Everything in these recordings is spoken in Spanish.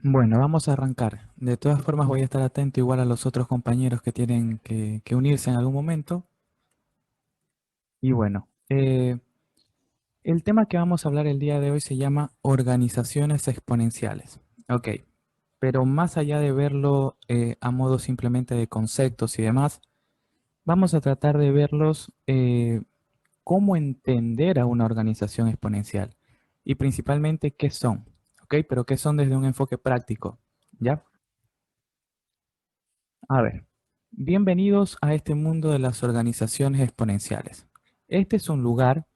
Bueno, vamos a arrancar. De todas formas, voy a estar atento igual a los otros compañeros que tienen que unirse en algún momento. Y bueno, el tema que vamos a hablar el día de hoy se llama organizaciones exponenciales. Ok, pero más allá de verlo a modo simplemente de conceptos y demás, vamos a tratar de verlos cómo entender a una organización exponencial y principalmente qué son. Ok, pero qué son desde un enfoque práctico. ¿Ya? A ver, bienvenidos a este mundo de las organizaciones exponenciales. Este es un lugar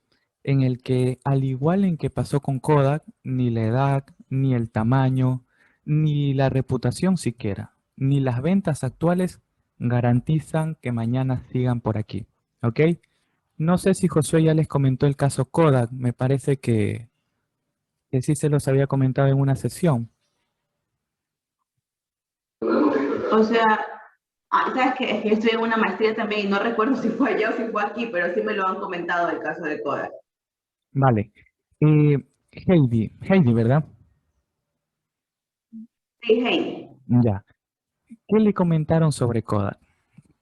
en el que, al igual en que pasó con Kodak, ni la edad, ni el tamaño, ni la reputación siquiera, ni las ventas actuales garantizan que mañana sigan por aquí. ¿Ok? No sé si Josué ya les comentó el caso Kodak, me parece que sí se los había comentado en una sesión. O sea, sabes que es que yo estoy en una maestría también y no recuerdo si fue allá o si fue aquí, pero sí me lo han comentado el caso de Kodak. Vale. Eh, Heidi, ¿verdad? Sí, hey. Ya. ¿Qué le comentaron sobre Kodak?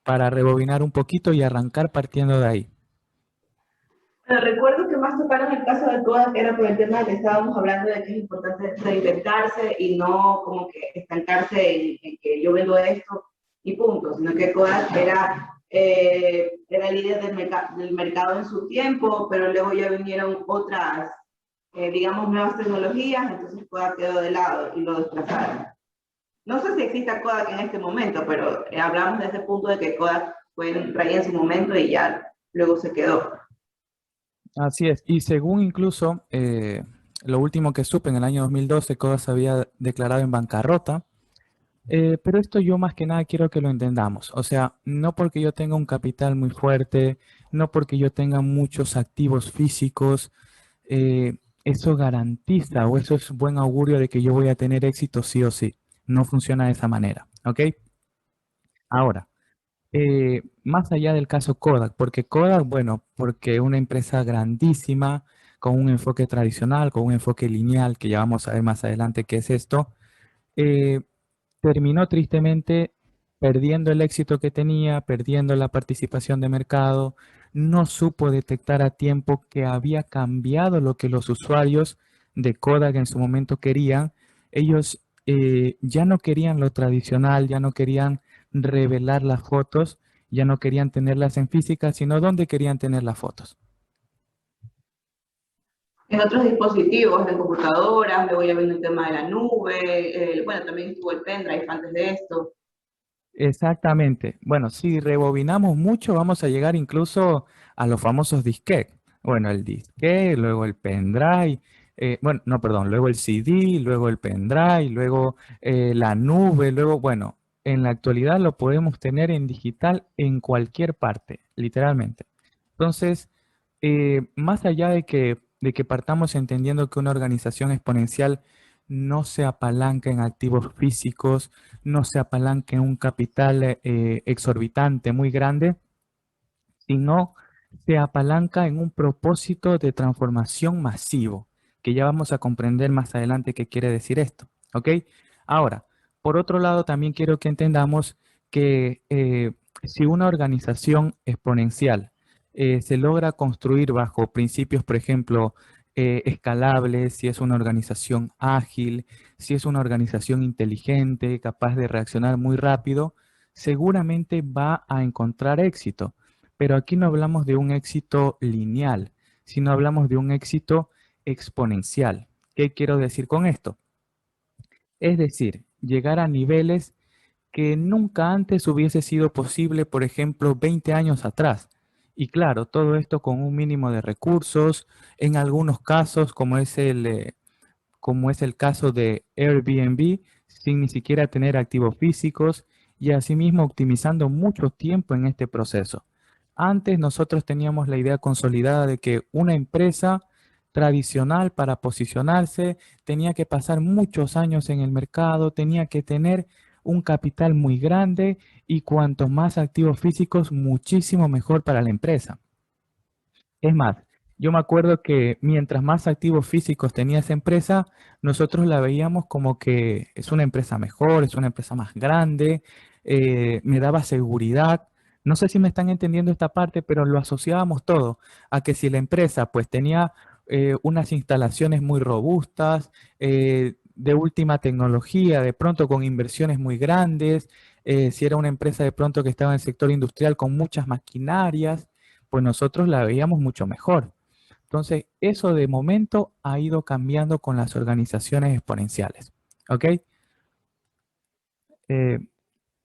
Para rebobinar un poquito y arrancar partiendo de ahí. Pero recuerdo que más tocaron el caso de Kodak era por el tema de que estábamos hablando de que es importante reinventarse y no como que estancarse en que yo vendo esto y punto, sino que Kodak era líder del mercado en su tiempo, pero luego ya vinieron otras, digamos, nuevas tecnologías, entonces Kodak quedó de lado y lo desplazaron. No sé si existe Kodak en este momento, pero hablamos de ese punto de que Kodak fue un rey en su momento y ya luego se quedó. Así es. Y según incluso lo último que supe en el año 2012, Kodak se había declarado en bancarrota. Pero esto yo más que nada quiero que lo entendamos. O sea, no porque yo tenga un capital muy fuerte, no porque yo tenga muchos activos físicos, eso garantiza o eso es buen augurio de que yo voy a tener éxito sí o sí. No funciona de esa manera. ¿Ok? Ahora. Más allá del caso Kodak, porque Kodak, bueno, porque una empresa grandísima, con un enfoque tradicional, con un enfoque lineal, que ya vamos a ver más adelante qué es esto, eh, terminó tristemente perdiendo el éxito que tenía, perdiendo la participación de mercado, no supo detectar a tiempo que había cambiado lo que los usuarios de Kodak en su momento querían. Ellos ya no querían lo tradicional, ya no querían revelar las fotos, ya no querían tenerlas en física, sino dónde querían tener las fotos. En otros dispositivos, en computadoras, luego ya vino el tema de la nube, bueno, también estuvo el pendrive antes de esto. Exactamente. Bueno, si rebobinamos mucho, vamos a llegar incluso a los famosos disquetes. Bueno, el disquete, luego el pendrive, bueno, no, perdón, luego el CD, luego el pendrive, luego la nube, luego, bueno, en la actualidad lo podemos tener en digital en cualquier parte, literalmente. Entonces, más allá de que partamos entendiendo que una organización exponencial no se apalanca en activos físicos, no se apalanque en un capital exorbitante muy grande, sino se apalanca en un propósito de transformación masivo, que ya vamos a comprender más adelante qué quiere decir esto. ¿Ok? Ahora, por otro lado, también quiero que entendamos que si una organización exponencial se logra construir bajo principios, por ejemplo, escalables, si es una organización ágil, si es una organización inteligente, capaz de reaccionar muy rápido, seguramente va a encontrar éxito. Pero aquí no hablamos de un éxito lineal, sino hablamos de un éxito exponencial. ¿Qué quiero decir con esto? Es decir, llegar a niveles que nunca antes hubiese sido posible, por ejemplo, 20 años atrás. Y claro, todo esto con un mínimo de recursos, en algunos casos, como es el caso de Airbnb, sin ni siquiera tener activos físicos y asimismo optimizando mucho tiempo en este proceso. Antes nosotros teníamos la idea consolidada de que una empresa tradicional para posicionarse tenía que pasar muchos años en el mercado, tenía que tener un capital muy grande y cuantos más activos físicos, muchísimo mejor para la empresa. Es más, Yo me acuerdo que mientras más activos físicos tenía esa empresa, nosotros la veíamos como que es una empresa mejor, es una empresa más grande, me daba seguridad. No sé si me están entendiendo esta parte, pero lo asociábamos todo a que si la empresa pues tenía unas instalaciones muy robustas, de última tecnología, de pronto con inversiones muy grandes, si era una empresa de pronto que estaba en el sector industrial con muchas maquinarias, pues nosotros la veíamos mucho mejor. Entonces, eso de momento ha ido cambiando con las organizaciones exponenciales. ¿Ok? Eh,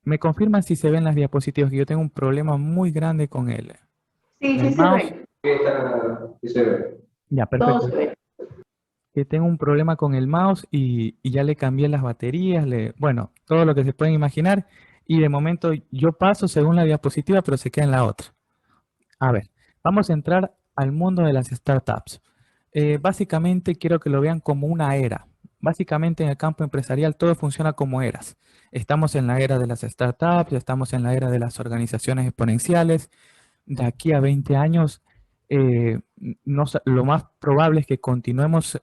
me confirman si se ven las diapositivas, que yo tengo un problema muy grande con Sí, el sí se mouse. ve, Sí se ve. Ya, todo perfecto. se ve. Que tengo un problema con el mouse y ya le cambié las baterías, bueno, todo lo que se pueden imaginar. Y de momento yo paso según la diapositiva, pero se queda en la otra. A ver, vamos a entrar al mundo de las startups. Básicamente quiero que lo vean como una era. Básicamente en el campo empresarial todo funciona como eras. Estamos en la era de las startups, estamos en la era de las organizaciones exponenciales. De aquí a 20 años, lo más probable es que continuemos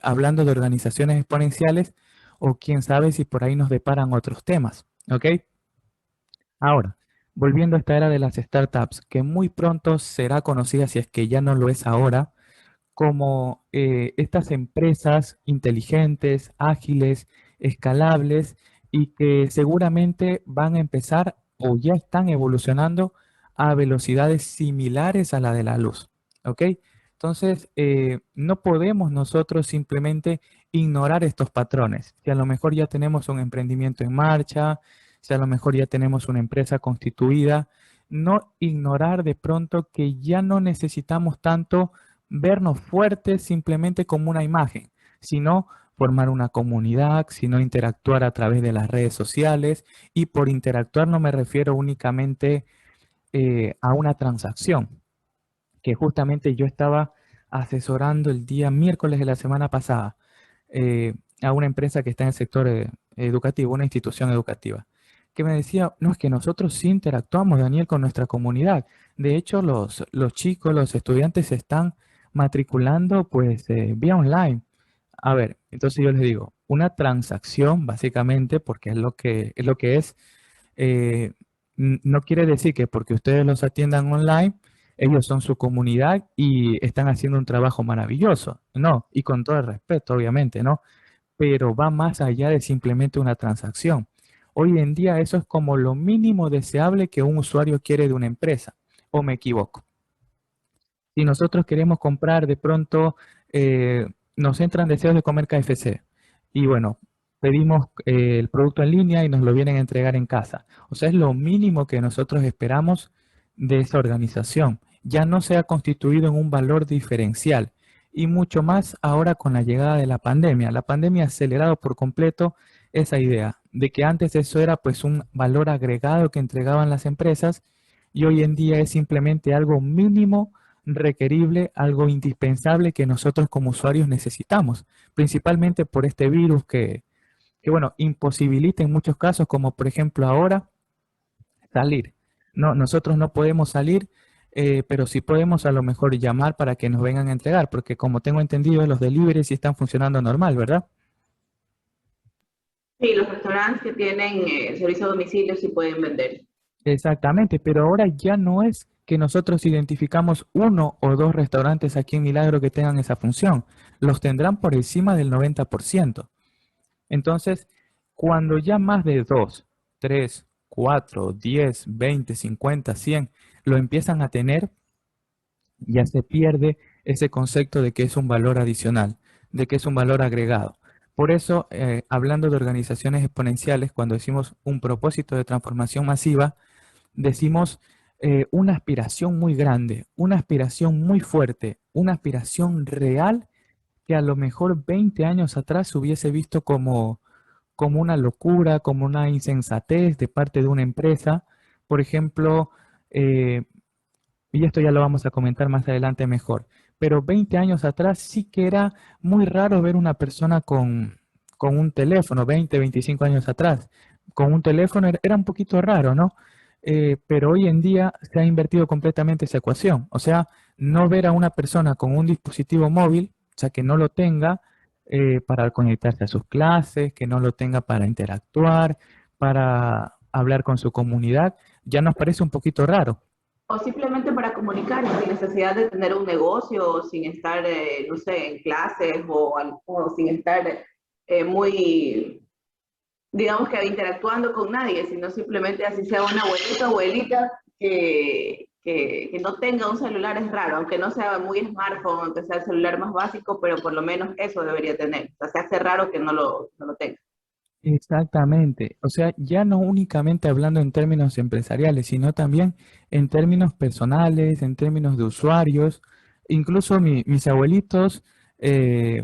hablando de organizaciones exponenciales o quién sabe si por ahí nos deparan otros temas. ¿Ok? Ahora, volviendo a esta era de las startups, que muy pronto será conocida, si es que ya no lo es ahora, como estas empresas inteligentes, ágiles, escalables y que seguramente van a empezar o ya están evolucionando a velocidades similares a la de la luz. ¿Ok? Entonces, no podemos nosotros simplemente ignorar estos patrones. Si a lo mejor ya tenemos un emprendimiento en marcha, si a lo mejor ya tenemos una empresa constituida, no ignorar de pronto que ya no necesitamos tanto vernos fuertes simplemente como una imagen, sino formar una comunidad, sino interactuar a través de las redes sociales. Y por interactuar no me refiero únicamente a una transacción, que justamente yo estaba asesorando el día miércoles de la semana pasada a una empresa que está en el sector educativo, una institución educativa, que me decía, no, es que nosotros sí interactuamos, Daniel, con nuestra comunidad. De hecho, los chicos, los estudiantes se están matriculando pues vía online. A ver, entonces yo les digo, una transacción básicamente, porque es, eh, no quiere decir que porque ustedes los atiendan online, ellos son su comunidad y están haciendo un trabajo maravilloso. No, y con todo el respeto, obviamente, ¿no? Pero va más allá de simplemente una transacción. Hoy en día eso es como lo mínimo deseable que un usuario quiere de una empresa, ¿o me equivoco? Si nosotros queremos comprar de pronto, nos entran deseos de comer KFC y bueno, pedimos el producto en línea y nos lo vienen a entregar en casa. O sea, es lo mínimo que nosotros esperamos de esa organización. Ya no se ha constituido en un valor diferencial y mucho más ahora con la llegada de la pandemia. La pandemia ha acelerado por completo esa idea de que antes eso era pues un valor agregado que entregaban las empresas y hoy en día es simplemente algo mínimo requerible, algo indispensable que nosotros como usuarios necesitamos, principalmente por este virus bueno, imposibilita en muchos casos, como por ejemplo ahora, salir. No, nosotros no podemos salir, pero sí podemos a lo mejor llamar para que nos vengan a entregar, porque como tengo entendido, los deliveries sí están funcionando normal, ¿verdad? Sí, los restaurantes que tienen servicio a domicilio sí pueden vender. Exactamente, pero ahora ya no es que nosotros identificamos uno o dos restaurantes aquí en Milagro que tengan esa función, los tendrán por encima del 90%. Entonces, cuando ya más de 2, 3, 4, 10, 20, 50, 100 lo empiezan a tener, ya se pierde ese concepto de que es un valor adicional, de que es un valor agregado. Por eso, hablando de organizaciones exponenciales, cuando decimos un propósito de transformación masiva, decimos una aspiración muy grande, una aspiración muy fuerte, una aspiración real que a lo mejor 20 años atrás se hubiese visto como una locura, como una insensatez de parte de una empresa. Por ejemplo, y esto ya lo vamos a comentar más adelante mejor, pero 20 años atrás sí que era muy raro ver una persona con un teléfono, 20, 25 años atrás, con un teléfono era un poquito raro, ¿no? pero hoy en día se ha invertido completamente esa ecuación. O sea, no ver a una persona con un dispositivo móvil, o sea, que no lo tenga para conectarse a sus clases, que no lo tenga para interactuar, para hablar con su comunidad, ya nos parece un poquito raro. O simplemente para comunicar, sin necesidad de tener un negocio, sin estar, no sé, en clases o sin estar muy, digamos que interactuando con nadie, sino simplemente así sea una abuelita, abuelita que no tenga un celular es raro, aunque no sea muy smartphone, aunque sea el celular más básico, pero por lo menos eso debería tener. O sea, se hace raro que no lo tenga. Exactamente. O sea, ya no únicamente hablando en términos empresariales, sino también en términos personales, en términos de usuarios. Incluso mis abuelitos, eh,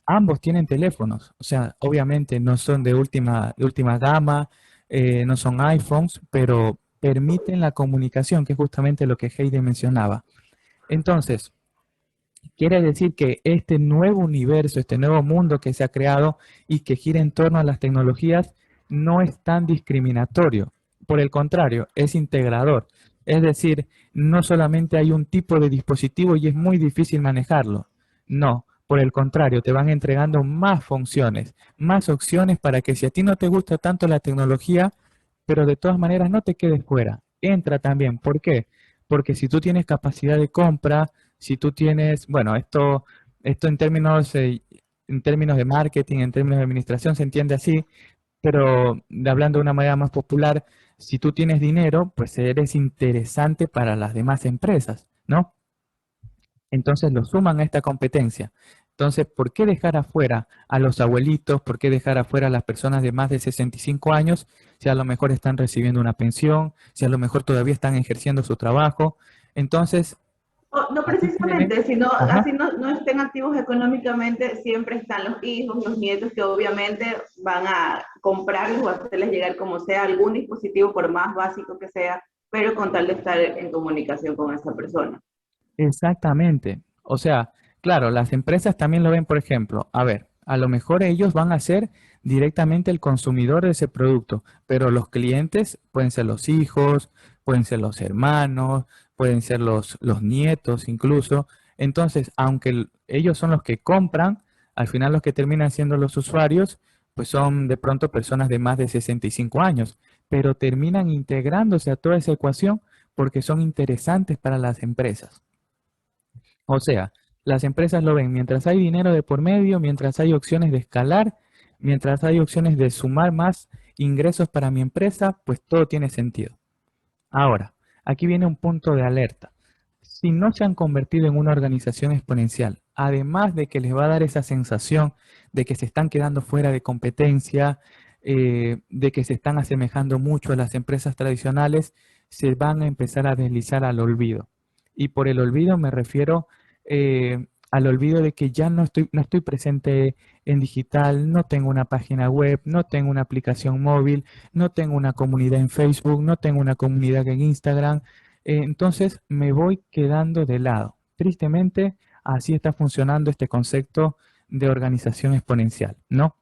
ambos tienen teléfonos. O sea, obviamente no son de última gama, no son iPhones, pero permiten la comunicación, que es justamente lo que Heidi mencionaba. Entonces, quiere decir que este nuevo universo, este nuevo mundo que se ha creado y que gira en torno a las tecnologías no es tan discriminatorio. Por el contrario, es integrador. Es decir, no solamente hay un tipo de dispositivo y es muy difícil manejarlo. No, por el contrario, te van entregando más funciones, más opciones para que si a ti no te gusta tanto la tecnología, pero de todas maneras no te quedes fuera. Entra también. ¿Por qué? Porque si tú tienes capacidad de compra, si tú tienes, bueno, esto en términos de marketing, en términos de administración se entiende así, pero hablando de una manera más popular, si tú tienes dinero, pues eres interesante para las demás empresas, ¿no? Entonces lo suman a esta competencia. Entonces, ¿por qué dejar afuera a los abuelitos? ¿Por qué dejar afuera a las personas de más de 65 años si a lo mejor están recibiendo una pensión, si a lo mejor todavía están ejerciendo su trabajo? Entonces, No aquí tiene, precisamente, sino ajá, así no estén activos económicamente, siempre están los hijos, los nietos que obviamente van a comprarles o hacerles llegar como sea algún dispositivo, por más básico que sea, pero con tal de estar en comunicación con esa persona. exactamente. O sea, claro, las empresas también lo ven, por ejemplo, a ver, a lo mejor ellos van a ser directamente el consumidor de ese producto, pero los clientes pueden ser los hijos, pueden ser los hermanos, pueden ser los nietos incluso. Entonces, aunque ellos son los que compran, al final los que terminan siendo los usuarios, pues son de pronto personas de más de 65 años, pero terminan integrándose a toda esa ecuación porque son interesantes para las empresas. O sea, las empresas lo ven mientras hay dinero de por medio, mientras hay opciones de escalar, mientras hay opciones de sumar más ingresos para mi empresa, pues todo tiene sentido. Ahora, aquí viene un punto de alerta. Si no se han convertido en una organización exponencial, además de que les va a dar esa sensación de que se están quedando fuera de competencia, de que se están asemejando mucho a las empresas tradicionales, se van a empezar a deslizar al olvido. Y por el olvido me refiero al olvido de que ya no estoy presente en digital, no tengo una página web, no tengo una aplicación móvil, no tengo una comunidad en Facebook, no tengo una comunidad en Instagram. Entonces me voy quedando de lado. Tristemente, así está funcionando este concepto de organización exponencial, ¿no?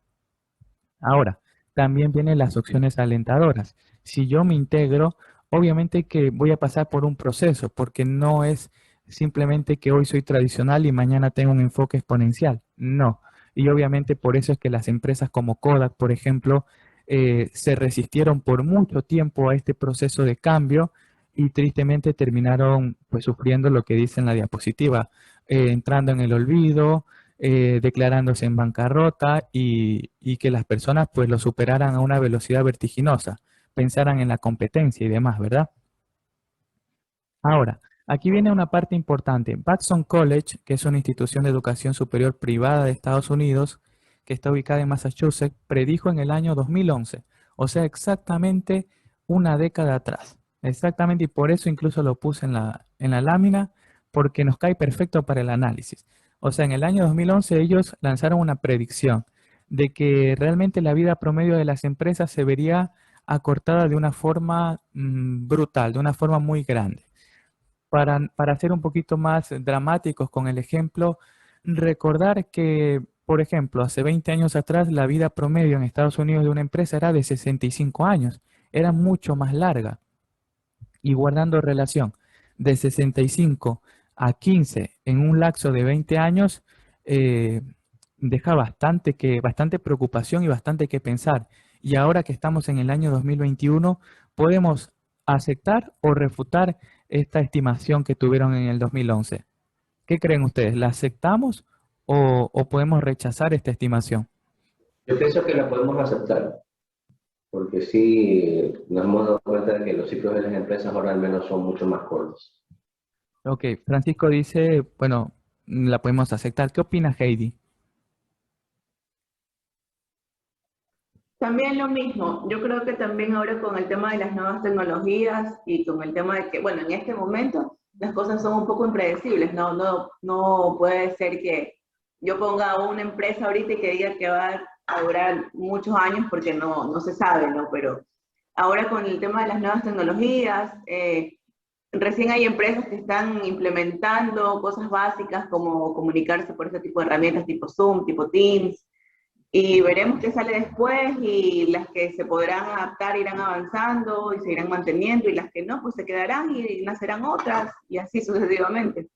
Ahora, también vienen las opciones alentadoras. Si yo me integro, obviamente que voy a pasar por un proceso, porque no es simplemente que hoy soy tradicional y mañana tengo un enfoque exponencial. No. Y obviamente por eso es que las empresas como Kodak, por ejemplo, se resistieron por mucho tiempo a este proceso de cambio y tristemente terminaron pues sufriendo lo que dice en la diapositiva, entrando en el olvido, declarándose en bancarrota y que las personas pues lo superaran a una velocidad vertiginosa, pensaran en la competencia y demás, ¿verdad? Ahora, aquí viene una parte importante. Batson College, que es una institución de educación superior privada de Estados Unidos, que está ubicada en Massachusetts, predijo en el año 2011, o sea, exactamente una década atrás. Exactamente, y por eso incluso lo puse en la lámina, porque nos cae perfecto para el análisis. O sea, en el año 2011 ellos lanzaron una predicción de que realmente la vida promedio de las empresas se vería acortada de una forma brutal, de una forma muy grande. Para ser un poquito más dramáticos con el ejemplo, recordar que, por ejemplo, hace 20 años atrás la vida promedio en Estados Unidos de una empresa era de 65 años, era mucho más larga. y guardando relación de 65 a 15 en un lapso de 20 años, eh, deja bastante preocupación y bastante que pensar. Y ahora que estamos en el año 2021, podemos aceptar o refutar esta estimación que tuvieron en el 2011. ¿Qué creen ustedes? ¿La aceptamos o podemos rechazar esta estimación? Yo pienso que la podemos aceptar, porque sí nos hemos dado cuenta de que los ciclos de las empresas ahora al menos son mucho más cortos. Ok, Francisco dice, bueno, la podemos aceptar. ¿Qué opina Heidi? También lo mismo, yo creo que también ahora con el tema de las nuevas tecnologías y con el tema de que, bueno, en este momento las cosas son un poco impredecibles, no puede ser que yo ponga una empresa ahorita y que diga que va a durar muchos años porque no se sabe, ¿no? Pero ahora con el tema de las nuevas tecnologías, recién hay empresas que están implementando cosas básicas como comunicarse por ese tipo de herramientas tipo Zoom, tipo Teams, y veremos qué sale después y las que se podrán adaptar irán avanzando y se irán manteniendo y las que no, pues se quedarán y nacerán otras y así sucesivamente.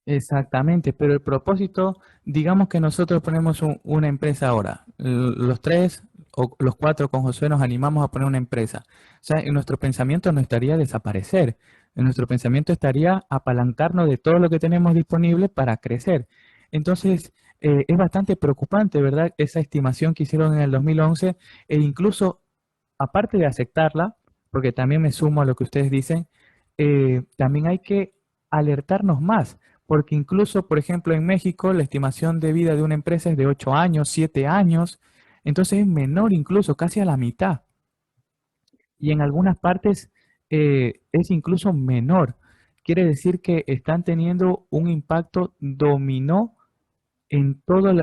Exactamente, pero el propósito, digamos que nosotros ponemos una empresa ahora, los tres o los cuatro con Josué nos animamos a poner una empresa. O sea, en nuestro pensamiento no estaría desaparecer, en nuestro pensamiento estaría apalancarnos de todo lo que tenemos disponible para crecer. Entonces, es bastante preocupante, ¿verdad? Esa estimación que hicieron en el 2011 e incluso, aparte de aceptarla, porque también me sumo a lo que ustedes dicen, también hay que alertarnos más porque incluso, por ejemplo, en México la estimación de vida de una empresa es de 8 años, 7 años, entonces es menor incluso, casi a la mitad. Y en algunas partes es incluso menor. Quiere decir que están teniendo un impacto dominó en todos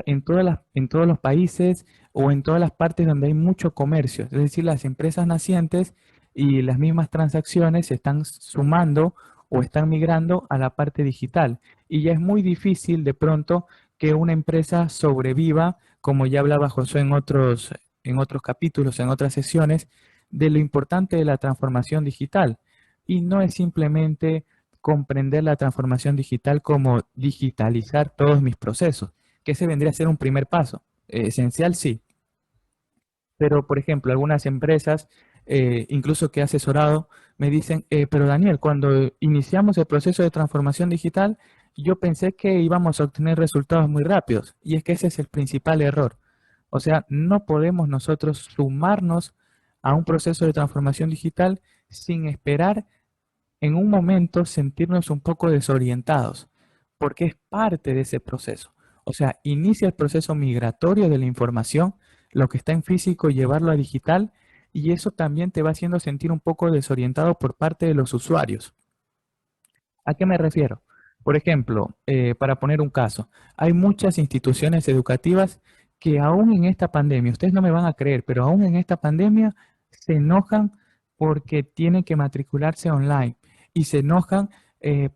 los países o en todas las partes donde hay mucho comercio. Es decir, las empresas nacientes y las mismas transacciones se están sumando o están migrando a la parte digital. Y ya es muy difícil de pronto que una empresa sobreviva, como ya hablaba José en otros capítulos, en otras sesiones, de lo importante de la transformación digital. Y no es simplemente comprender la transformación digital como digitalizar todos mis procesos, que ese vendría a ser un primer paso. Esencial, sí. Pero, por ejemplo, algunas empresas, incluso que he asesorado, me dicen, pero Daniel, cuando iniciamos el proceso de transformación digital, yo pensé que íbamos a obtener resultados muy rápidos. Y es que ese es el principal error. O sea, no podemos nosotros sumarnos a un proceso de transformación digital sin esperar en un momento sentirnos un poco desorientados, porque es parte de ese proceso. O sea, inicia el proceso migratorio de la información, lo que está en físico, llevarlo a digital, y eso también te va haciendo sentir un poco desorientado por parte de los usuarios. ¿A qué me refiero? Por ejemplo, para poner un caso, hay muchas instituciones educativas que aún en esta pandemia, ustedes no me van a creer, pero aún en esta pandemia se enojan porque tienen que matricularse online y se enojan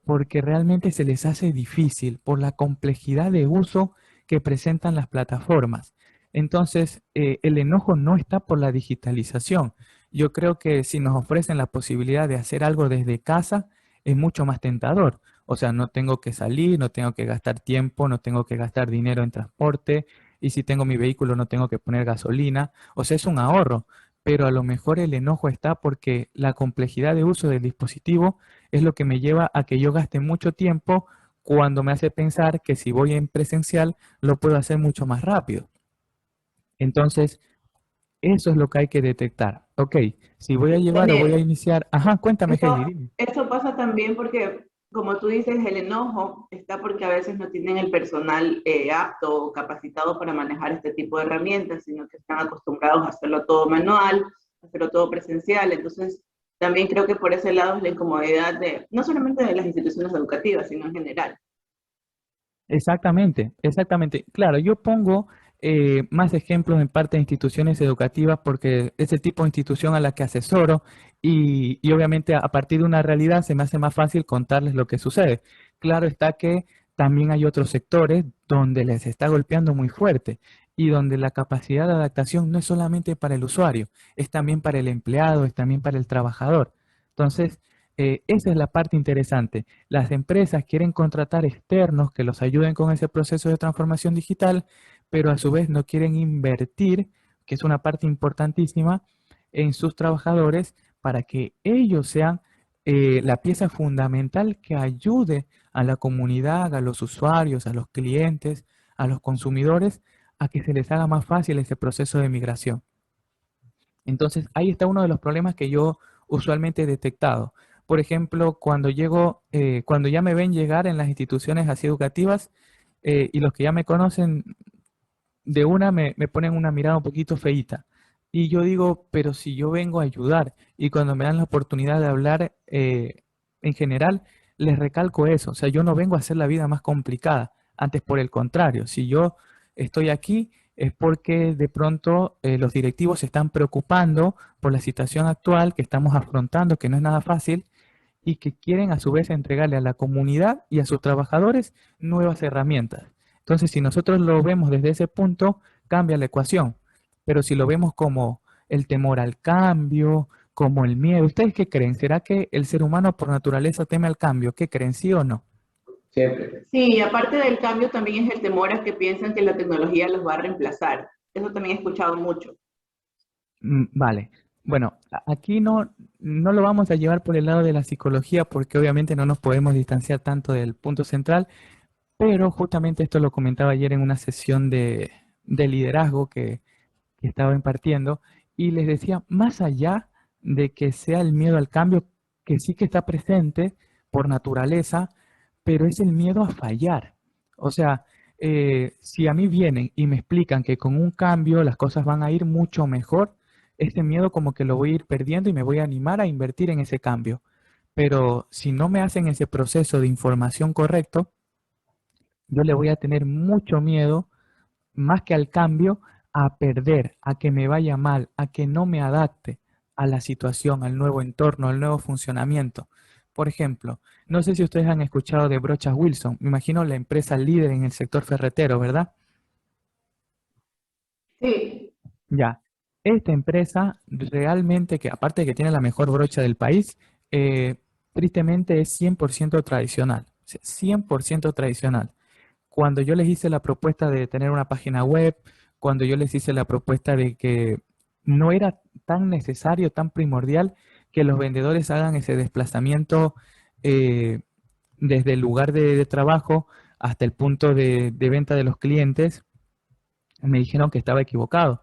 porque realmente se les hace difícil por la complejidad de uso que presentan las plataformas. Entonces, el enojo no está por la digitalización. Yo creo que si nos ofrecen la posibilidad de hacer algo desde casa, es mucho más tentador. O sea, no tengo que salir, no tengo que gastar tiempo, no tengo que gastar dinero en transporte y si tengo mi vehículo no tengo que poner gasolina. O sea, es un ahorro, pero a lo mejor el enojo está porque la complejidad de uso del dispositivo es lo que me lleva a que yo gaste mucho tiempo cuando me hace pensar que si voy en presencial lo puedo hacer mucho más rápido. Entonces, eso es lo que hay que detectar. Ok, si voy a llevar o voy a Daniel, iniciar, ajá, cuéntame, Heidi, eso, dime. eso pasa también porque, como tú dices, el enojo está porque a veces no tienen el personal apto o capacitado para manejar este tipo de herramientas, sino que están acostumbrados a hacerlo todo manual, a hacerlo todo presencial. Entonces, también creo que por ese lado es la incomodidad de, no solamente de las instituciones educativas, sino en general. Exactamente, exactamente. Claro, yo pongo más ejemplos en parte de instituciones educativas porque es el tipo de institución a la que asesoro y obviamente a partir de una realidad se me hace más fácil contarles lo que sucede. Claro está que también hay otros sectores donde les está golpeando muy fuerte y donde la capacidad de adaptación no es solamente para el usuario, es también para el empleado, es también para el trabajador. Entonces, Esa es la parte interesante. Las empresas quieren contratar externos que los ayuden con ese proceso de transformación digital, pero a su vez no quieren invertir, que es una parte importantísima, en sus trabajadores para que ellos sean la pieza fundamental que ayude a la comunidad, a los usuarios, a los clientes, a los consumidores, a que se les haga más fácil ese proceso de migración. Entonces, ahí está uno de los problemas que yo usualmente he detectado. Por ejemplo, cuando llego, cuando ya me ven llegar en las instituciones así educativas, y los que ya me conocen de una me ponen una mirada un poquito feíta. Y yo digo, pero si yo vengo a ayudar y cuando me dan la oportunidad de hablar en general, les recalco eso. O sea, yo no vengo a hacer la vida más complicada. Antes, por el contrario, si yo estoy aquí es porque de pronto los directivos se están preocupando por la situación actual que estamos afrontando, que no es nada fácil, y que quieren a su vez entregarle a la comunidad y a sus trabajadores nuevas herramientas. Entonces, si nosotros lo vemos desde ese punto, cambia la ecuación. Pero si lo vemos como el temor al cambio, como el miedo, ¿ustedes qué creen? ¿Será que el ser humano por naturaleza teme al cambio? ¿Qué creen, sí o no? Siempre. Sí, y aparte del cambio también es el temor a que piensan que la tecnología los va a reemplazar. Eso también he escuchado mucho. Vale. Bueno, aquí no lo vamos a llevar por el lado de la psicología porque obviamente no nos podemos distanciar tanto del punto central, pero justamente esto lo comentaba ayer en una sesión de liderazgo que estaba impartiendo y les decía, más allá de que sea el miedo al cambio, que sí que está presente por naturaleza, pero es el miedo a fallar. O sea, si a mí vienen y me explican que con un cambio las cosas van a ir mucho mejor, ese miedo como que lo voy a ir perdiendo y me voy a animar a invertir en ese cambio. Pero si no me hacen ese proceso de información correcto, yo le voy a tener mucho miedo, más que al cambio, a perder, a que me vaya mal, a que no me adapte a la situación, al nuevo entorno, al nuevo funcionamiento. Por ejemplo, no sé si ustedes han escuchado de Brochas Wilson, me imagino la empresa líder en el sector ferretero, ¿verdad? Sí, Ya, esta empresa realmente, que aparte de que tiene la mejor brocha del país, tristemente es 100% tradicional, o sea, 100% tradicional. Cuando yo les hice la propuesta de tener una página web, cuando yo les hice la propuesta de que no era tan necesario, tan primordial que los vendedores hagan ese desplazamiento eh, desde el lugar de trabajo hasta el punto de venta de los clientes, me dijeron que estaba equivocado.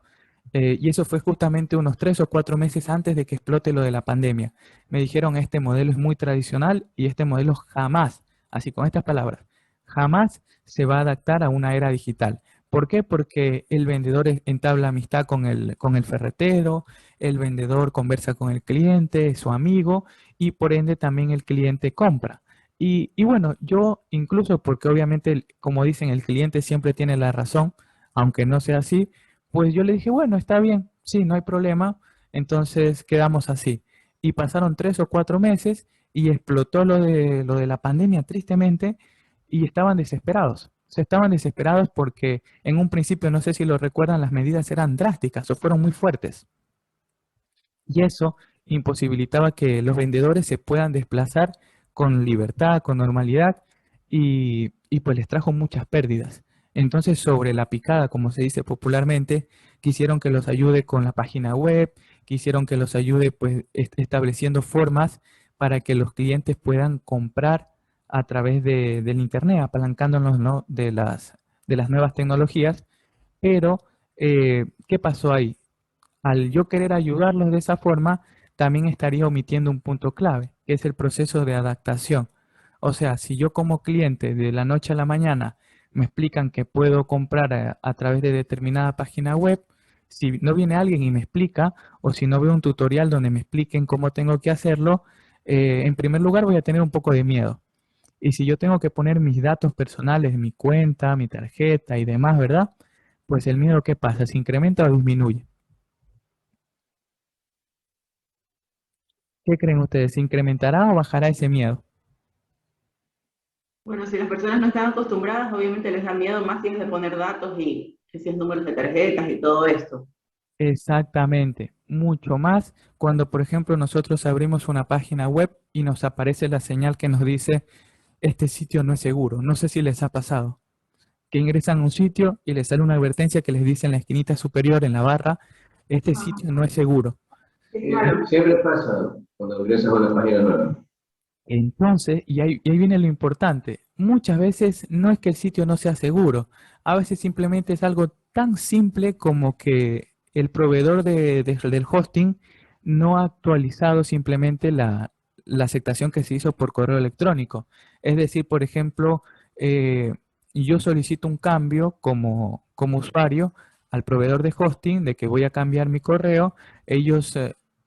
Y eso fue justamente unos 3 o 4 meses antes de que explote lo de la pandemia. Me dijeron, este modelo es muy tradicional y este modelo jamás, así con estas palabras, jamás se va a adaptar a una era digital. ¿Por qué? Porque el vendedor entabla amistad con el ferretero, el vendedor conversa con el cliente, es su amigo, y por ende también el cliente compra. Y bueno, yo incluso porque obviamente, como dicen, el cliente siempre tiene la razón, aunque no sea así, pues yo le dije, bueno, está bien, sí, no hay problema, entonces quedamos así. Y pasaron 3 o 4 meses y explotó lo de la pandemia, tristemente, y estaban desesperados. Se estaban desesperados porque en un principio, no sé si lo recuerdan, las medidas eran drásticas o fueron muy fuertes. Y eso imposibilitaba que los vendedores se puedan desplazar con libertad, con normalidad, y pues les trajo muchas pérdidas. Entonces, sobre la picada, como se dice popularmente, quisieron que los ayude con la página web, quisieron que los ayude pues estableciendo formas para que los clientes puedan comprar a través del internet, apalancándonos, ¿no?, de las nuevas tecnologías. Pero, ¿qué pasó ahí? Al yo querer ayudarlos de esa forma, también estaría omitiendo un punto clave, que es el proceso de adaptación. O sea, si yo como cliente de la noche a la mañana me explican que puedo comprar a través de determinada página web, si no viene alguien y me explica, o si no veo un tutorial donde me expliquen cómo tengo que hacerlo, en primer lugar voy a tener un poco de miedo. Y si yo tengo que poner mis datos personales, mi cuenta, mi tarjeta y demás, ¿verdad? Pues el miedo, ¿qué pasa? ¿Se incrementa o disminuye? ¿Qué creen ustedes? ¿Se incrementará o bajará ese miedo? bueno, si las personas no están acostumbradas, obviamente les da miedo más si es de poner datos y que si es números de tarjetas y todo esto. Exactamente, mucho más cuando, por ejemplo, nosotros abrimos una página web y nos aparece la señal que nos dice, este sitio no es seguro. No sé si les ha pasado, que ingresan a un sitio y les sale una advertencia que les dice en la esquinita superior, en la barra, este Ajá, sitio no es seguro. sí, claro. Siempre pasa cuando ingresas a una página nueva. Entonces, y ahí viene lo importante, muchas veces no es que el sitio no sea seguro, a veces simplemente es algo tan simple como que el proveedor del hosting no ha actualizado simplemente la aceptación que se hizo por correo electrónico. Es decir, por ejemplo, eh, yo solicito un cambio como usuario al proveedor de hosting de que voy a cambiar mi correo, ellos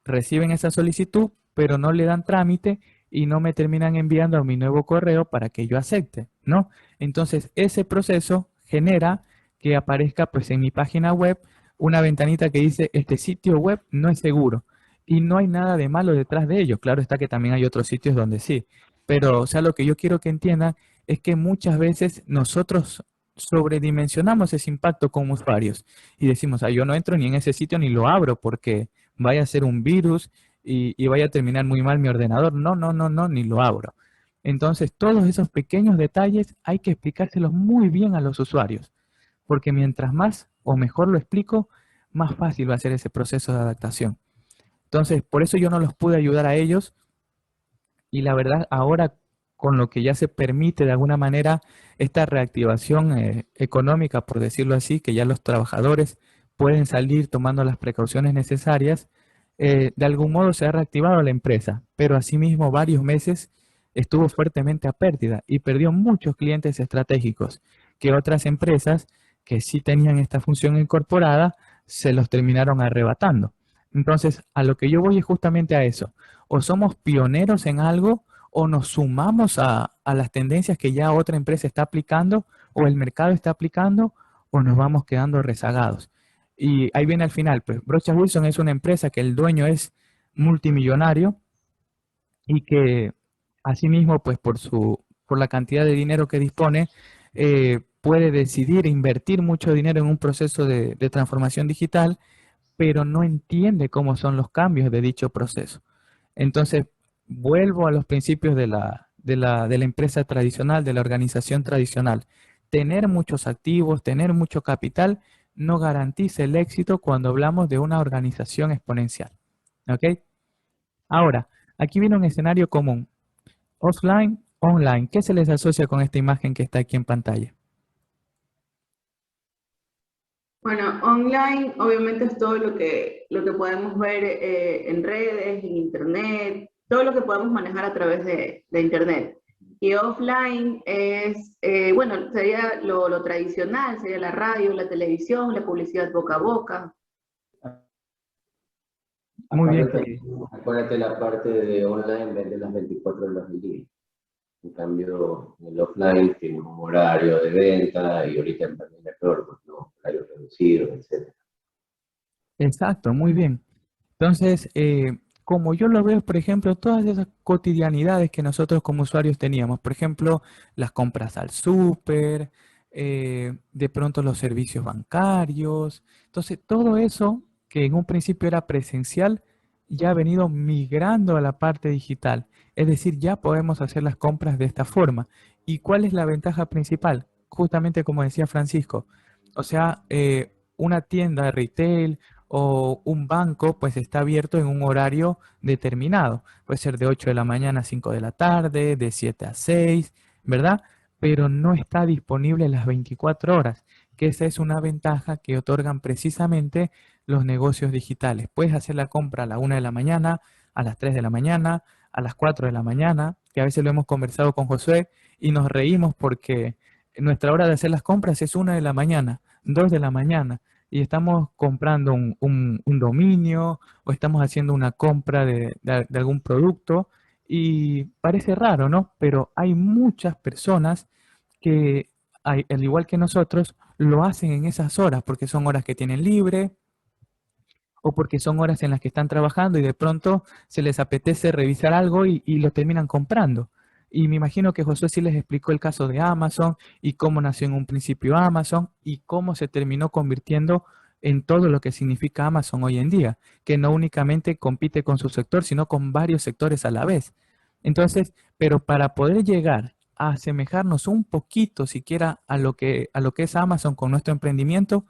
reciben esa solicitud, pero no le dan trámite y no me terminan enviando a mi nuevo correo para que yo acepte, ¿no? Entonces, ese proceso genera que aparezca pues en mi página web una ventanita que dice, este sitio web no es seguro. Y no hay nada de malo detrás de ello. Claro está que también hay otros sitios donde sí. Pero, o sea, lo que yo quiero que entiendan es que muchas veces nosotros sobredimensionamos ese impacto como usuarios y decimos, ah, yo no entro ni en ese sitio ni lo abro porque vaya a ser un virus y vaya a terminar muy mal mi ordenador. No, no, no, no, ni lo abro. Entonces, todos esos pequeños detalles hay que explicárselos muy bien a los usuarios, porque mientras más o mejor lo explico, más fácil va a ser ese proceso de adaptación. Entonces, por eso yo no los pude ayudar a ellos y la verdad, ahora con lo que ya se permite de alguna manera esta reactivación económica, por decirlo así, que ya los trabajadores pueden salir tomando las precauciones necesarias, de algún modo se ha reactivado la empresa, pero asimismo varios meses estuvo fuertemente a pérdida y perdió muchos clientes estratégicos que otras empresas que sí tenían esta función incorporada se los terminaron arrebatando. Entonces, a lo que yo voy es justamente a eso, o somos pioneros en algo o nos sumamos a las tendencias que ya otra empresa está aplicando o el mercado está aplicando o nos vamos quedando rezagados. Y ahí viene al final, pues Brocha Wilson es una empresa que el dueño es multimillonario y que asimismo, pues por la cantidad de dinero que dispone, puede decidir invertir mucho dinero en un proceso de transformación digital, pero no entiende cómo son los cambios de dicho proceso. Entonces, vuelvo a los principios de la empresa tradicional, de la organización tradicional. Tener muchos activos, tener mucho capital, no garantiza el éxito cuando hablamos de una organización exponencial. ¿Ok? Ahora, aquí viene un escenario común. Offline, online. ¿Qué se les asocia con esta imagen que está aquí en pantalla? Bueno, online obviamente es todo lo que podemos ver en redes, en internet, todo lo que podemos manejar a través de internet. Y offline es, bueno, sería lo tradicional, sería la radio, la televisión, la publicidad boca a boca. Muy bien, Acuérdate la parte de online vende las 24 horas del día. En cambio, el offline tiene un horario de venta y ahorita en pandemia es peor, pues no, horario reducido, etc. exacto, muy bien. Entonces, como yo lo veo, por ejemplo, todas esas cotidianidades que nosotros como usuarios teníamos, por ejemplo, las compras al súper, de pronto los servicios bancarios, entonces todo eso que en un principio era presencial, ya ha venido migrando a la parte digital. Es decir, ya podemos hacer las compras de esta forma. ¿Y cuál es la ventaja principal? Justamente como decía Francisco, o sea, una tienda de retail, o un banco pues está abierto en un horario determinado. Puede ser de 8 de la mañana a 5 de la tarde, de 7 a 6, ¿verdad? Pero no está disponible las 24 horas, que esa es una ventaja que otorgan precisamente los negocios digitales. Puedes hacer la compra a la 1 de la mañana, a las 3 de la mañana, a las 4 de la mañana, que a veces lo hemos conversado con Josué y nos reímos porque nuestra hora de hacer las compras es 1 de la mañana, 2 de la mañana y estamos comprando un dominio o estamos haciendo una compra de algún producto y parece raro, ¿no? Pero hay muchas personas que, al igual que nosotros, lo hacen en esas horas porque son horas que tienen libre o porque son horas en las que están trabajando y de pronto se les apetece revisar algo y lo terminan comprando. Y me imagino que Josué sí les explicó el caso de Amazon y cómo nació en un principio Amazon y cómo se terminó convirtiendo en todo lo que significa Amazon hoy en día, que no únicamente compite con su sector, sino con varios sectores a la vez. Entonces, pero para poder llegar a asemejarnos un poquito siquiera a lo que es Amazon con nuestro emprendimiento,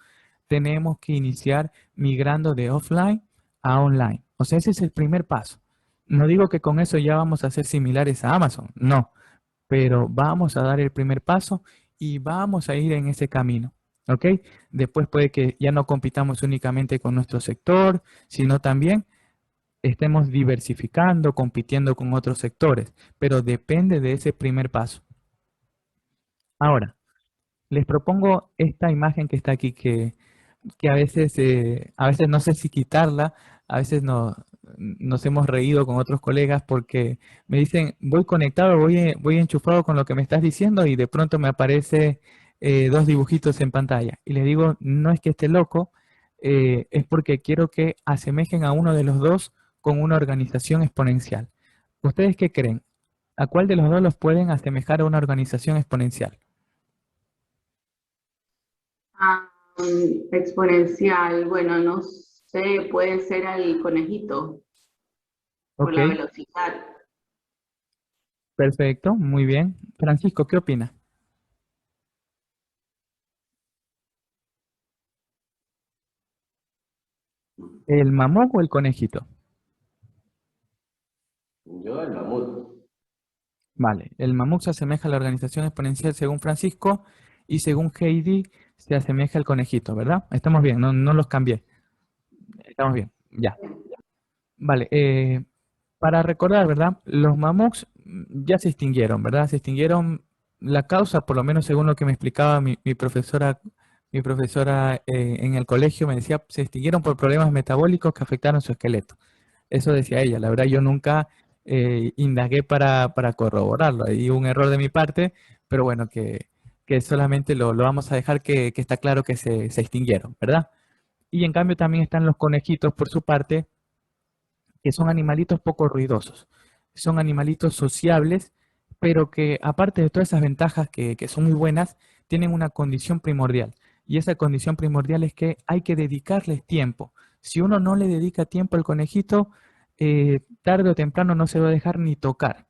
tenemos que iniciar migrando de offline a online. O sea, ese es el primer paso. No digo que con eso ya vamos a ser similares a Amazon, no, pero vamos a dar el primer paso y vamos a ir en ese camino. ¿Ok? Después puede que ya no compitamos únicamente con nuestro sector, sino también estemos diversificando, compitiendo con otros sectores, pero depende de ese primer paso. Ahora, les propongo esta imagen que está aquí, que a veces no sé si quitarla, a veces nos hemos reído con otros colegas porque me dicen, voy conectado, voy enchufado con lo que me estás diciendo y de pronto me aparece dos dibujitos en pantalla. Y les digo, no es que esté loco, es porque quiero que asemejen a uno de los dos con una organización exponencial. ¿Ustedes qué creen? ¿A cuál de los dos los pueden asemejar a una organización exponencial? Ah, exponencial, bueno, no sé, puede ser al conejito por Ok, la velocidad. perfecto, muy bien. Francisco, ¿qué opina? ¿El mamut o el conejito? Yo el mamut. Vale, el mamut se asemeja a la organización exponencial según Francisco y según Heidi se asemeja al conejito, ¿verdad? Estamos bien, no los cambié. Estamos bien, ya. Vale, para recordar, ¿verdad? Los mamuts ya se extinguieron, ¿verdad? Se extinguieron la causa, por lo menos según lo que me explicaba mi profesora en el colegio, me decía, se extinguieron por problemas metabólicos que afectaron su esqueleto. Eso decía ella. La verdad, yo nunca indagué para corroborarlo. Hay un error de mi parte, pero bueno, que solamente lo vamos a dejar que está claro que se extinguieron, ¿verdad? Y en cambio también están los conejitos por su parte, que son animalitos poco ruidosos. Son animalitos sociables, pero que aparte de todas esas ventajas que son muy buenas, tienen una condición primordial. Y esa condición primordial es que hay que dedicarles tiempo. Si uno no le dedica tiempo al conejito, tarde o temprano no se va a dejar ni tocar.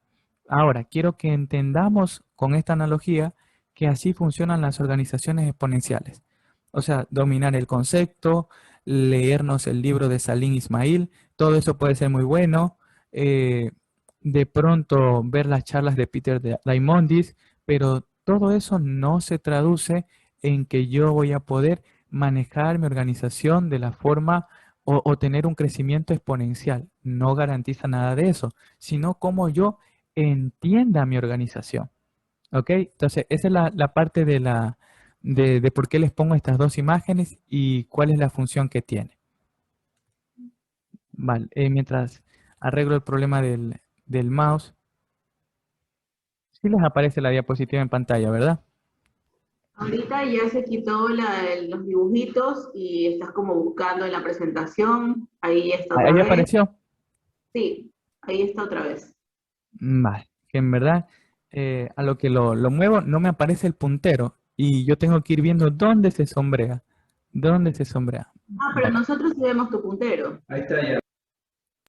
Ahora, quiero que entendamos con esta analogía que así funcionan las organizaciones exponenciales. O sea, dominar el concepto, leernos el libro de Salim Ismail, todo eso puede ser muy bueno. eh, de pronto ver las charlas de Peter Diamandis, pero todo eso no se traduce en que yo voy a poder manejar mi organización de la forma o tener un crecimiento exponencial. No garantiza nada de eso, sino cómo yo entienda mi organización. ¿Ok? Entonces, esa es la parte de por qué les pongo estas dos imágenes y cuál es la función que tiene. Vale, mientras arreglo el problema del mouse, sí les aparece la diapositiva en pantalla, ¿verdad? Ahorita ya se quitó los dibujitos y estás como buscando en la presentación. Ahí está otra Ahí vez. apareció. Sí, ahí está otra vez. Vale, que en verdad a lo que lo muevo no me aparece el puntero y yo tengo que ir viendo dónde se sombrea. ¿Dónde se sombrea? Ah, pero Vale. nosotros sí vemos tu puntero. Ahí está ya.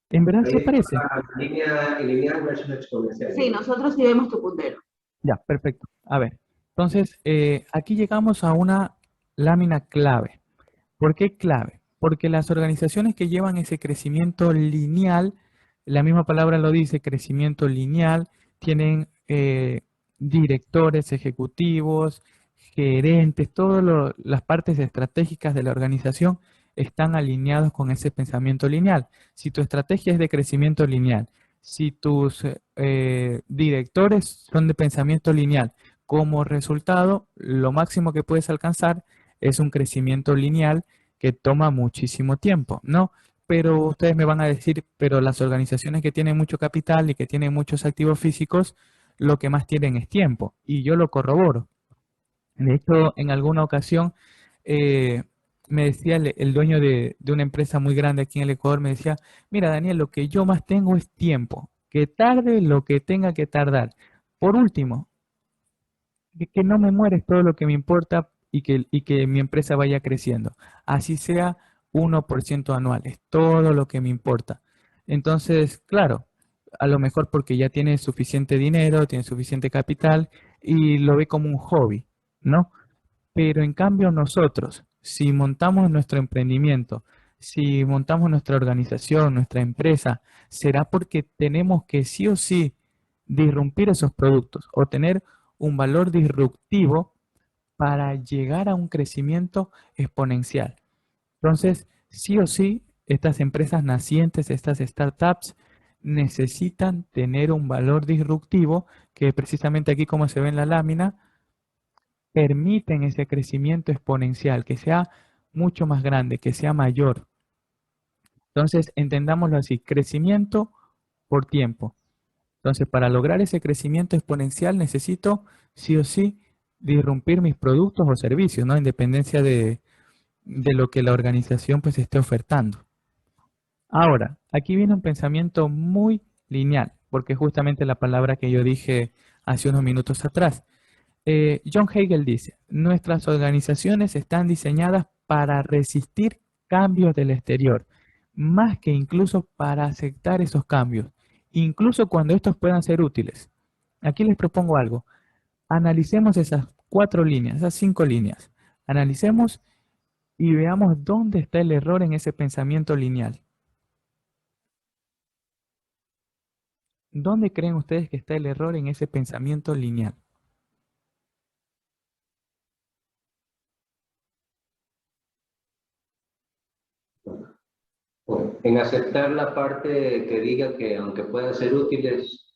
En verdad sí Ahí aparece. está lineal versus exponencial. Sí, nosotros sí vemos tu puntero. Ya, perfecto. A ver, entonces aquí llegamos a una lámina clave. ¿Por qué clave? Porque las organizaciones que llevan ese crecimiento lineal, la misma palabra lo dice, crecimiento lineal, tienen directores ejecutivos, gerentes, todas las partes estratégicas de la organización están alineados con ese pensamiento lineal. Si tu estrategia es de crecimiento lineal, si tus directores son de pensamiento lineal, como resultado, lo máximo que puedes alcanzar es un crecimiento lineal que toma muchísimo tiempo, ¿no? Pero ustedes me van a decir, pero las organizaciones que tienen mucho capital y que tienen muchos activos físicos, lo que más tienen es tiempo. Y yo lo corroboro. De hecho, en alguna ocasión eh, me decía el dueño de una empresa muy grande aquí en el Ecuador, me decía, mira, Daniel, lo que yo más tengo es tiempo, que tarde lo que tenga que tardar. Por último, que no me muere es todo lo que me importa y que mi empresa vaya creciendo. Así sea 1% anual, es todo lo que me importa. Entonces, claro, a lo mejor porque ya tiene suficiente dinero, tiene suficiente capital y lo ve como un hobby, ¿no? Pero en cambio nosotros, si montamos nuestro emprendimiento, si montamos nuestra organización, nuestra empresa, será porque tenemos que sí o sí disrumpir esos productos o tener un valor disruptivo para llegar a un crecimiento exponencial. Entonces, sí o sí, estas empresas nacientes, estas startups, necesitan tener un valor disruptivo que precisamente aquí como se ve en la lámina, permiten ese crecimiento exponencial, que sea mucho más grande, que sea mayor. Entonces, entendámoslo así, crecimiento por tiempo. Entonces, para lograr ese crecimiento exponencial necesito sí o sí disrumpir mis productos o servicios, ¿no? En dependencia de lo que la organización pues esté ofertando. Ahora, aquí viene un pensamiento muy lineal, porque justamente la palabra que yo dije hace unos minutos atrás. John Hagel dice, nuestras organizaciones están diseñadas para resistir cambios del exterior, más que incluso para aceptar esos cambios, incluso cuando estos puedan ser útiles. Aquí les propongo algo. Analicemos esas 4 líneas, esas 5 líneas. Analicemos y veamos dónde está el error en ese pensamiento lineal. ¿Dónde creen ustedes que está el error en ese pensamiento lineal? En aceptar la parte que diga que aunque puedan ser útiles,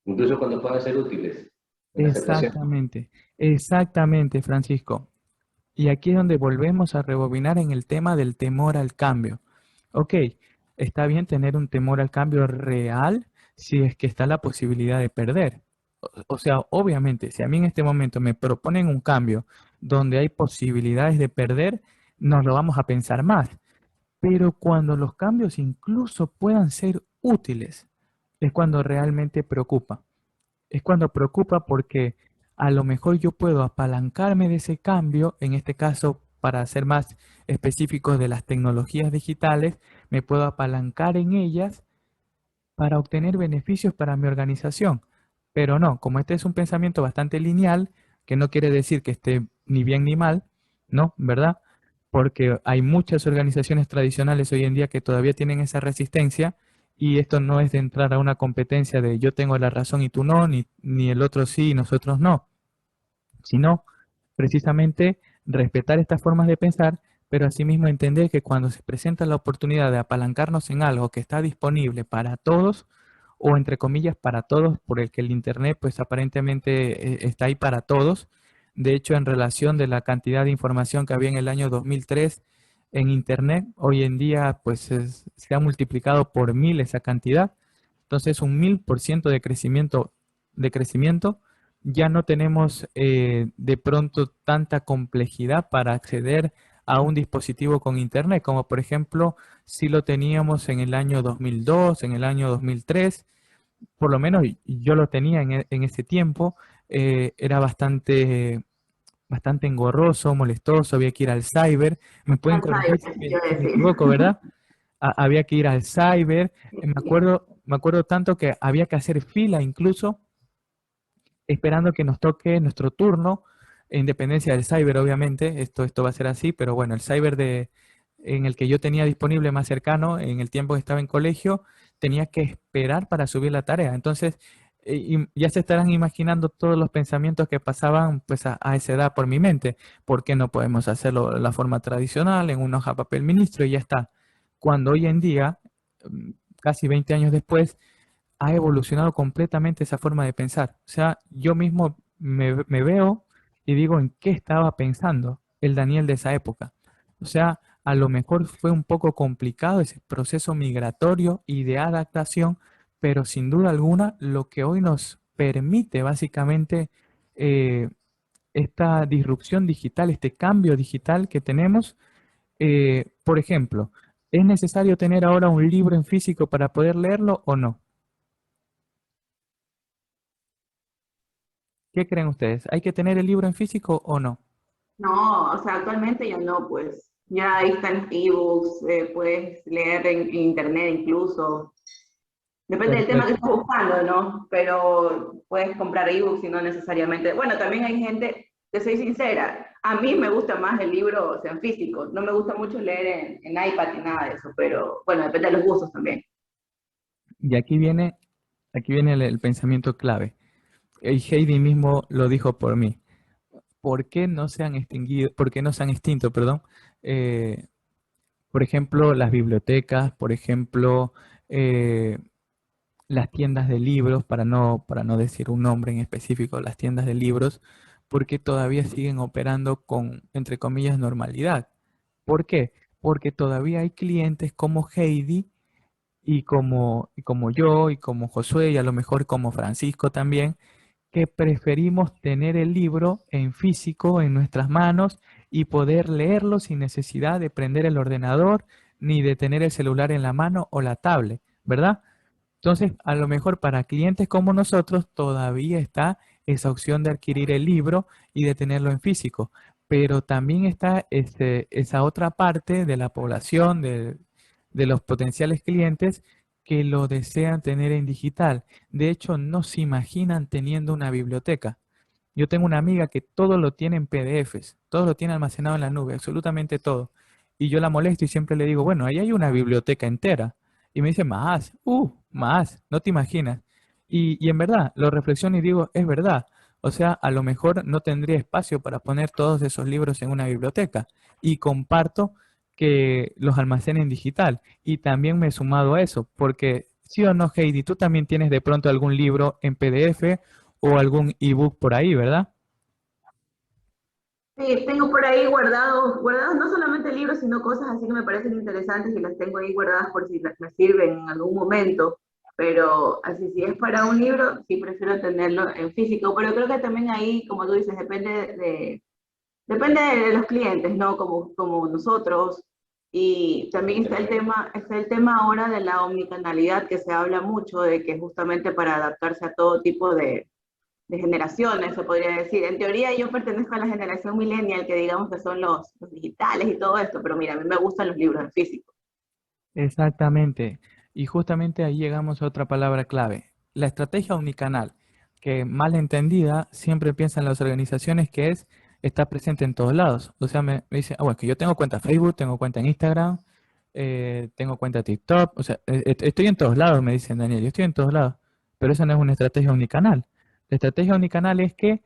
incluso cuando puedan ser útiles, en la aceptación. Exactamente, exactamente, Francisco. Y aquí es donde volvemos a rebobinar en el tema del temor al cambio. Ok, está bien tener un temor al cambio real si es que está la posibilidad de perder. O sea, obviamente, si a mí en este momento me proponen un cambio donde hay posibilidades de perder, nos lo vamos a pensar más. Pero cuando los cambios incluso puedan ser útiles, es cuando realmente preocupa. Es cuando preocupa porque a lo mejor yo puedo apalancarme de ese cambio, en este caso, para ser más específicos de las tecnologías digitales, me puedo apalancar en ellas para obtener beneficios para mi organización. Pero no, como este es un pensamiento bastante lineal, que no quiere decir que esté ni bien ni mal, ¿no? ¿Verdad? Porque hay muchas organizaciones tradicionales hoy en día que todavía tienen esa resistencia y esto no es de entrar a una competencia de yo tengo la razón y tú no, ni el otro sí y nosotros no, sino precisamente respetar estas formas de pensar, pero asimismo entender que cuando se presenta la oportunidad de apalancarnos en algo que está disponible para todos, o entre comillas para todos, por el que el Internet pues aparentemente está ahí para todos. De hecho, en relación de la cantidad de información que había en el año 2003 en Internet, hoy en día pues se ha multiplicado por 1000 esa cantidad. Entonces, un 1000% de crecimiento ya no tenemos de pronto tanta complejidad para acceder a un dispositivo con Internet, como por ejemplo si lo teníamos en el año 2002, en el año 2003, por lo menos yo lo tenía en ese tiempo, era bastante engorroso, molestoso, había que ir al cyber, me pueden corregir Alzheimer, si yo me decía. equivoco, ¿verdad? Había que ir al cyber, me acuerdo tanto que había que hacer fila incluso esperando que nos toque nuestro turno, en dependencia del cyber, obviamente, esto va a ser así, pero bueno, el cyber en el que yo tenía disponible más cercano, en el tiempo que estaba en colegio, tenía que esperar para subir la tarea. Entonces, ya se estarán imaginando todos los pensamientos que pasaban pues a esa edad por mi mente. ¿Por qué no podemos hacerlo de la forma tradicional, en una hoja de papel ministro y ya está? Cuando hoy en día, casi 20 años después, ha evolucionado completamente esa forma de pensar. O sea, yo mismo me veo y digo en qué estaba pensando el Daniel de esa época. O sea, a lo mejor fue un poco complicado ese proceso migratorio y de adaptación, pero sin duda alguna lo que hoy nos permite básicamente eh, esta disrupción digital, este cambio digital que tenemos, por ejemplo, ¿es necesario tener ahora un libro en físico para poder leerlo o no? ¿Qué creen ustedes? ¿Hay que tener el libro en físico o no? No, o sea, actualmente ya no, pues ya ahí están ebooks, puedes leer en internet incluso. Depende del tema que Perfecto. estés buscando, ¿no? Pero puedes comprar ebooks y no necesariamente. Bueno, también hay gente, te soy sincera, a mí me gusta más el libro, o sea, en físico. No me gusta mucho leer en iPad y nada de eso, pero bueno, depende de los gustos también. Y aquí viene el pensamiento clave. Y Heidi mismo lo dijo por mí. ¿Por qué no se han extinguido, por qué no se han extinto, perdón? eh, por ejemplo, las bibliotecas, por ejemplo, eh, las tiendas de libros, para no decir un nombre en específico, las tiendas de libros, porque todavía siguen operando con, entre comillas, normalidad. ¿Por qué? Porque todavía hay clientes como Heidi y como yo y como Josué y a lo mejor como Francisco también, que preferimos tener el libro en físico en nuestras manos y poder leerlo sin necesidad de prender el ordenador ni de tener el celular en la mano o la tablet, ¿verdad? Entonces, a lo mejor para clientes como nosotros todavía está esa opción de adquirir el libro y de tenerlo en físico, pero también está esa otra parte de la población, de los potenciales clientes que lo desean tener en digital. De hecho, no se imaginan teniendo una biblioteca. Yo tengo una amiga que todo lo tiene en PDFs, todo lo tiene almacenado en la nube, absolutamente todo. Y yo la molesto y siempre le digo, bueno, ahí hay una biblioteca entera. Y me dice, más, no te imaginas. Y en verdad, lo reflexiono y digo, es verdad. O sea, a lo mejor no tendría espacio para poner todos esos libros en una biblioteca. Y comparto que los almacenen en digital. Y también me he sumado a eso, porque sí o no, Heidi, tú también tienes de pronto algún libro en PDF o algún ebook por ahí, ¿verdad? Sí, tengo por ahí guardados no solamente libros, sino cosas así que me parecen interesantes y las tengo ahí guardadas por si me sirven en algún momento. Pero así, si es para un libro, sí prefiero tenerlo en físico. Pero creo que también ahí, como tú dices, depende de los clientes, ¿no? Como nosotros. Y también está el tema ahora de la omnicanalidad, que se habla mucho de que justamente para adaptarse a todo tipo de generaciones, se podría decir. En teoría yo pertenezco a la generación millennial, que digamos que son los digitales y todo esto, pero mira, a mí me gustan los libros en físico. Exactamente. Y justamente ahí llegamos a otra palabra clave, la estrategia omnicanal, que mal entendida siempre piensan las organizaciones que es estar presente en todos lados. O sea, me dicen, ah, bueno, que yo tengo cuenta Facebook, tengo cuenta en Instagram, tengo cuenta TikTok, o sea, estoy en todos lados, me dicen Daniel, yo estoy en todos lados, pero esa no es una estrategia omnicanal. La estrategia omnicanal es que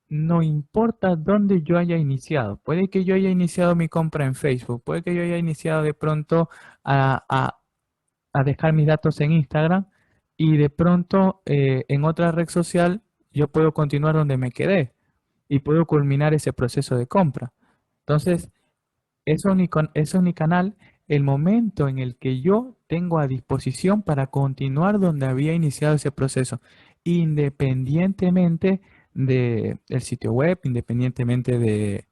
no importa dónde yo haya iniciado, puede que yo haya iniciado mi compra en Facebook, puede que yo haya iniciado de pronto a, a- a dejar mis datos en Instagram y de pronto en otra red social yo puedo continuar donde me quedé y puedo culminar ese proceso de compra. Entonces, es unicanal el momento en el que yo tengo a disposición para continuar donde había iniciado ese proceso, independientemente del sitio web, independientemente de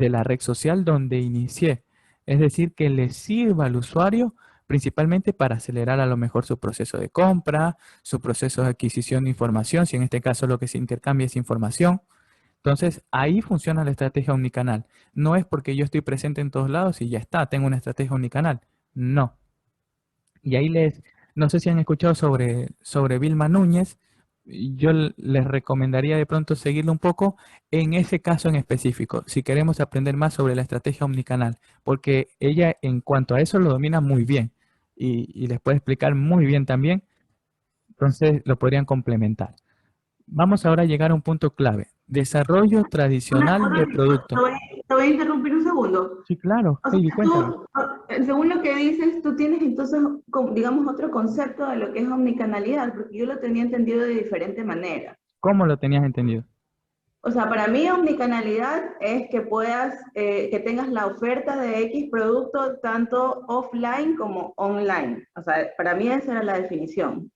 la red social donde inicié. Es decir, que le sirva al usuario principalmente para acelerar a lo mejor su proceso de compra, su proceso de adquisición de información, si en este caso lo que se intercambia es información. Entonces, ahí funciona la estrategia omnicanal. No es porque yo estoy presente en todos lados y ya está, tengo una estrategia omnicanal. No. Y ahí no sé si han escuchado sobre Vilma Núñez. Yo les recomendaría de pronto seguirlo un poco en ese caso en específico, si queremos aprender más sobre la estrategia omnicanal, porque ella en cuanto a eso lo domina muy bien y les puede explicar muy bien también, entonces lo podrían complementar. Vamos ahora a llegar a un punto clave, desarrollo tradicional de producto. Te voy a interrumpir un segundo. Sí, claro, O sea, Heidi, cuéntame. tú, según lo que dices, tú tienes entonces, digamos, otro concepto de lo que es omnicanalidad, porque yo lo tenía entendido de diferente manera. ¿Cómo lo tenías entendido? O sea, para mí omnicanalidad es que puedas, que tengas la oferta de X producto tanto offline como online. O sea, para mí esa era la definición.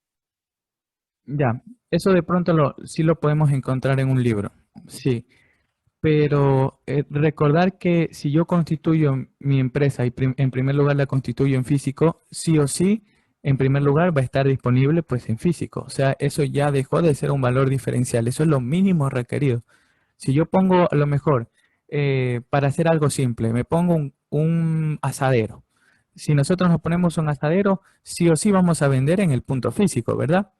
Ya, eso de pronto sí lo podemos encontrar en un libro, sí, pero recordar que si yo constituyo mi empresa y en primer lugar la constituyo en físico, sí o sí En primer lugar, va a estar disponible pues en físico. O sea, eso ya dejó de ser un valor diferencial. Eso es lo mínimo requerido. Si yo pongo a lo mejor, para hacer algo simple, me pongo un asadero. Si nosotros nos ponemos un asadero, sí o sí vamos a vender en el punto físico, ¿verdad?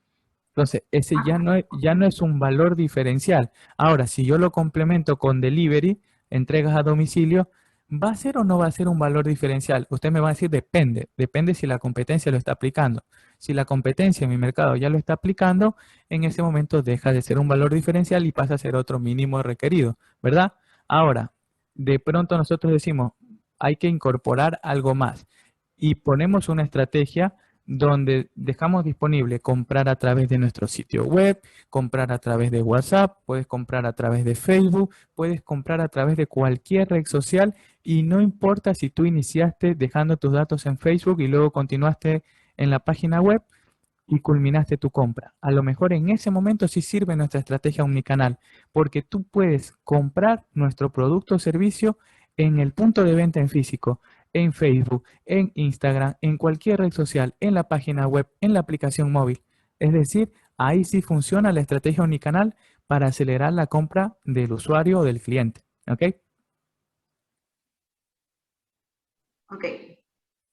Entonces, ese ya no es un valor diferencial. Ahora, si yo lo complemento con delivery, entregas a domicilio, ¿va a ser o no va a ser un valor diferencial? Usted me va a decir, depende si la competencia lo está aplicando. Si la competencia en mi mercado ya lo está aplicando, en ese momento deja de ser un valor diferencial y pasa a ser otro mínimo requerido, ¿verdad? Ahora, de pronto nosotros decimos, hay que incorporar algo más y ponemos una estrategia donde dejamos disponible comprar a través de nuestro sitio web, comprar a través de WhatsApp, puedes comprar a través de Facebook, puedes comprar a través de cualquier red social y no importa si tú iniciaste dejando tus datos en Facebook y luego continuaste en la página web y culminaste tu compra. A lo mejor en ese momento sí sirve nuestra estrategia omnicanal, porque tú puedes comprar nuestro producto o servicio en el punto de venta en físico, en Facebook, en Instagram, en cualquier red social, en la página web, en la aplicación móvil. Es decir, ahí sí funciona la estrategia omnicanal para acelerar la compra del usuario o del cliente. ¿Ok? Ok.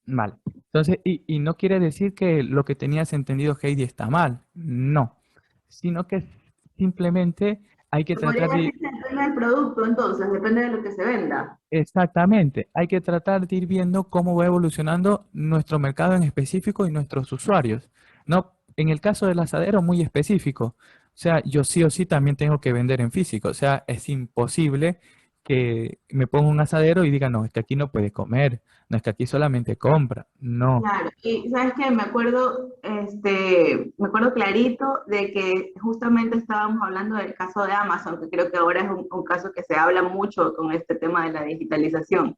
Vale. Entonces, y no quiere decir que lo que tenías entendido, Heidi, está mal. No. Sino que simplemente hay que Se podría tratar de, decir que depende del producto, entonces, depende de lo que se venda. exactamente, hay que tratar de ir viendo cómo va evolucionando nuestro mercado en específico y nuestros usuarios. No, en el caso del asadero, muy específico. O sea, yo sí o sí también tengo que vender en físico. O sea, es imposible que me ponga un asadero y diga, no, es que aquí no puede comer, no es que aquí solamente compra. No. Claro, y sabes que me acuerdo clarito de que justamente estábamos hablando del caso de Amazon, que creo que ahora es un caso que se habla mucho con este tema de la digitalización.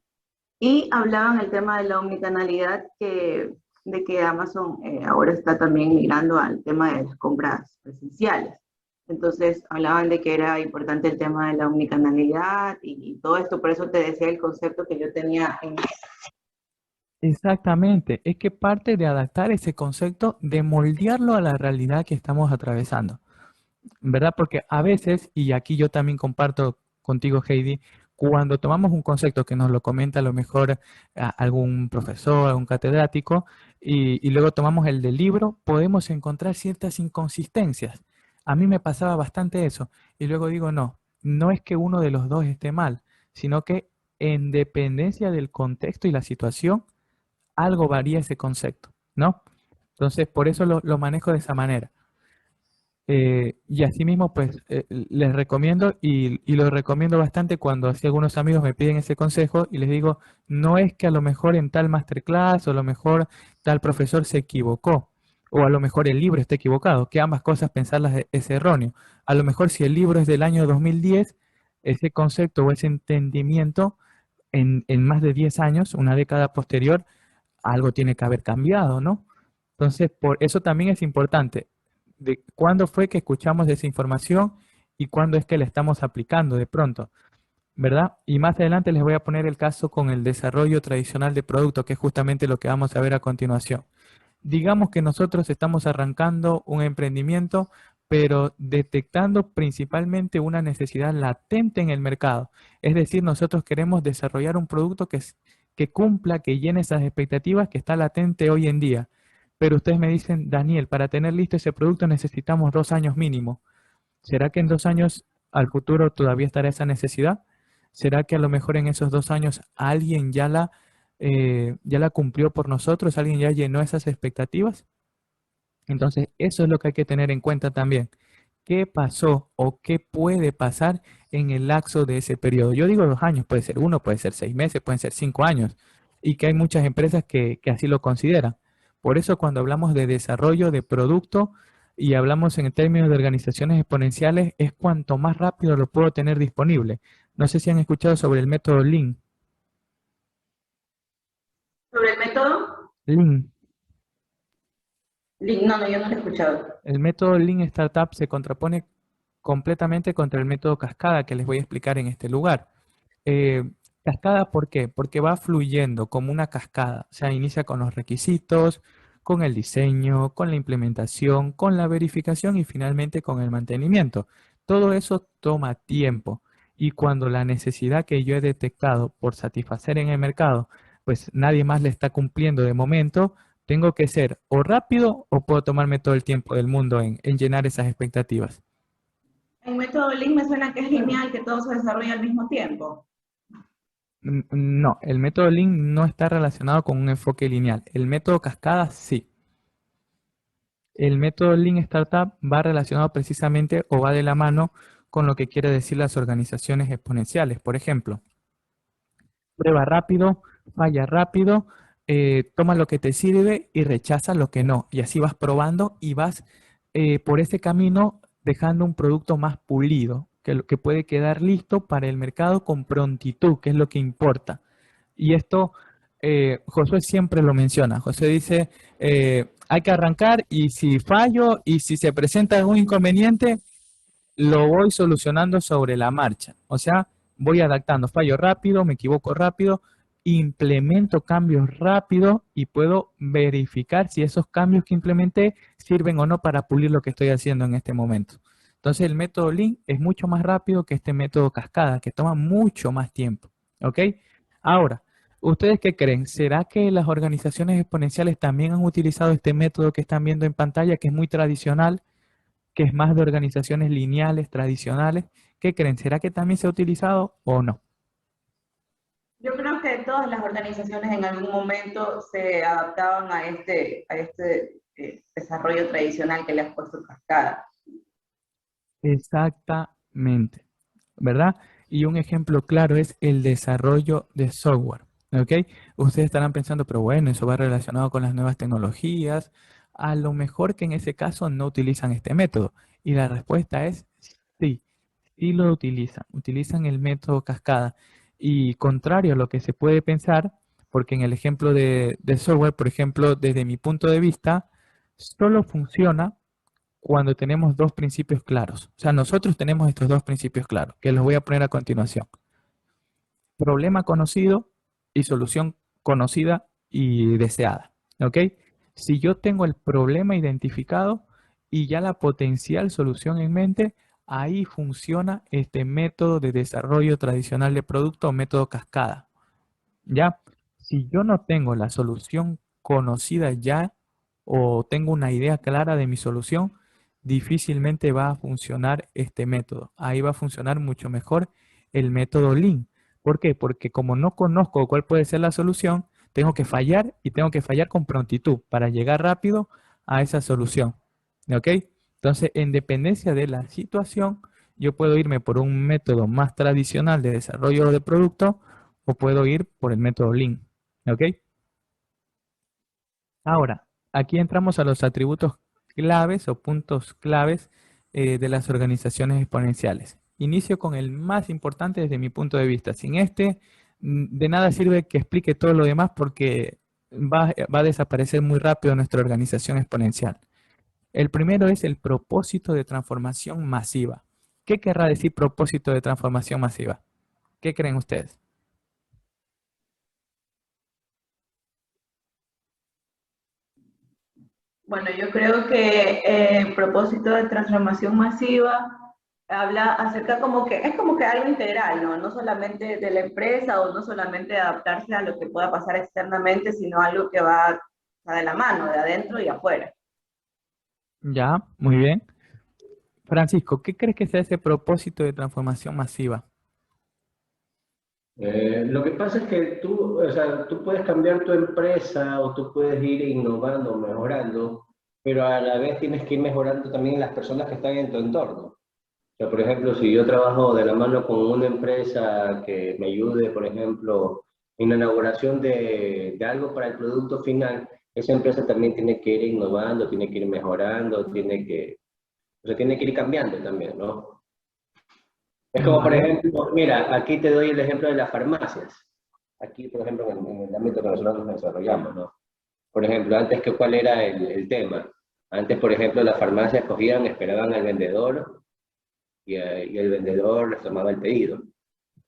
Y hablaban el tema de la omnicanalidad, de que Amazon ahora está también migrando al tema de las compras presenciales. Entonces hablaban de que era importante el tema de la omnicanalidad y todo esto, por eso te decía el concepto que yo tenía en... Exactamente, es que parte de adaptar ese concepto, de moldearlo a la realidad que estamos atravesando, ¿verdad? Porque a veces, y aquí yo también comparto contigo, Heidi, cuando tomamos un concepto que nos lo comenta a lo mejor algún profesor, algún catedrático, y luego tomamos el del libro, podemos encontrar ciertas inconsistencias. A mí me pasaba bastante eso, y luego digo, no, no es que uno de los dos esté mal, sino que en dependencia del contexto y la situación, algo varía ese concepto, ¿no? Entonces, por eso lo manejo de esa manera. Y asimismo, pues les recomiendo y lo recomiendo bastante cuando así algunos amigos me piden ese consejo y les digo, no es que a lo mejor en tal masterclass o a lo mejor tal profesor se equivocó o a lo mejor el libro está equivocado, que ambas cosas pensarlas es erróneo. A lo mejor si el libro es del año 2010, ese concepto o ese entendimiento en más de 10 años, una década posterior, algo tiene que haber cambiado, ¿no? Entonces, por eso también es importante de cuándo fue que escuchamos esa información y cuándo es que la estamos aplicando de pronto, ¿verdad? Y más adelante les voy a poner el caso con el desarrollo tradicional de producto, que es justamente lo que vamos a ver a continuación. Digamos que nosotros estamos arrancando un emprendimiento, pero detectando principalmente una necesidad latente en el mercado. Es decir, nosotros queremos desarrollar un producto que cumpla, que llene esas expectativas que está latente hoy en día. Pero ustedes me dicen, Daniel, para tener listo ese producto necesitamos 2 años mínimo. ¿Será que en 2 años al futuro todavía estará esa necesidad? ¿Será que a lo mejor en esos 2 años alguien ya la cumplió por nosotros? ¿Alguien ya llenó esas expectativas? Entonces, eso es lo que hay que tener en cuenta también. ¿Qué pasó o qué puede pasar en el lapso de ese periodo? Yo digo 2 años, puede ser 1, puede ser 6 meses, pueden ser 5 años, y que hay muchas empresas que así lo consideran. Por eso cuando hablamos de desarrollo de producto y hablamos en términos de organizaciones exponenciales, es cuanto más rápido lo puedo tener disponible. No sé si han escuchado sobre el método Lean. Sobre el método, Lean. no, no, yo no lo he escuchado. El método Lean Startup se contrapone completamente contra el método cascada que les voy a explicar en este lugar. Cascada, ¿por qué? Porque va fluyendo como una cascada. O sea, inicia con los requisitos, con el diseño, con la implementación, con la verificación y finalmente con el mantenimiento. Todo eso toma tiempo y cuando la necesidad que yo he detectado por satisfacer en el mercado, pues nadie más le está cumpliendo de momento, tengo que ser o rápido o puedo tomarme todo el tiempo del mundo en llenar esas expectativas. En método Lean me suena que es lineal, que todo se desarrolla al mismo tiempo. No, el método Lean no está relacionado con un enfoque lineal. El método cascada sí. El método Lean Startup va relacionado precisamente o va de la mano con lo que quiere decir las organizaciones exponenciales. Por ejemplo, prueba rápido, falla rápido, toma lo que te sirve y rechaza lo que no. Y así vas probando y vas por ese camino dejando un producto más pulido, que puede quedar listo para el mercado con prontitud, que es lo que importa. Y esto Josué siempre lo menciona. Josué dice, hay que arrancar y si fallo y si se presenta algún inconveniente, lo voy solucionando sobre la marcha. O sea, voy adaptando, fallo rápido, me equivoco rápido, implemento cambios rápido y puedo verificar si esos cambios que implementé sirven o no para pulir lo que estoy haciendo en este momento. Entonces el método Lean es mucho más rápido que este método cascada, que toma mucho más tiempo. ¿Ok? Ahora, ¿ustedes qué creen? ¿Será que las organizaciones exponenciales también han utilizado este método que están viendo en pantalla, que es muy tradicional, que es más de organizaciones lineales, tradicionales? ¿Qué creen? ¿Será que también se ha utilizado o no? Yo creo que todas las organizaciones en algún momento se adaptaban a este desarrollo tradicional que le has puesto cascada. Exactamente, ¿verdad? Y un ejemplo claro es el desarrollo de software, ¿ok? Ustedes estarán pensando, pero bueno, eso va relacionado con las nuevas tecnologías. A lo mejor que en ese caso no utilizan este método. Y la respuesta es sí, sí lo utilizan. Utilizan el método cascada. Y contrario a lo que se puede pensar, porque en el ejemplo de software, por ejemplo, desde mi punto de vista, solo funciona cuando tenemos dos principios claros. O sea, nosotros tenemos estos dos principios claros, que los voy a poner a continuación. Problema conocido y solución conocida y deseada. ¿Ok? Si yo tengo el problema identificado y ya la potencial solución en mente, ahí funciona este método de desarrollo tradicional de producto o método cascada. ¿Ya? Si yo no tengo la solución conocida ya o tengo una idea clara de mi solución, difícilmente va a funcionar este método. Ahí va a funcionar mucho mejor el método Lean. ¿Por qué? Porque como no conozco cuál puede ser la solución, tengo que fallar y tengo que fallar con prontitud para llegar rápido a esa solución. ¿Ok? Entonces, en dependencia de la situación, yo puedo irme por un método más tradicional de desarrollo de producto o puedo ir por el método Lean. ¿Ok? Ahora, aquí entramos a los atributos claves o puntos claves de las organizaciones exponenciales. Inicio con el más importante desde mi punto de vista. Sin este, de nada sirve que explique todo lo demás porque va a desaparecer muy rápido nuestra organización exponencial. El primero es el propósito de transformación masiva. ¿Qué querrá decir propósito de transformación masiva? ¿Qué creen ustedes? Bueno, yo creo que el propósito de transformación masiva habla acerca como que es como que algo integral, ¿no? No solamente de la empresa o no solamente adaptarse a lo que pueda pasar externamente, sino algo que va de la mano, de adentro y afuera. Ya, muy bien. Francisco, ¿qué crees que sea ese propósito de transformación masiva? Lo que pasa es que tú, o sea, tú puedes cambiar tu empresa o tú puedes ir innovando, mejorando, pero a la vez tienes que ir mejorando también las personas que están en tu entorno. O sea, por ejemplo, si yo trabajo de la mano con una empresa que me ayude, por ejemplo, en la elaboración de algo para el producto final, esa empresa también tiene que ir innovando, tiene que ir mejorando, o sea, tiene que ir cambiando también, ¿no? Es como, por Vale, ejemplo, mira, aquí te doy el ejemplo de las farmacias. Aquí, por ejemplo, en el ámbito que nosotros nos desarrollamos, ¿no? Por ejemplo, antes, ¿cuál era el tema? Antes, por ejemplo, las farmacias cogían, esperaban al vendedor y el vendedor les tomaba el pedido.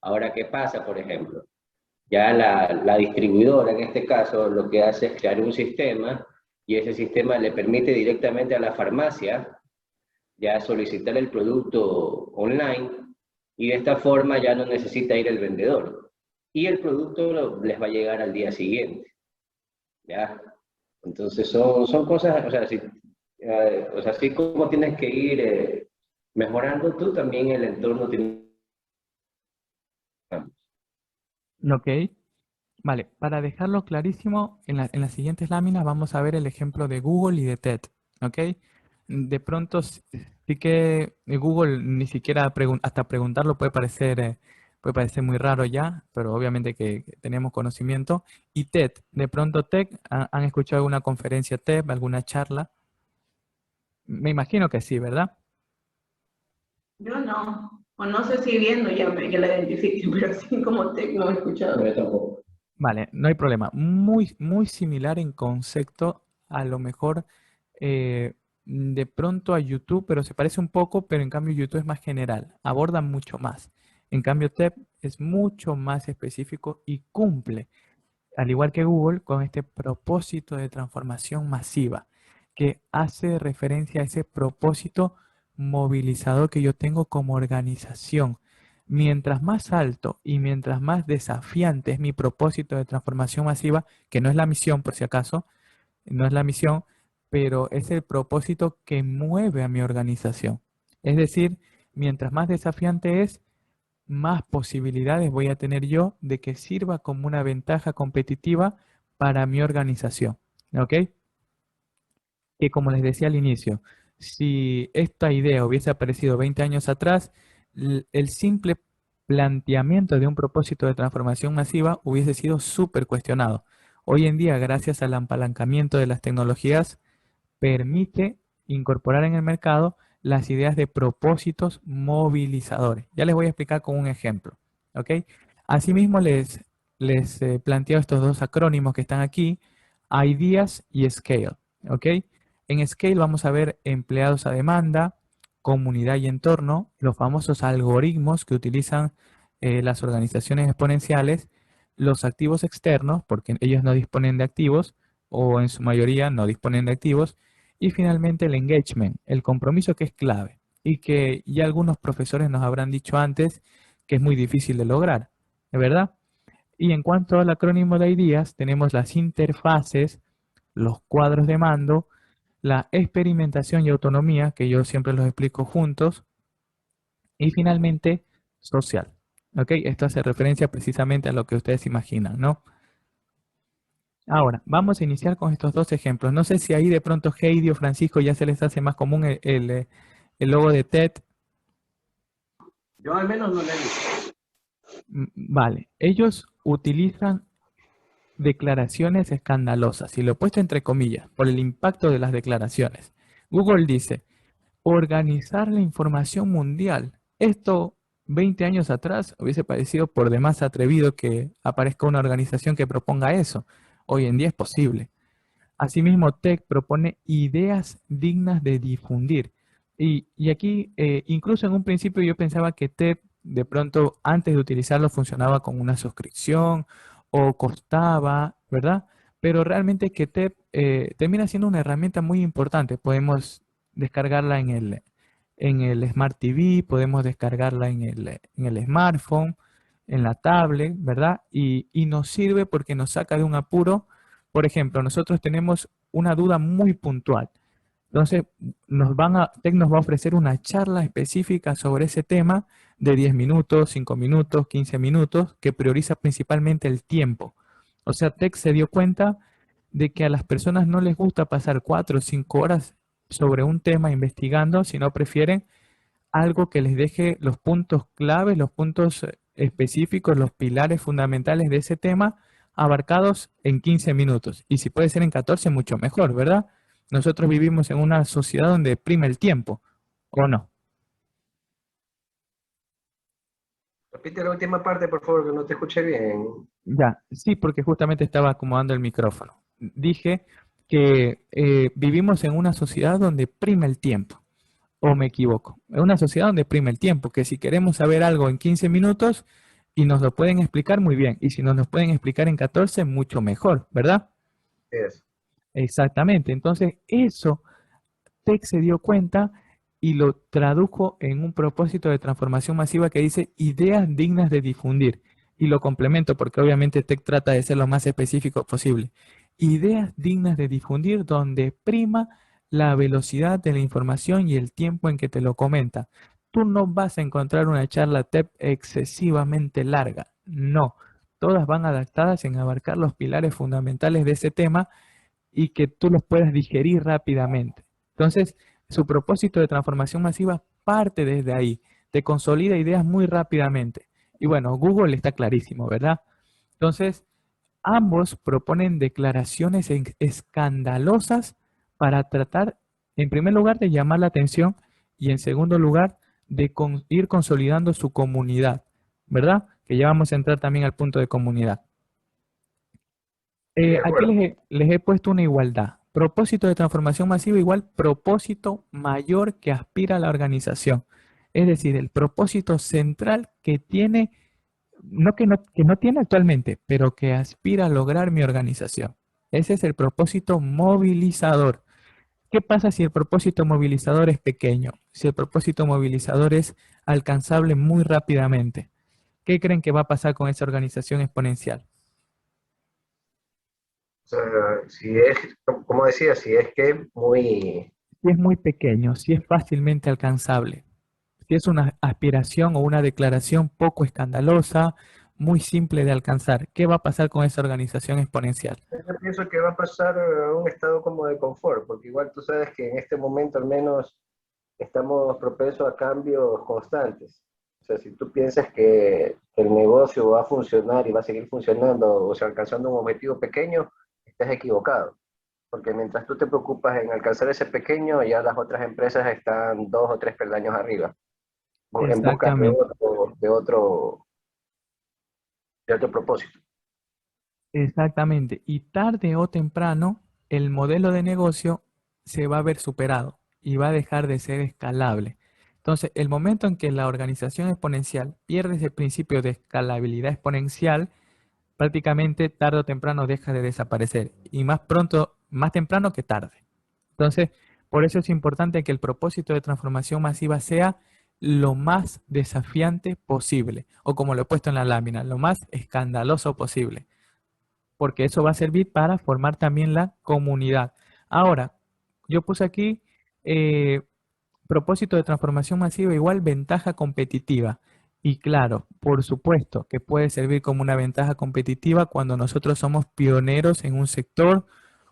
Ahora, ¿qué pasa, por ejemplo? Ya la distribuidora, en este caso, lo que hace es crear un sistema y ese sistema le permite directamente a la farmacia ya solicitar el producto online y de esta forma ya no necesita ir el vendedor y el producto les va a llegar al día siguiente, ¿ya? Entonces son cosas, o sea, así como tienes que ir mejorando tú, también el entorno tiene. Ok. Vale, para dejarlo clarísimo, en las siguientes láminas vamos a ver el ejemplo de Google y de TED, ¿ok? De pronto, sí que Google ni siquiera hasta preguntarlo puede parecer muy raro ya, pero obviamente que tenemos conocimiento. Y TED, de pronto TED, ¿han escuchado alguna conferencia TED, alguna charla? Me imagino que sí, ¿verdad? Yo no, o no sé si viendo ya la identifique, pero así como tech no he escuchado. No, yo tampoco. Vale, no hay problema. Muy, muy similar en concepto, a lo mejor de pronto a YouTube, pero se parece un poco, pero en cambio YouTube es más general, aborda mucho más. En cambio TED es mucho más específico y cumple, al igual que Google, con este propósito de transformación masiva, que hace referencia a ese propósito movilizador que yo tengo como organización. Mientras más alto y mientras más desafiante es mi propósito de transformación masiva, que no es la misión por si acaso, no es la misión, pero es el propósito que mueve a mi organización. Es decir, mientras más desafiante es, más posibilidades voy a tener yo de que sirva como una ventaja competitiva para mi organización. ¿Ok? Que como les decía al inicio, si esta idea hubiese aparecido 20 años atrás, el simple planteamiento de un propósito de transformación masiva hubiese sido súper cuestionado. Hoy en día, gracias al apalancamiento de las tecnologías, permite incorporar en el mercado las ideas de propósitos movilizadores. Ya les voy a explicar con un ejemplo. ¿Ok? Asimismo, les planteo estos dos acrónimos que están aquí, Ideas y Scale. ¿Ok? En Scale vamos a ver empleados a demanda, comunidad y entorno, los famosos algoritmos que utilizan las organizaciones exponenciales, los activos externos, porque ellos no disponen de activos, o en su mayoría no disponen de activos, y finalmente el engagement, el compromiso que es clave y que ya algunos profesores nos habrán dicho antes que es muy difícil de lograr, ¿de verdad? Y en cuanto al acrónimo de IDEAS, tenemos las interfaces, los cuadros de mando, la experimentación y autonomía, que yo siempre los explico juntos, y finalmente social. ¿Ok? Esto hace referencia precisamente a lo que ustedes imaginan, ¿no? Ahora, vamos a iniciar con estos dos ejemplos. No sé si ahí de pronto Heidi o Francisco ya se les hace más común el logo de TED. Yo al menos no le he visto. Vale, ellos utilizan declaraciones escandalosas, y lo he puesto entre comillas, por el impacto de las declaraciones. Google dice, organizar la información mundial. Esto 20 años atrás hubiese parecido por demás atrevido que aparezca una organización que proponga eso. Hoy en día es posible. Asimismo, Tech propone ideas dignas de difundir. Y aquí, incluso en un principio yo pensaba que Tech, de pronto, antes de utilizarlo, funcionaba con una suscripción o costaba, ¿verdad? Pero realmente que Tech termina siendo una herramienta muy importante. Podemos descargarla en el Smart TV, podemos descargarla en el smartphone, en la tablet, ¿verdad? Y nos sirve porque nos saca de un apuro. Por ejemplo, nosotros tenemos una duda muy puntual. Entonces, Tech nos va a ofrecer una charla específica sobre ese tema de 10 minutos, 5 minutos, 15 minutos, que prioriza principalmente el tiempo. O sea, Tech se dio cuenta de que a las personas no les gusta pasar 4 o 5 horas sobre un tema investigando, sino prefieren algo que les deje los puntos claves, los puntos específicos, los pilares fundamentales de ese tema abarcados en 15 minutos. Y si puede ser en 14, mucho mejor, ¿verdad? Nosotros vivimos en una sociedad donde prima el tiempo, ¿o no? Repite la última parte, por favor, que no te escuché bien. Ya, sí, porque justamente estaba acomodando el micrófono. Dije que vivimos en una sociedad donde prima el tiempo. ¿O me equivoco? Es una sociedad donde prima el tiempo, que si queremos saber algo en 15 minutos y nos lo pueden explicar muy bien, y si nos lo pueden explicar en 14, mucho mejor, ¿verdad? Es. Exactamente. Entonces, eso Tech se dio cuenta y lo tradujo en un propósito de transformación masiva que dice ideas dignas de difundir. Y lo complemento porque obviamente Tech trata de ser lo más específico posible. Ideas dignas de difundir donde prima la velocidad de la información y el tiempo en que te lo comenta. Tú no vas a encontrar una charla TED excesivamente larga. No. Todas van adaptadas en abarcar los pilares fundamentales de ese tema y que tú los puedas digerir rápidamente. Entonces, su propósito de transformación masiva parte desde ahí, te consolida ideas muy rápidamente. Y bueno, Google está clarísimo, ¿verdad? Entonces, ambos proponen declaraciones escandalosas para tratar, en primer lugar, de llamar la atención y en segundo lugar, de ir consolidando su comunidad, ¿verdad? Que ya vamos a entrar también al punto de comunidad. De Aquí acuerdo. les he puesto una igualdad. Propósito de transformación masiva igual propósito mayor que aspira a la organización. Es decir, el propósito central que tiene, que no tiene actualmente, pero que aspira a lograr mi organización. Ese es el propósito movilizador. ¿Qué pasa si el propósito movilizador es pequeño? Si el propósito movilizador es alcanzable muy rápidamente. ¿Qué creen que va a pasar con esa organización exponencial? O sea, si es, como decía, si es que muy, Si es muy pequeño, si es fácilmente alcanzable, si es una aspiración o una declaración poco escandalosa, muy simple de alcanzar, ¿qué va a pasar con esa organización exponencial? yo pienso que va a pasar a un estado como de confort, porque igual tú sabes que en este momento al menos estamos propensos a cambios constantes. O sea, si tú piensas que el negocio va a funcionar y va a seguir funcionando, o sea, alcanzando un objetivo pequeño, estás equivocado. Porque mientras tú te preocupas en alcanzar ese pequeño, ya las otras empresas están 2 o 3 peldaños arriba, en busca Exactamente, de otro propósito. exactamente. Y tarde o temprano, el modelo de negocio se va a ver superado y va a dejar de ser escalable. Entonces, el momento en que la organización exponencial pierde ese principio de escalabilidad exponencial, prácticamente tarde o temprano deja de desaparecer. Y más pronto, más temprano que tarde. Entonces, por eso es importante que el propósito de transformación masiva sea lo más desafiante posible, o como lo he puesto en la lámina, lo más escandaloso posible, porque eso va a servir para formar también la comunidad. Ahora, yo puse aquí eh, propósito de transformación masiva igual ventaja competitiva. Y claro, por supuesto que puede servir como una ventaja competitiva cuando nosotros somos pioneros en un sector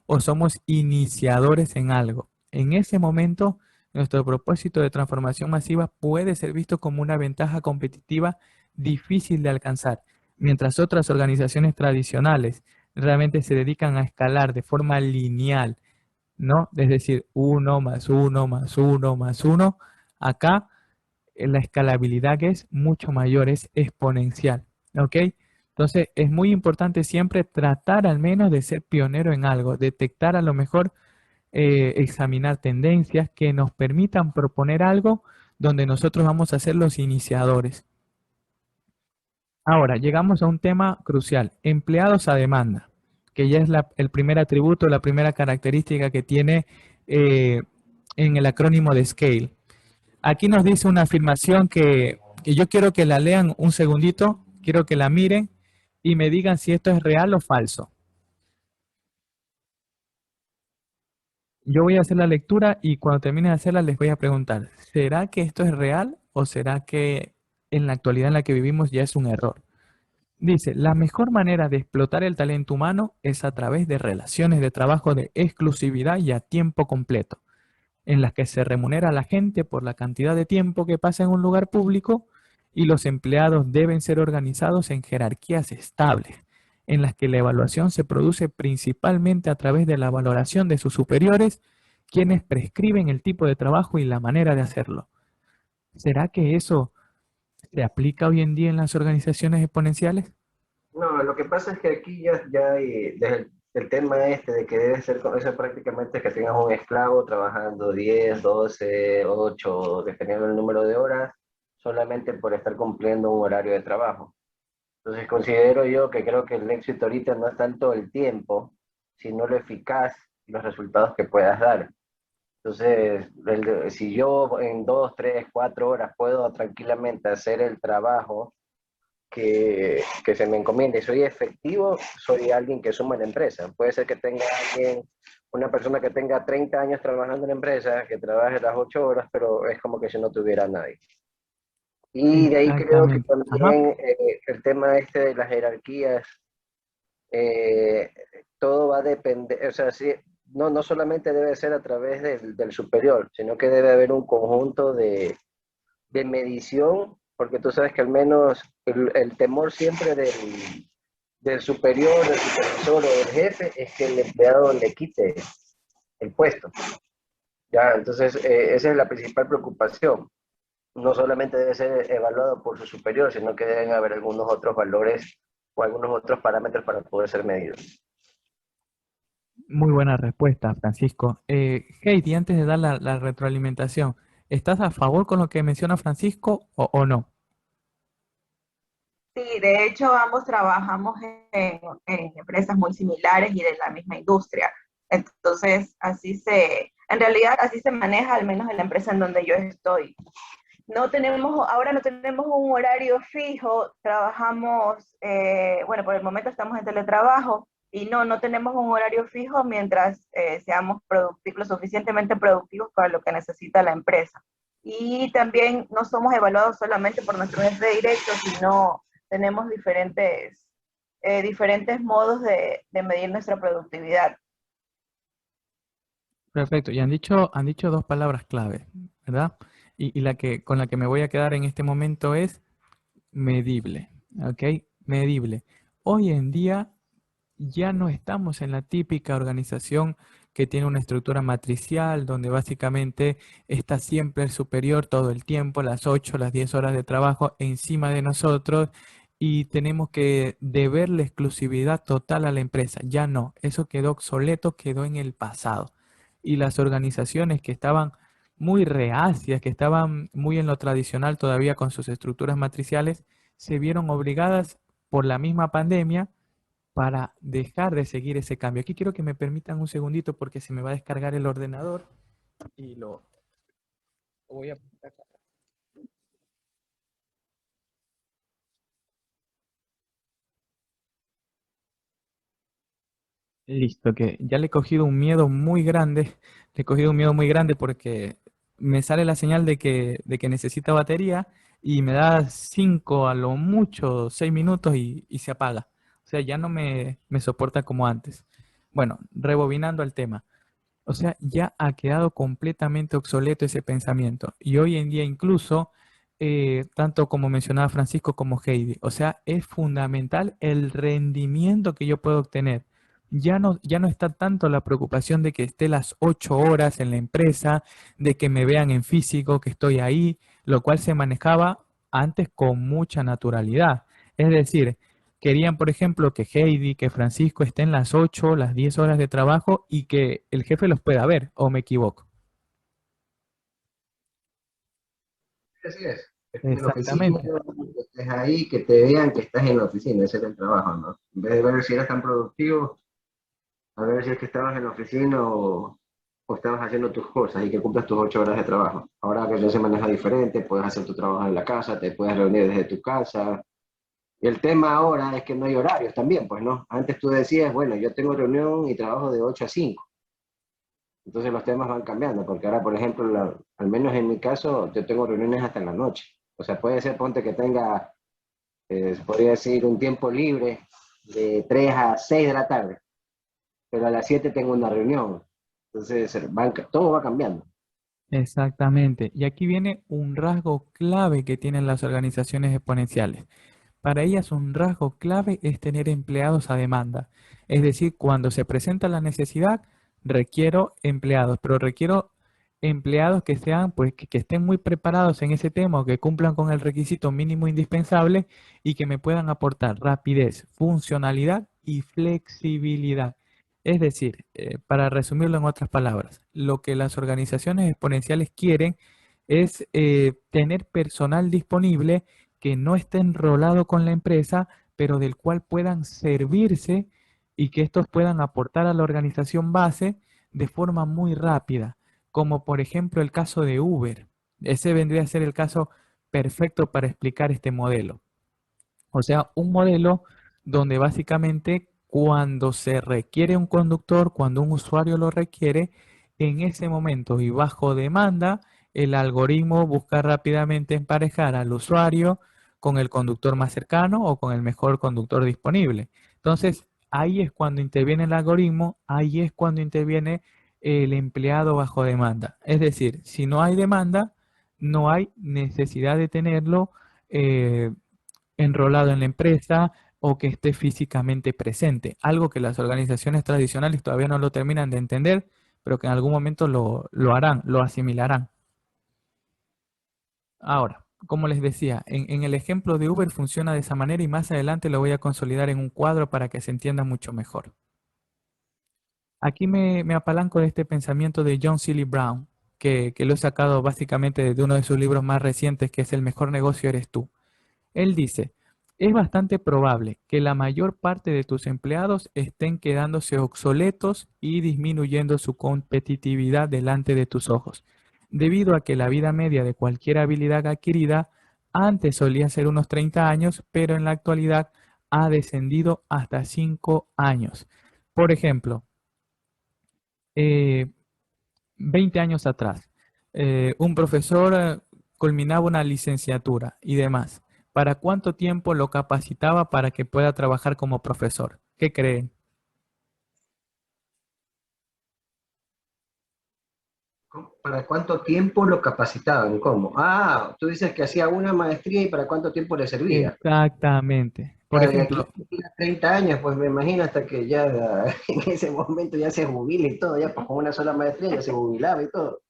o somos iniciadores en algo. En ese momento, nuestro propósito de transformación masiva puede ser visto como una ventaja competitiva difícil de alcanzar, mientras otras organizaciones tradicionales realmente se dedican a escalar de forma lineal, ¿no? Es decir, uno más uno más uno más uno. Acá la escalabilidad que es mucho mayor, es exponencial, ¿ok? Entonces es muy importante siempre tratar al menos de ser pionero en algo, detectar a lo mejor, examinar tendencias que nos permitan proponer algo donde nosotros vamos a ser los iniciadores. Ahora, llegamos a un tema crucial, empleados a demanda, que ya es el primer atributo, la primera característica que tiene eh, en el acrónimo de SCALE. Aquí nos dice una afirmación que yo quiero que la lean un segundito, quiero que la miren y me digan si esto es real o falso. Yo voy a hacer la lectura y cuando termine de hacerla les voy a preguntar, ¿será que esto es real o será que en la actualidad en la que vivimos ya es un error? Dice, la mejor manera de explotar el talento humano es a través de relaciones de trabajo de exclusividad y a tiempo completo, en las que se remunera a la gente por la cantidad de tiempo que pasa en un lugar público y los empleados deben ser organizados en jerarquías estables, en las que la evaluación se produce principalmente a través de la valoración de sus superiores, quienes prescriben el tipo de trabajo y la manera de hacerlo. ¿Será que eso se aplica hoy en día en las organizaciones exponenciales? No, lo que pasa es que aquí ya hay, desde el tema este de que debe ser, eso prácticamente que tengas un esclavo trabajando 10, 12, 8, dependiendo del número de horas, solamente por estar cumpliendo un horario de trabajo. Entonces considero yo que creo que el éxito ahorita no es tanto el tiempo, sino lo eficaz los resultados que puedas dar. Entonces, si yo en 2, 3, 4 horas puedo tranquilamente hacer el trabajo que se me encomienda y soy efectivo, soy alguien que suma en la empresa. Puede ser que tenga alguien, una persona que tenga 30 años trabajando en la empresa, que trabaje las 8 horas, pero es como que si no tuviera a nadie. Y de ahí creo que Exactamente. Ajá. también el tema este de las jerarquías, eh, todo va a depender, o sea, sí, no solamente debe ser a través del superior, sino que debe haber un conjunto de medición, porque tú sabes que al menos el temor siempre del superior, del supervisor o del jefe es que el empleado le quite el puesto. Ya, entonces esa es la principal preocupación. No solamente debe ser evaluado por su superior, sino que deben haber algunos otros valores o algunos otros parámetros para poder ser medidos. Muy buena respuesta, Francisco. Heidi, antes de dar la retroalimentación, ¿estás a favor con lo que menciona Francisco o no? Sí, de hecho ambos trabajamos en empresas muy similares y de la misma industria. Entonces, en realidad así se maneja al menos en la empresa en donde yo estoy. Ahora no tenemos un horario fijo, trabajamos, bueno, por el momento estamos en teletrabajo y no tenemos un horario fijo mientras seamos lo suficientemente productivos para lo que necesita la empresa. Y también no somos evaluados solamente por nuestro jefe directo, sino tenemos diferentes modos de medir nuestra productividad. Perfecto. Y han dicho dos palabras clave, ¿verdad? Y con la que me voy a quedar en este momento es medible, ¿ok? Medible. Hoy en día ya no estamos en la típica organización que tiene una estructura matricial, donde básicamente está siempre el superior todo el tiempo, las 8, las 10 horas de trabajo encima de nosotros y tenemos que deberle exclusividad total a la empresa. Ya no, eso quedó obsoleto, quedó en el pasado. Y las organizaciones que estaban muy reacias, que estaban muy en lo tradicional todavía con sus estructuras matriciales, se vieron obligadas por la misma pandemia para dejar de seguir ese cambio. Aquí quiero que me permitan un segundito porque se me va a descargar el ordenador y lo voy a... Listo, que ya le he cogido un miedo muy grande, le he cogido un miedo muy grande porque me sale la señal de que necesita batería y me da 5 a lo mucho 6 minutos y se apaga. O sea, ya no me soporta como antes. Bueno, rebobinando al tema. O sea, ya ha quedado completamente obsoleto ese pensamiento. Y hoy en día incluso, tanto como mencionaba Francisco como Heidi, o sea, es fundamental el rendimiento que yo puedo obtener. Ya no está tanto la preocupación de que esté las 8 horas en la empresa, de que me vean en físico, que estoy ahí, lo cual se manejaba antes con mucha naturalidad. Es decir, querían, por ejemplo, que Heidi, que Francisco estén las 8, las 10 horas de trabajo y que el jefe los pueda ver, ¿o me equivoco? Así es. Que estés en la oficina, Exactamente. que estés ahí, que te vean que estás en la oficina, ese era el trabajo, ¿no? En vez de ver si eras tan productivo, a ver si es que estabas en la oficina o estabas haciendo tus cosas y que cumplas tus 8 horas de trabajo. Ahora que ya se maneja diferente, puedes hacer tu trabajo en la casa, te puedes reunir desde tu casa. Y el tema ahora es que no hay horarios también, pues, ¿no? Antes tú decías, bueno, yo tengo reunión y trabajo de 8 a 5. Entonces los temas van cambiando, porque ahora, por ejemplo, al menos en mi caso, yo tengo reuniones hasta en la noche. O sea, puede ser, ponte que tenga, podría decir, un tiempo libre de 3 a 6 de la tarde, pero a las 7 tengo una reunión. Entonces, todo va cambiando. Exactamente. Y aquí viene un rasgo clave que tienen las organizaciones exponenciales. Para ellas un rasgo clave es tener empleados a demanda. Es decir, cuando se presenta la necesidad, requiero empleados, pero requiero empleados que sean, pues, que estén muy preparados en ese tema o que cumplan con el requisito mínimo indispensable y que me puedan aportar rapidez, funcionalidad y flexibilidad. Es decir, para resumirlo en otras palabras, lo que las organizaciones exponenciales quieren es tener personal disponible que no esté enrolado con la empresa, pero del cual puedan servirse y que estos puedan aportar a la organización base de forma muy rápida, como por ejemplo el caso de Uber. Ese vendría a ser el caso perfecto para explicar este modelo. O sea, un modelo donde básicamente cuando se requiere un conductor, cuando un usuario lo requiere, en ese momento y bajo demanda, el algoritmo busca rápidamente emparejar al usuario con el conductor más cercano o con el mejor conductor disponible. Entonces, ahí es cuando interviene el algoritmo, ahí es cuando interviene el empleado bajo demanda. Es decir, si no hay demanda, no hay necesidad de tenerlo enrolado en la empresa o que esté físicamente presente, algo que las organizaciones tradicionales todavía no lo terminan de entender, pero que en algún momento lo harán, lo asimilarán. Ahora, como les decía, en el ejemplo de Uber funciona de esa manera y más adelante lo voy a consolidar en un cuadro para que se entienda mucho mejor. Aquí me apalanco de este pensamiento de John Seeley Brown, que lo he sacado básicamente de uno de sus libros más recientes, que es El mejor negocio eres tú. Él dice, es bastante probable que la mayor parte de tus empleados estén quedándose obsoletos y disminuyendo su competitividad delante de tus ojos, debido a que la vida media de cualquier habilidad adquirida antes solía ser unos 30 años, pero en la actualidad ha descendido hasta 5 años. Por ejemplo, eh, 20 años atrás, un profesor culminaba una licenciatura y demás. ¿Para cuánto tiempo lo capacitaba para que pueda trabajar como profesor? ¿Qué creen? ¿Para cuánto tiempo lo capacitaban? ¿Cómo? Ah, tú dices que hacía una maestría y para cuánto tiempo le servía. Exactamente. Por Ah, de aquí ejemplo, a 30 años, pues me imagino hasta que ya en ese momento ya se jubile y todo, ya pues con una sola maestría ya se jubilaba y todo.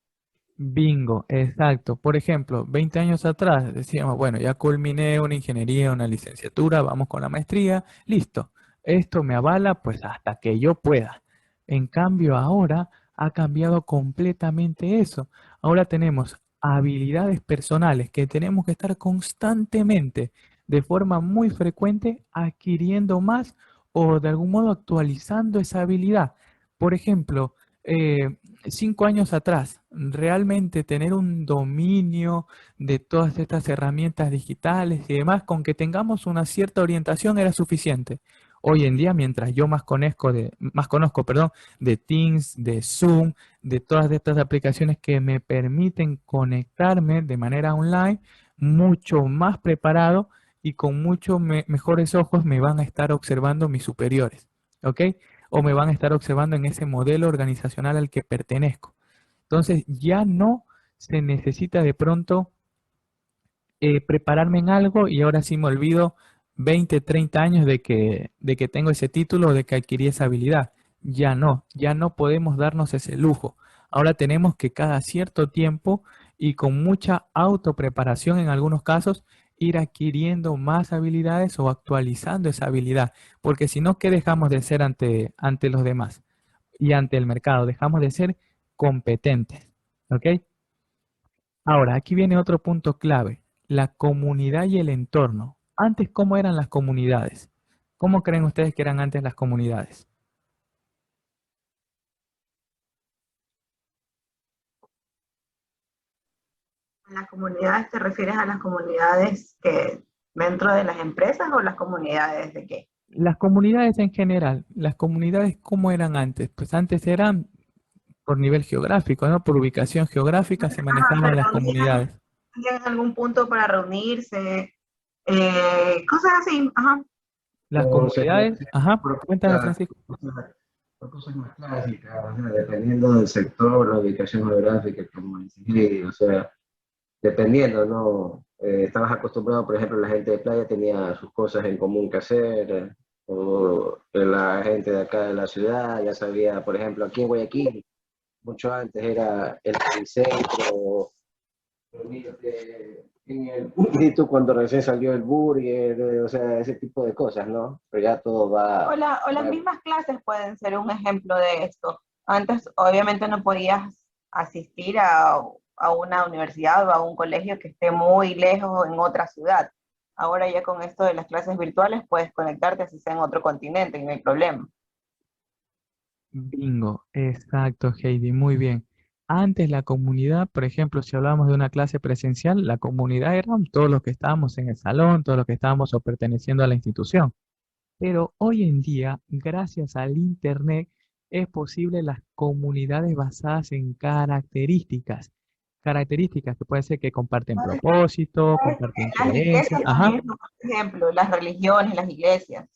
bingo, exacto. Por ejemplo, 20 años atrás decíamos, bueno, ya culminé una ingeniería, una licenciatura, vamos con la maestría, listo. Esto me avala pues hasta que yo pueda. En cambio, ahora ha cambiado completamente eso. Ahora tenemos habilidades personales que tenemos que estar constantemente, de forma muy frecuente, adquiriendo más o de algún modo actualizando esa habilidad. Por ejemplo, 5 años atrás, realmente tener un dominio de todas estas herramientas digitales y demás, con que tengamos una cierta orientación era suficiente. Hoy en día, mientras yo más conozco, perdón, de Teams, de Zoom, de todas estas aplicaciones que me permiten conectarme de manera online, mucho más preparado y con muchos mejores ojos me van a estar observando mis superiores. ¿Ok? O me van a estar observando en ese modelo organizacional al que pertenezco. Entonces ya no se necesita de pronto prepararme en algo y ahora sí me olvido 20, 30 años de que tengo ese título, de que adquirí esa habilidad. Ya no podemos darnos ese lujo. Ahora tenemos que cada cierto tiempo y con mucha autopreparación en algunos casos ir adquiriendo más habilidades o actualizando esa habilidad, porque si no, ¿qué dejamos de ser ante los demás y ante el mercado? Dejamos de ser competentes. ¿Ok? Ahora, aquí viene otro punto clave, la comunidad y el entorno. Antes, ¿cómo eran las comunidades? ¿Cómo creen ustedes que eran antes las comunidades? ¿Las comunidades te refieres a las comunidades que dentro de las empresas o las comunidades de qué? Las comunidades en general, las comunidades, ¿cómo eran antes? Pues antes eran por nivel geográfico, ¿no? Por ubicación geográfica se Ajá, se manejaban las reunían comunidades. en algún punto para reunirse, cosas así, ajá. Las O se comunidades, ajá, cuéntame, propuesta, Francisco. son cosas más clásicas, o sea, dependiendo del sector, la ubicación geográfica, como decís, o sea, dependiendo, ¿no? Estabas acostumbrado, por ejemplo, la gente de playa tenía sus cosas en común que hacer, o la gente de acá de la ciudad ya sabía, por ejemplo, aquí en Guayaquil, mucho antes era el centro, reunirte en el Burrito cuando recién salió el burger, o sea, ese tipo de cosas, ¿no? Pero ya todo O, o las mismas clases pueden ser un ejemplo de esto. Antes, obviamente, no podías asistir a una universidad o a un colegio que esté muy lejos en otra ciudad. Ahora ya con esto de las clases virtuales puedes conectarte así sea en otro continente y no hay problema. Bingo, exacto, Heidi, muy bien. Antes la comunidad, por ejemplo, si hablábamos de una clase presencial, la comunidad eran todos los que estábamos en el salón, todos los que estábamos o perteneciendo a la institución. Pero hoy en día, gracias al Internet, es posible las comunidades basadas en características. Características que puede ser que comparten propósitos, comparten Las creencias. iglesias Ajá, también, por ejemplo, las religiones, las iglesias.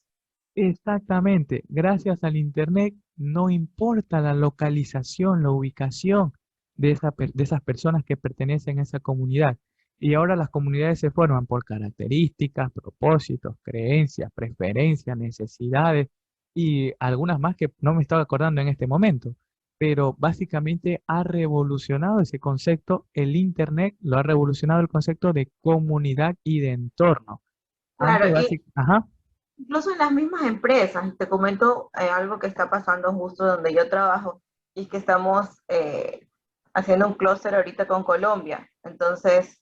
exactamente. Gracias al Internet, no importa la localización, la ubicación de esas personas que pertenecen a esa comunidad. Y ahora las comunidades se forman por características, propósitos, creencias, preferencias, necesidades y algunas más que no me estaba acordando en este momento. Pero básicamente ha revolucionado ese concepto, el Internet lo ha revolucionado el concepto de comunidad y de entorno. Claro, Antes, y ajá, incluso en las mismas empresas, te comento algo que está pasando justo donde yo trabajo, y es que estamos haciendo un clúster ahorita con Colombia. Entonces,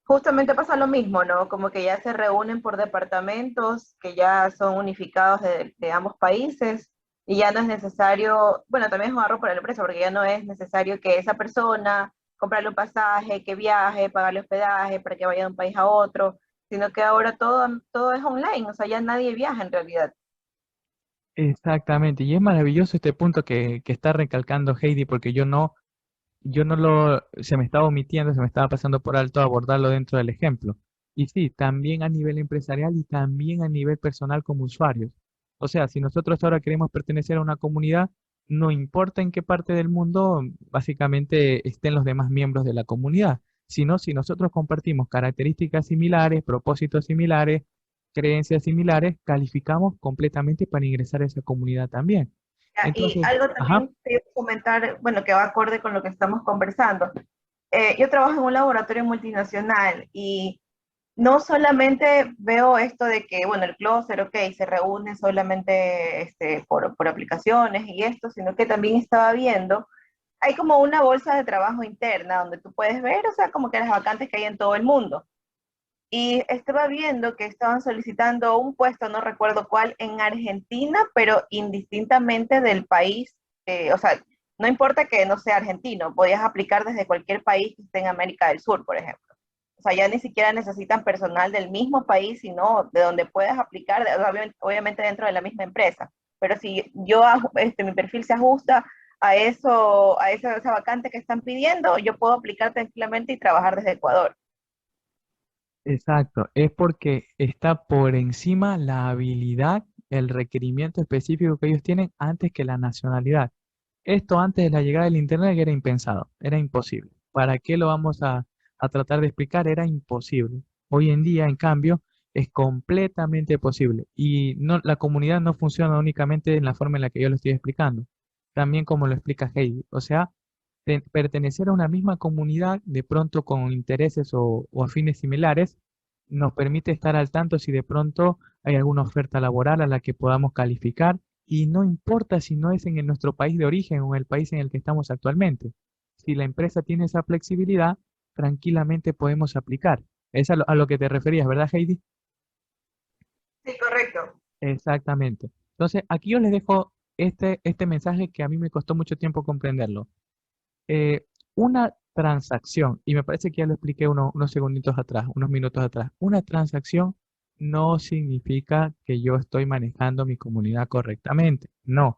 justamente pasa lo mismo, ¿no? Como que ya se reúnen por departamentos que ya son unificados de ambos países y ya no es necesario, bueno, también es un ahorro para la empresa porque ya no es necesario que esa persona comprarle un pasaje, que viaje, pagarle hospedaje para que vaya de un país a otro, sino que ahora todo es online, o sea, ya nadie viaja en realidad. exactamente, y es maravilloso este punto que está recalcando Heidi, porque yo no lo, se me estaba omitiendo, se me estaba pasando por alto abordarlo dentro del ejemplo. Y sí, también a nivel empresarial y también a nivel personal como usuarios. O sea, si nosotros ahora queremos pertenecer a una comunidad, no importa en qué parte del mundo básicamente estén los demás miembros de la comunidad, sino si nosotros compartimos características similares, propósitos similares, creencias similares, calificamos completamente para ingresar a esa comunidad también. Y Entonces, algo ajá, también te iba a comentar, bueno, que va acorde con lo que estamos conversando. Yo trabajo en un laboratorio multinacional y no solamente veo esto de que, bueno, el clúster, ok, se reúne solamente por aplicaciones y esto, sino que también estaba viendo, hay como una bolsa de trabajo interna donde tú puedes ver, o sea, como que las vacantes que hay en todo el mundo. Y estaba viendo que estaban solicitando un puesto, no recuerdo cuál, en Argentina, pero indistintamente del país, o sea, no importa que no sea argentino, podías aplicar desde cualquier país que esté en América del Sur, por ejemplo. O sea, ya ni siquiera necesitan personal del mismo país, sino de donde puedas aplicar, obviamente dentro de la misma empresa. Pero si yo, mi perfil se ajusta a eso, esa vacante que están pidiendo, yo puedo aplicar tranquilamente y trabajar desde Ecuador. exacto, es porque está por encima la habilidad, el requerimiento específico que ellos tienen antes que la nacionalidad. Esto antes de la llegada del Internet era impensado, era imposible. ¿Para qué lo vamos a tratar de explicar? Era imposible. Hoy en día, en cambio, es completamente posible. Y no, la comunidad no funciona únicamente en la forma en la que yo lo estoy explicando, también como lo explica Heidi. O sea, pertenecer a una misma comunidad, de pronto con intereses o afines similares, nos permite estar al tanto si de pronto hay alguna oferta laboral a la que podamos calificar y no importa si no es en nuestro país de origen o en el país en el que estamos actualmente. Si la empresa tiene esa flexibilidad, tranquilamente podemos aplicar. Es a lo que te referías, ¿verdad, Heidi? Sí, correcto. Exactamente. Entonces, aquí yo les dejo este mensaje que a mí me costó mucho tiempo comprenderlo. Una transacción, y me parece que ya lo expliqué unos segunditos atrás, unos minutos atrás, una transacción no significa que yo estoy manejando mi comunidad correctamente. No,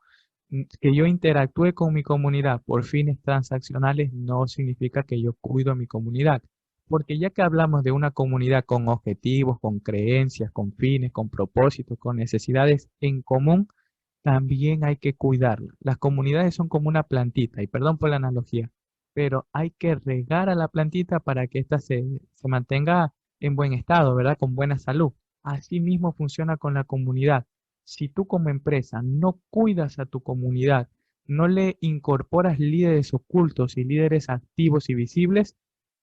que yo interactúe con mi comunidad por fines transaccionales no significa que yo cuido a mi comunidad. Porque ya que hablamos de una comunidad con objetivos, con creencias, con fines, con propósitos, con necesidades en común, también hay que cuidarla. Las comunidades son como una plantita, y perdón por la analogía, pero hay que regar a la plantita para que ésta se mantenga en buen estado, ¿verdad? Con buena salud. Así mismo funciona con la comunidad. Si tú como empresa no cuidas a tu comunidad, no le incorporas líderes ocultos y líderes activos y visibles,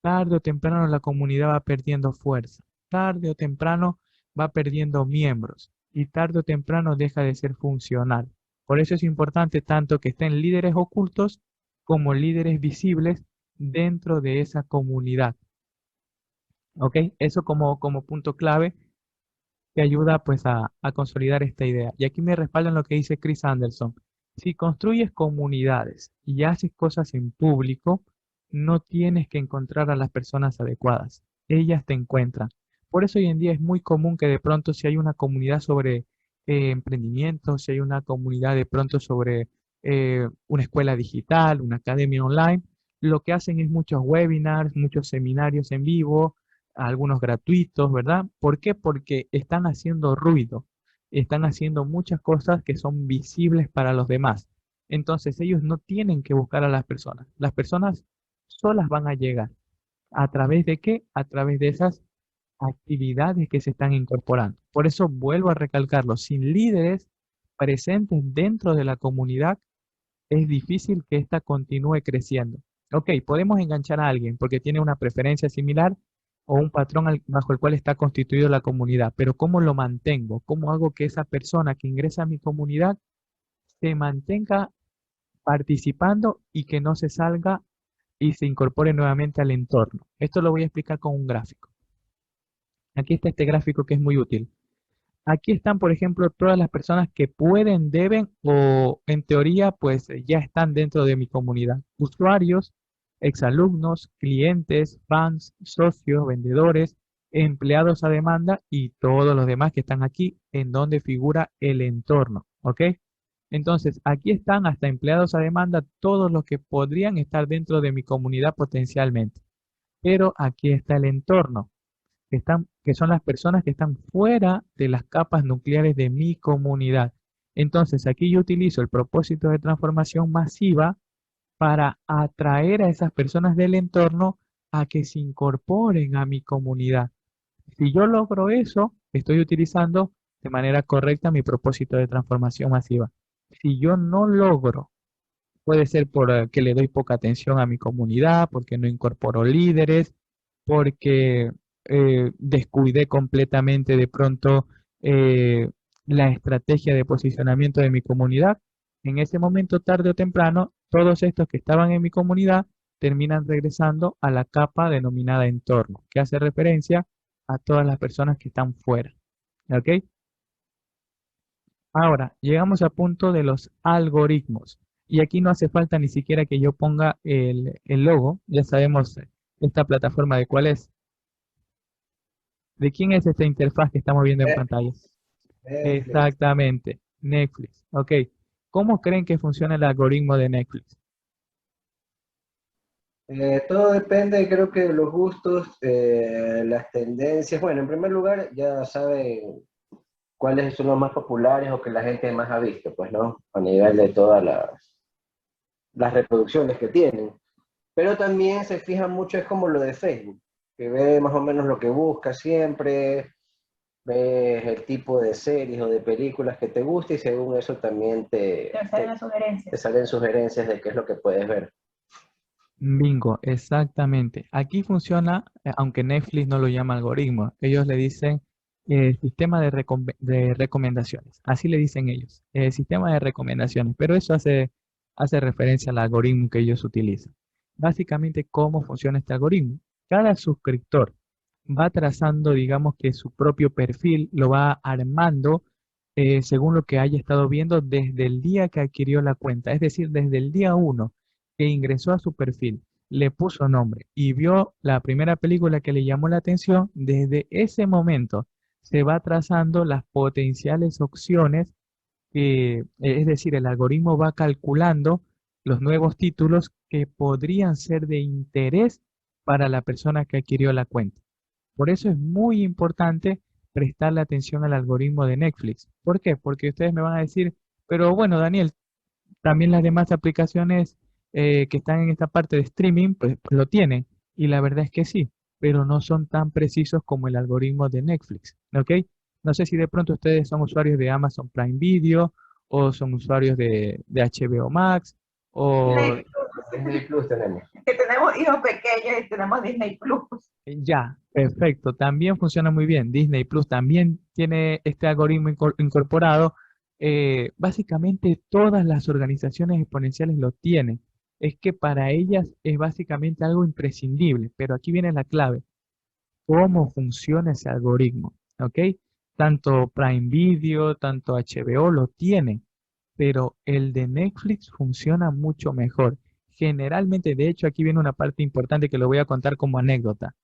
tarde o temprano la comunidad va perdiendo fuerza. Tarde o temprano va perdiendo miembros y tarde o temprano deja de ser funcional. Por eso es importante tanto que estén líderes ocultos como líderes visibles dentro de esa comunidad. ¿Ok? Eso como punto clave que ayuda pues a consolidar esta idea. Y aquí me respaldan lo que dice Chris Anderson. Si construyes comunidades y haces cosas en público, no tienes que encontrar a las personas adecuadas. Ellas te encuentran. Por eso hoy en día es muy común que de pronto si hay una comunidad sobre emprendimiento, si hay una comunidad de pronto sobre una escuela digital, una academia online, lo que hacen es muchos webinars, muchos seminarios en vivo, algunos gratuitos, ¿verdad? ¿Por qué? Porque están haciendo ruido, están haciendo muchas cosas que son visibles para los demás. Entonces ellos no tienen que buscar a las personas. Las personas solas van a llegar. ¿A través de qué? A través de esas actividades que se están incorporando. Por eso vuelvo a recalcarlo, sin líderes presentes dentro de la comunidad, es difícil que ésta continúe creciendo. Ok, podemos enganchar a alguien porque tiene una preferencia similar o un patrón bajo el cual está constituido la comunidad, pero ¿cómo lo mantengo? ¿Cómo hago que esa persona que ingresa a mi comunidad se mantenga participando y que no se salga y se incorpore nuevamente al entorno? Esto lo voy a explicar con un gráfico. Aquí está este gráfico que es muy útil. Aquí están, por ejemplo, todas las personas que pueden, deben o en teoría pues ya están dentro de mi comunidad. Usuarios, exalumnos, clientes, fans, socios, vendedores, empleados a demanda y todos los demás que están aquí en donde figura el entorno. ¿Ok? Entonces, aquí están hasta empleados a demanda todos los que podrían estar dentro de mi comunidad potencialmente. Pero aquí está el entorno que son las personas que están fuera de las capas nucleares de mi comunidad. Entonces, aquí yo utilizo el propósito de transformación masiva para atraer a esas personas del entorno a que se incorporen a mi comunidad. Si yo logro eso, estoy utilizando de manera correcta mi propósito de transformación masiva. Si yo no logro, puede ser porque le doy poca atención a mi comunidad, porque no incorporo líderes, porque descuidé completamente de pronto eh, la estrategia de posicionamiento de mi comunidad. En ese momento, tarde o temprano, todos estos que estaban en mi comunidad terminan regresando a la capa denominada entorno, que hace referencia a todas las personas que están fuera. ¿Ok? Ahora, llegamos al punto de los algoritmos. Y aquí no hace falta ni siquiera que yo ponga el logo. Ya sabemos esta plataforma de cuál es. ¿De quién es esta interfaz que estamos viendo en pantalla? Netflix. Exactamente, Netflix. Ok. ¿Cómo creen que funciona el algoritmo de Netflix? Todo depende, creo que de los gustos, las tendencias. Bueno, en primer lugar, ya saben cuáles son los más populares o que la gente más ha visto, pues, ¿no? A nivel de todas las reproducciones que tienen. Pero también se fija mucho, es como lo de Facebook, que ve más o menos lo que busca siempre, ves el tipo de series o de películas que te gusta y según eso también te salen sugerencias de qué es lo que puedes ver. Bingo, exactamente. Aquí funciona, aunque Netflix no lo llama algoritmo, ellos le dicen sistema de recomendaciones. Así le dicen ellos, sistema de recomendaciones. Pero eso hace referencia al algoritmo que ellos utilizan. Básicamente, ¿cómo funciona este algoritmo? Cada suscriptor va trazando, digamos que su propio perfil, lo va armando según lo que haya estado viendo desde el día que adquirió la cuenta, es decir, desde el día 1 que ingresó a su perfil, le puso nombre y vio la primera película que le llamó la atención, desde ese momento se va trazando las potenciales opciones, es decir, el algoritmo va calculando los nuevos títulos que podrían ser de interés para la persona que adquirió la cuenta. Por eso es muy importante prestarle atención al algoritmo de Netflix. ¿Por qué? Porque ustedes me van a decir, pero bueno, Daniel, también las demás aplicaciones que están en esta parte de streaming, pues lo tienen. Y la verdad es que sí, pero no son tan precisos como el algoritmo de Netflix. ¿Ok? No sé si de pronto ustedes son usuarios de Amazon Prime Video o son usuarios de HBO Max o Disney Disney Plus tenemos. que tenemos hijos pequeños y tenemos Disney Plus. ya, perfecto. También funciona muy bien. Disney Plus también tiene este algoritmo incorporado. Básicamente todas las organizaciones exponenciales lo tienen. Es que para ellas es básicamente algo imprescindible. Pero aquí viene la clave. ¿Cómo funciona ese algoritmo? ¿Ok? Tanto Prime Video, tanto HBO lo tienen. pero el de Netflix funciona mucho mejor. Generalmente, de hecho, aquí viene una parte importante que lo voy a contar como anécdota.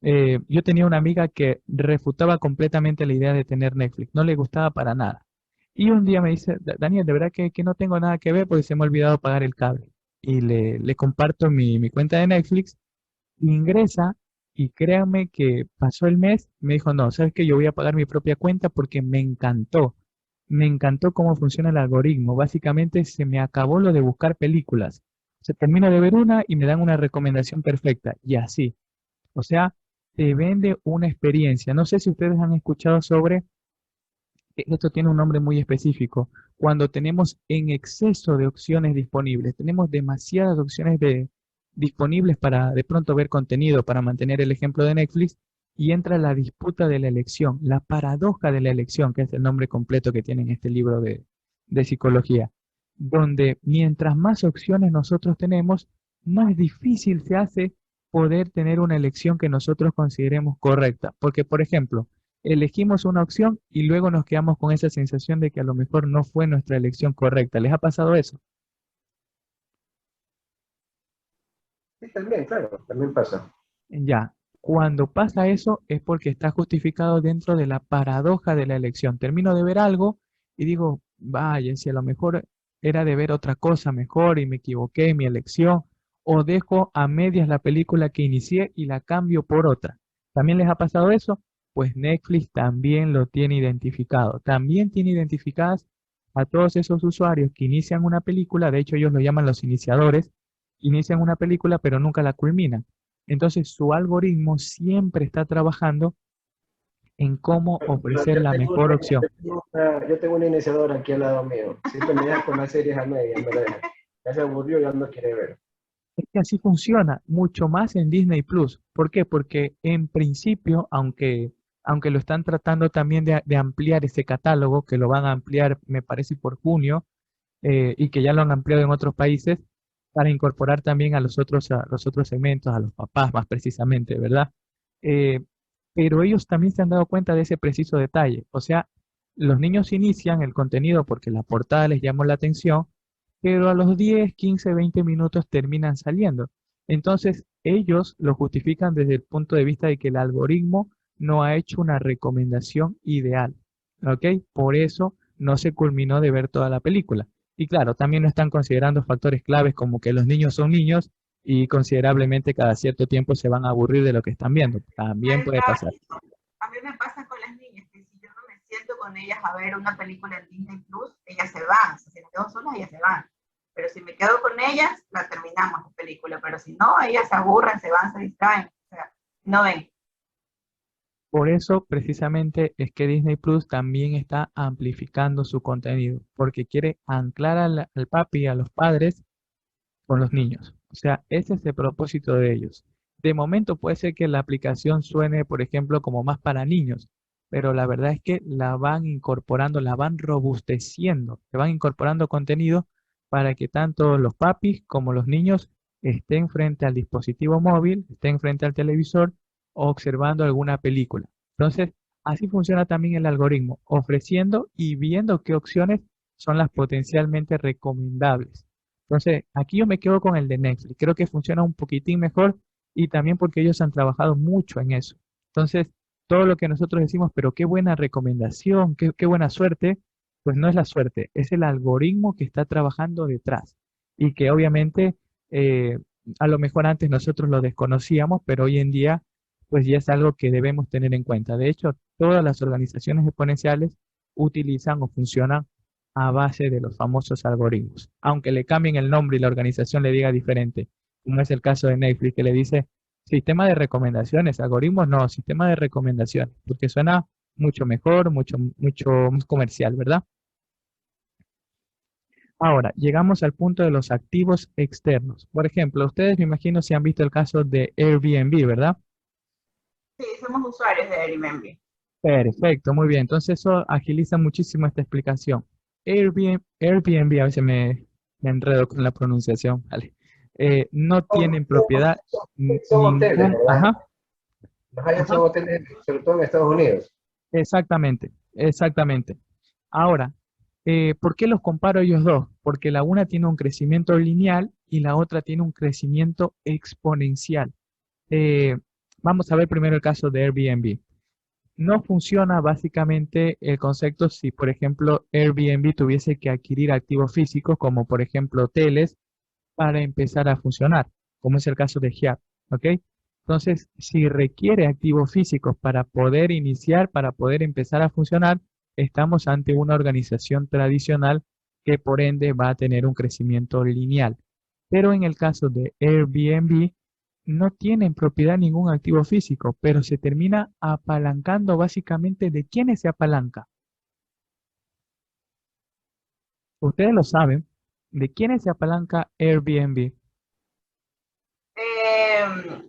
Yo tenía una amiga que refutaba completamente la idea de tener Netflix, no le gustaba para nada. Y un día me dice, Daniel, de verdad que no tengo nada que ver porque se me ha olvidado pagar el cable. Y le comparto mi cuenta de Netflix, ingresa y créanme que pasó el mes, me dijo, no, sabes que yo voy a pagar mi propia cuenta porque me encantó cómo funciona el algoritmo. Básicamente se me acabó lo de buscar películas. Se termino de ver una y me dan una recomendación perfecta y así. O sea, te vende una experiencia. No sé si ustedes han escuchado sobre, esto tiene un nombre muy específico, cuando tenemos en exceso de opciones disponibles, tenemos demasiadas opciones disponibles para de pronto ver contenido, para mantener el ejemplo de Netflix, y entra la disputa de la elección, la paradoja de la elección, que es el nombre completo que tiene en este libro de psicología, donde mientras más opciones nosotros tenemos, más difícil se hace poder tener una elección que nosotros consideremos correcta. Porque, por ejemplo, elegimos una opción y luego nos quedamos con esa sensación de que a lo mejor no fue nuestra elección correcta. ¿Les ha pasado eso? Sí, también, claro, también pasa. Ya, cuando pasa eso es porque está justificado dentro de la paradoja de la elección. Termino de ver algo y digo, vaya, si a lo mejor era de ver otra cosa mejor y me equivoqué en mi elección, o dejo a medias la película que inicié y la cambio por otra. ¿También les ha pasado eso? Pues Netflix también lo tiene identificado. También tiene identificadas a todos esos usuarios que inician una película, de hecho ellos lo llaman los iniciadores, inician una película pero nunca la culminan. Entonces su algoritmo siempre está trabajando en cómo Pero ofrecer la mejor opción. yo tengo una iniciadora aquí al lado mío. Siempre me deja con las series a medias, me la deja. Ya se aburrió, ya no quiere ver. Es que así funciona, mucho más en Disney Plus. ¿Por qué? Porque en principio, aunque lo están tratando también de ampliar ese catálogo, que lo van a ampliar, me parece, por junio, y que ya lo han ampliado en otros países, para incorporar también a los otros segmentos, a los papás más precisamente, ¿verdad? Eh, pero ellos también se han dado cuenta de ese preciso detalle. O sea, los niños inician el contenido porque la portada les llamó la atención, pero a los 10, 15, 20 minutos terminan saliendo. Entonces, ellos lo justifican desde el punto de vista de que el algoritmo no ha hecho una recomendación ideal. ¿Ok? Por eso no se culminó de ver toda la película. Y claro, también no están considerando factores claves como que los niños son niños y considerablemente cada cierto tiempo se van a aburrir de lo que están viendo. También puede pasar. A mí me pasa con las niñas que si yo no me siento con ellas a ver una película en Disney Plus, ellas se van. O sea, si me quedo sola, ellas se van. Pero si me quedo con ellas, la terminamos la película. Pero si no, ellas se aburren, se van, se distraen. O sea, no ven. Por eso, precisamente, es que Disney Plus también está amplificando su contenido, porque quiere anclar al papi y a los padres con los niños. O sea, ese es el propósito de ellos. De momento puede ser que la aplicación suene, por ejemplo, como más para niños, pero la verdad es que la van incorporando, la van robusteciendo, se van incorporando contenido para que tanto los papis como los niños estén frente al dispositivo móvil, estén frente al televisor o observando alguna película. Entonces, así funciona también el algoritmo, ofreciendo y viendo qué opciones son las potencialmente recomendables. Entonces, aquí yo me quedo con el de Netflix. Creo que funciona un poquitín mejor y también porque ellos han trabajado mucho en eso. Entonces, todo lo que nosotros decimos, pero qué buena recomendación, qué buena suerte, pues no es la suerte, es el algoritmo que está trabajando detrás y que obviamente eh, a lo mejor antes nosotros lo desconocíamos, pero hoy en día pues ya es algo que debemos tener en cuenta. De hecho, todas las organizaciones exponenciales utilizan o funcionan a base de los famosos algoritmos, aunque le cambien el nombre y la organización le diga diferente, como es el caso de Netflix, que le dice sistema de recomendaciones, algoritmos no, sistema de recomendaciones, porque suena mucho mejor, mucho más comercial, ¿verdad? Ahora, llegamos al punto de los activos externos. Por ejemplo, ustedes me imagino si han visto el caso de Airbnb, ¿verdad? Sí, somos usuarios de Airbnb. Perfecto, muy bien. Entonces eso agiliza muchísimo esta explicación. Airbnb, a veces me enredo con la pronunciación, ¿vale? No tienen propiedad Son hoteles, ningún, ¿verdad? ajá, Los Hyatt ajá, son hoteles, sobre todo en Estados Unidos. exactamente, exactamente. Ahora, ¿Por qué los comparo ellos dos? Porque la una tiene un crecimiento lineal y la otra tiene un crecimiento exponencial. Eh, Vamos a ver primero el caso de Airbnb. No funciona básicamente el concepto si, por ejemplo, Airbnb tuviese que adquirir activos físicos, como por ejemplo hoteles, para empezar a funcionar, como es el caso de Hiab, ¿ok? Entonces, si requiere activos físicos para poder iniciar, para poder empezar a funcionar, estamos ante una organización tradicional que por ende va a tener un crecimiento lineal. Pero en el caso de Airbnb, no tienen propiedad ningún activo físico, pero se termina apalancando básicamente de quiénes se apalanca. Ustedes lo saben, de quiénes se apalanca Airbnb.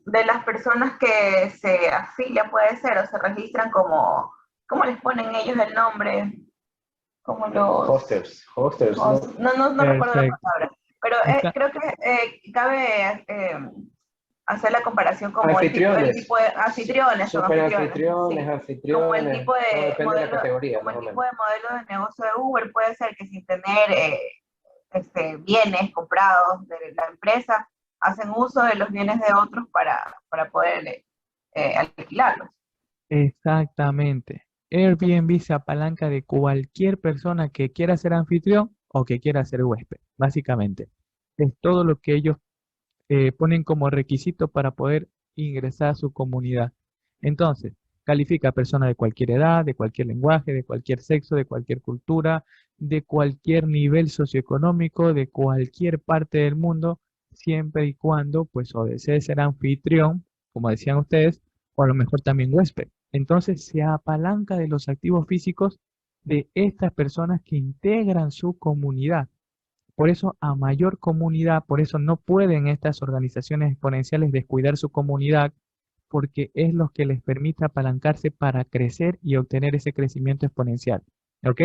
De las personas que se afilian, puede ser, o se registran como, ¿cómo les ponen ellos el nombre? Como los... Hosters, ¿no? No recuerdo la Perfecto. palabra, pero Está, creo que cabe hacer la comparación como el Anfitriones, tipo de anfitriones, son super anfitriones, sí. Como el anfitriones, tipo todo de depende de la modelo, categoría, como más el o tipo menos. de modelo de negocio de Uber puede ser que sin tener bienes comprados de la empresa, hacen uso de los bienes de otros para poder alquilarlos. exactamente. Airbnb se apalanca de cualquier persona que quiera ser anfitrión o que quiera ser huésped, básicamente. Es todo lo que ellos ponen como requisito para poder ingresar a su comunidad. Entonces, califica a personas de cualquier edad, de cualquier lenguaje, de cualquier sexo, de cualquier cultura, de cualquier nivel socioeconómico, de cualquier parte del mundo, siempre y cuando, pues, o desee ser anfitrión, como decían ustedes, o a lo mejor también huésped. Entonces, se apalanca de los activos físicos de estas personas que integran su comunidad. Por eso, a mayor comunidad, por eso no pueden estas organizaciones exponenciales descuidar su comunidad, porque es lo que les permite apalancarse para crecer y obtener ese crecimiento exponencial. ¿Ok?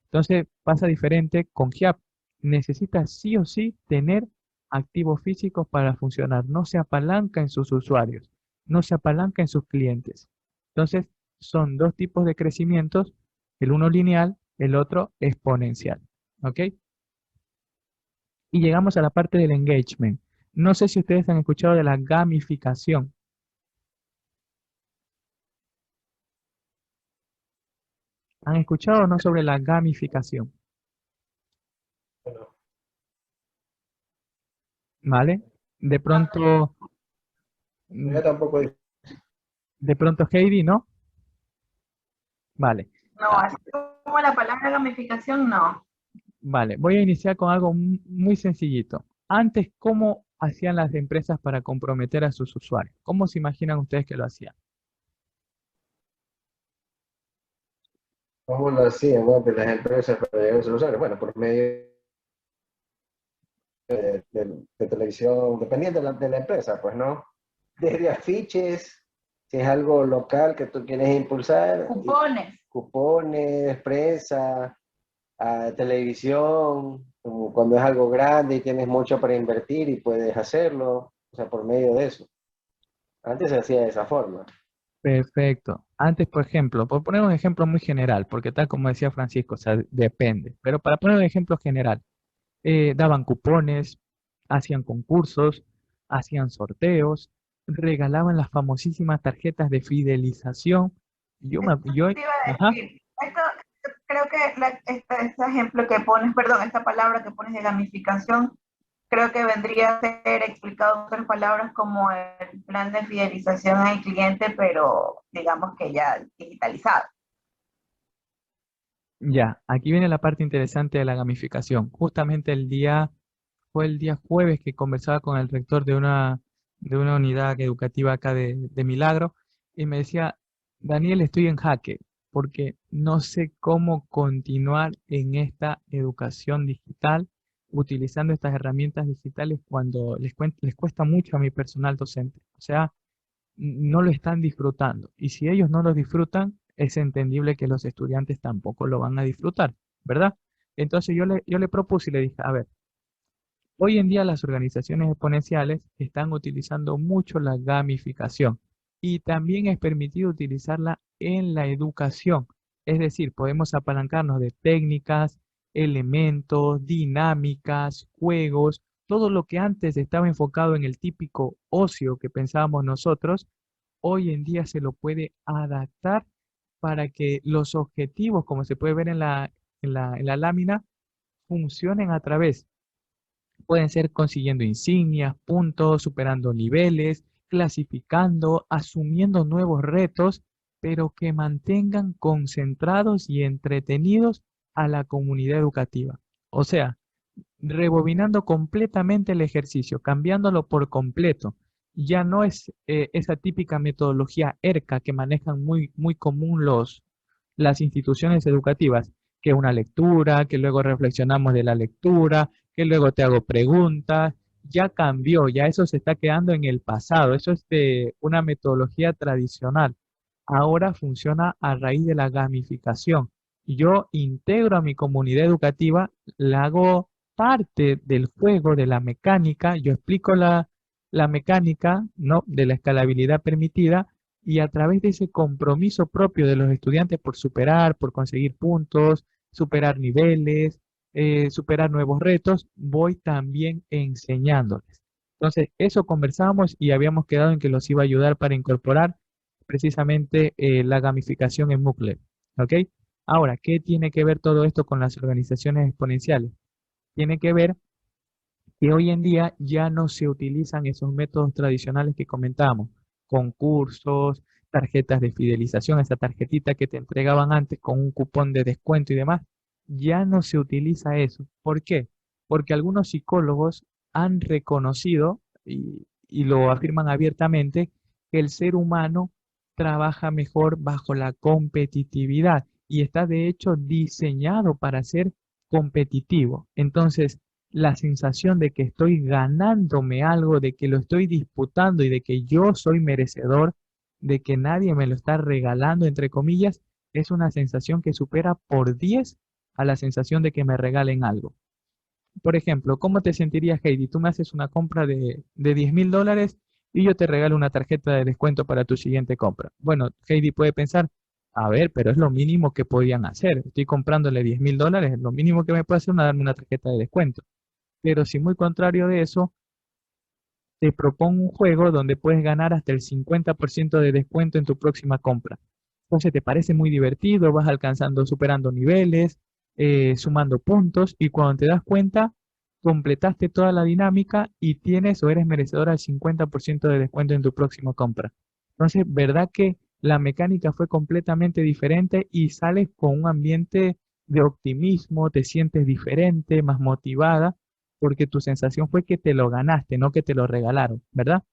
Entonces pasa diferente con GIAP. Necesita sí o sí tener activos físicos para funcionar. No se apalanca en sus usuarios, no se apalanca en sus clientes. Entonces, son dos tipos de crecimientos, el uno lineal, el otro exponencial. ¿Ok? Y llegamos a la parte del engagement. No sé si ustedes han escuchado de la gamificación. ¿Han escuchado o no sobre la gamificación? Bueno, ¿Vale? De pronto, yo tampoco. de pronto Heidi, ¿no? Vale. No, Ah, así como la palabra gamificación, no. vale, voy a iniciar con algo muy sencillito. Antes, ¿cómo hacían las empresas para comprometer a sus usuarios? ¿Cómo se imaginan ustedes que lo hacían? ¿Cómo lo hacían, no? Pues las empresas para llegar a sus usuarios? Bueno, por medio de televisión, dependiendo de la empresa, pues, ¿no? Desde afiches, si es algo local que tú quieres impulsar, Cupones. cupones, prensa, televisión, como cuando es algo grande y tienes mucho para invertir y puedes hacerlo, o sea, por medio de eso. Antes se hacía de esa forma. Perfecto. Antes, por ejemplo, por poner un ejemplo muy general, porque tal como decía Francisco, o sea, depende. Pero para poner un ejemplo general, daban cupones, hacían concursos, hacían sorteos, regalaban las famosísimas tarjetas de fidelización. Yo, Te iba a ajá, decir, esto, creo que este ejemplo que pones, perdón, esta palabra que pones de gamificación, creo que vendría a ser explicado en otras palabras como el plan de fidelización al cliente, pero digamos que ya digitalizado. ya, aquí viene la parte interesante de la gamificación. Justamente fue el día jueves que conversaba con el rector de una unidad educativa acá de Milagro y me decía, Daniel, estoy en jaque porque no sé cómo continuar en esta educación digital utilizando estas herramientas digitales cuando les cuesta mucho a mi personal docente. O sea, no lo están disfrutando. Y si ellos no lo disfrutan, es entendible que los estudiantes tampoco lo van a disfrutar, ¿verdad? Entonces yo le propuse y le dije, a ver, hoy en día las organizaciones exponenciales están utilizando mucho la gamificación y también es permitido utilizarla en la educación. Es decir, podemos apalancarnos de técnicas, elementos, dinámicas, juegos, todo lo que antes estaba enfocado en el típico ocio que pensábamos nosotros, hoy en día se lo puede adaptar para que los objetivos, como se puede ver en la lámina, funcionen a través. Pueden ser consiguiendo insignias, puntos, superando niveles, clasificando, asumiendo nuevos retos, pero que mantengan concentrados y entretenidos a la comunidad educativa. O sea, rebobinando completamente el ejercicio, cambiándolo por completo. Ya no es esa típica metodología ERCA que manejan muy común las instituciones educativas, que una lectura, que luego reflexionamos de la lectura, que luego te hago preguntas. Ya cambió, ya eso se está quedando en el pasado. Eso es de una metodología tradicional. Ahora funciona a raíz de la gamificación. Yo integro a mi comunidad educativa, la hago parte del juego, de la mecánica, yo explico la mecánica, ¿no? De la escalabilidad permitida y a través de ese compromiso propio de los estudiantes por superar, por conseguir puntos, superar niveles, superar nuevos retos, voy también enseñándoles. Entonces, eso conversamos y habíamos quedado en que los iba a ayudar para incorporar precisamente la gamificación en Moodle, ¿ok? Ahora, ¿qué tiene que ver todo esto con las organizaciones exponenciales? Tiene que ver que hoy en día ya no se utilizan esos métodos tradicionales que comentábamos, concursos, tarjetas de fidelización, esa tarjetita que te entregaban antes con un cupón de descuento y demás, ya no se utiliza eso. ¿Por qué? Porque algunos psicólogos han reconocido y lo afirman abiertamente que el ser humano trabaja mejor bajo la competitividad y está de hecho diseñado para ser competitivo. Entonces, la sensación de que estoy ganándome algo, de que lo estoy disputando y de que yo soy merecedor, de que nadie me lo está regalando, entre comillas, es una sensación que supera por 10 a la sensación de que me regalen algo. Por ejemplo, ¿cómo te sentirías, Heidi? Tú me haces una compra de $10,000 y yo te regalo una tarjeta de descuento para tu siguiente compra. Bueno, Heidi puede pensar, a ver, pero es lo mínimo que podían hacer. Estoy comprándole $10,000, lo mínimo que me puede hacer es darme una tarjeta de descuento. Pero si muy contrario de eso, te propongo un juego donde puedes ganar hasta el 50% de descuento en tu próxima compra. Entonces te parece muy divertido, vas alcanzando, superando niveles, sumando puntos y cuando te das cuenta, completaste toda la dinámica y tienes o eres merecedor al 50% de descuento en tu próxima compra. Entonces, ¿verdad que la mecánica fue completamente diferente y sales con un ambiente de optimismo, te sientes diferente, más motivada? Porque tu sensación fue que te lo ganaste, no que te lo regalaron, ¿verdad?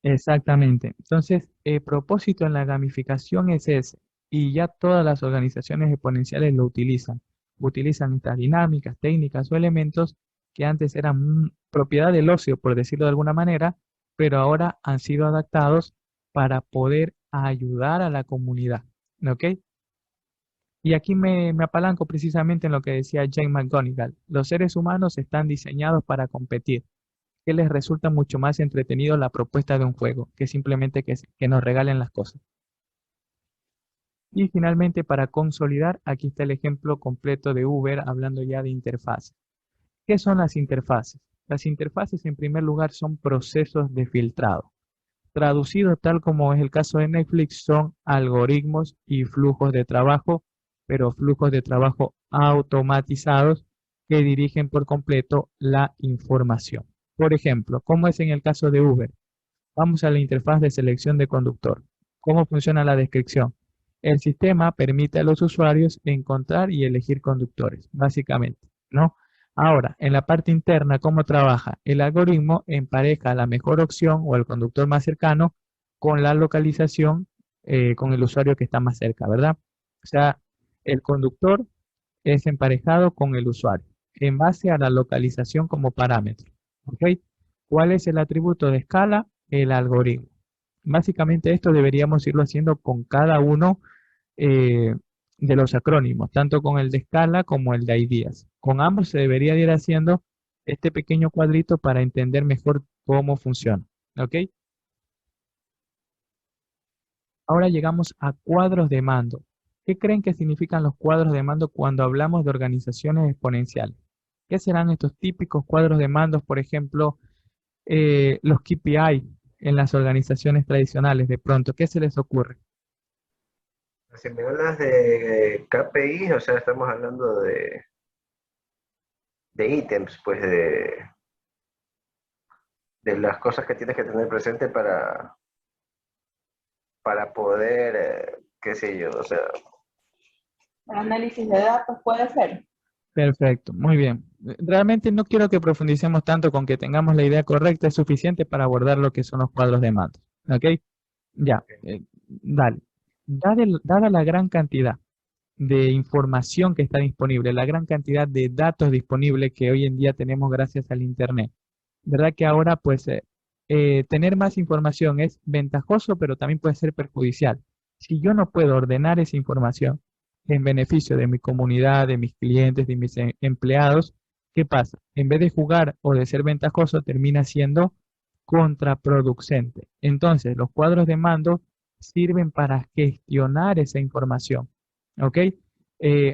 Exactamente. Entonces, el propósito en la gamificación es ese, y ya todas las organizaciones exponenciales lo utilizan. Utilizan estas dinámicas, técnicas o elementos que antes eran propiedad del ocio, por decirlo de alguna manera, pero ahora han sido adaptados para poder ayudar a la comunidad. ¿Ok? Y aquí me apalanco precisamente en lo que decía Jane McGonigal. Los seres humanos están diseñados para competir, que les resulta mucho más entretenido la propuesta de un juego que simplemente que nos regalen las cosas. Y finalmente, para consolidar, aquí está el ejemplo completo de Uber hablando ya de interfaces. ¿Qué son las interfaces? Las interfaces, en primer lugar, son procesos de filtrado. Traducido tal como es el caso de Netflix, son algoritmos y flujos de trabajo, pero flujos de trabajo automatizados que dirigen por completo la información. Por ejemplo, ¿cómo es en el caso de Uber? Vamos a la interfaz de selección de conductor. ¿Cómo funciona la descripción? El sistema permite a los usuarios encontrar y elegir conductores, básicamente, ¿no? Ahora, en la parte interna, ¿cómo trabaja? El algoritmo empareja la mejor opción o el conductor más cercano con la localización con el usuario que está más cerca, ¿verdad? O sea, el conductor es emparejado con el usuario en base a la localización como parámetro, ¿ok? ¿Cuál es el atributo de escala? El algoritmo. Básicamente esto deberíamos irlo haciendo con cada uno eh, de los acrónimos, tanto con el de escala como el de ideas. Con ambos se debería ir haciendo este pequeño cuadrito para entender mejor cómo funciona. ¿Ok? Ahora llegamos a cuadros de mando. ¿Qué creen que significan los cuadros de mando cuando hablamos de organizaciones exponenciales? ¿Qué serán estos típicos cuadros de mandos, por ejemplo, los KPI en las organizaciones tradicionales? De pronto, ¿qué se les ocurre? Si me hablas de KPI, o sea, estamos hablando de ítems, pues de las cosas que tienes que tener presente para poder, qué sé yo, o sea, Un análisis de datos puede ser. Perfecto, muy bien. Realmente no quiero que profundicemos tanto, con que tengamos la idea correcta es suficiente para abordar lo que son los cuadros de mando. ¿Ok? Ya, dale. Dada la gran cantidad de información que está disponible, la gran cantidad de datos disponibles que hoy en día tenemos gracias al Internet, ¿verdad? Que ahora, pues, tener más información es ventajoso, pero también puede ser perjudicial. Si yo no puedo ordenar esa información en beneficio de mi comunidad, de mis clientes, de mis empleados, ¿qué pasa? En vez de jugar o de ser ventajoso, termina siendo contraproducente. Entonces, los cuadros de mando sirven para gestionar esa información. ¿Ok?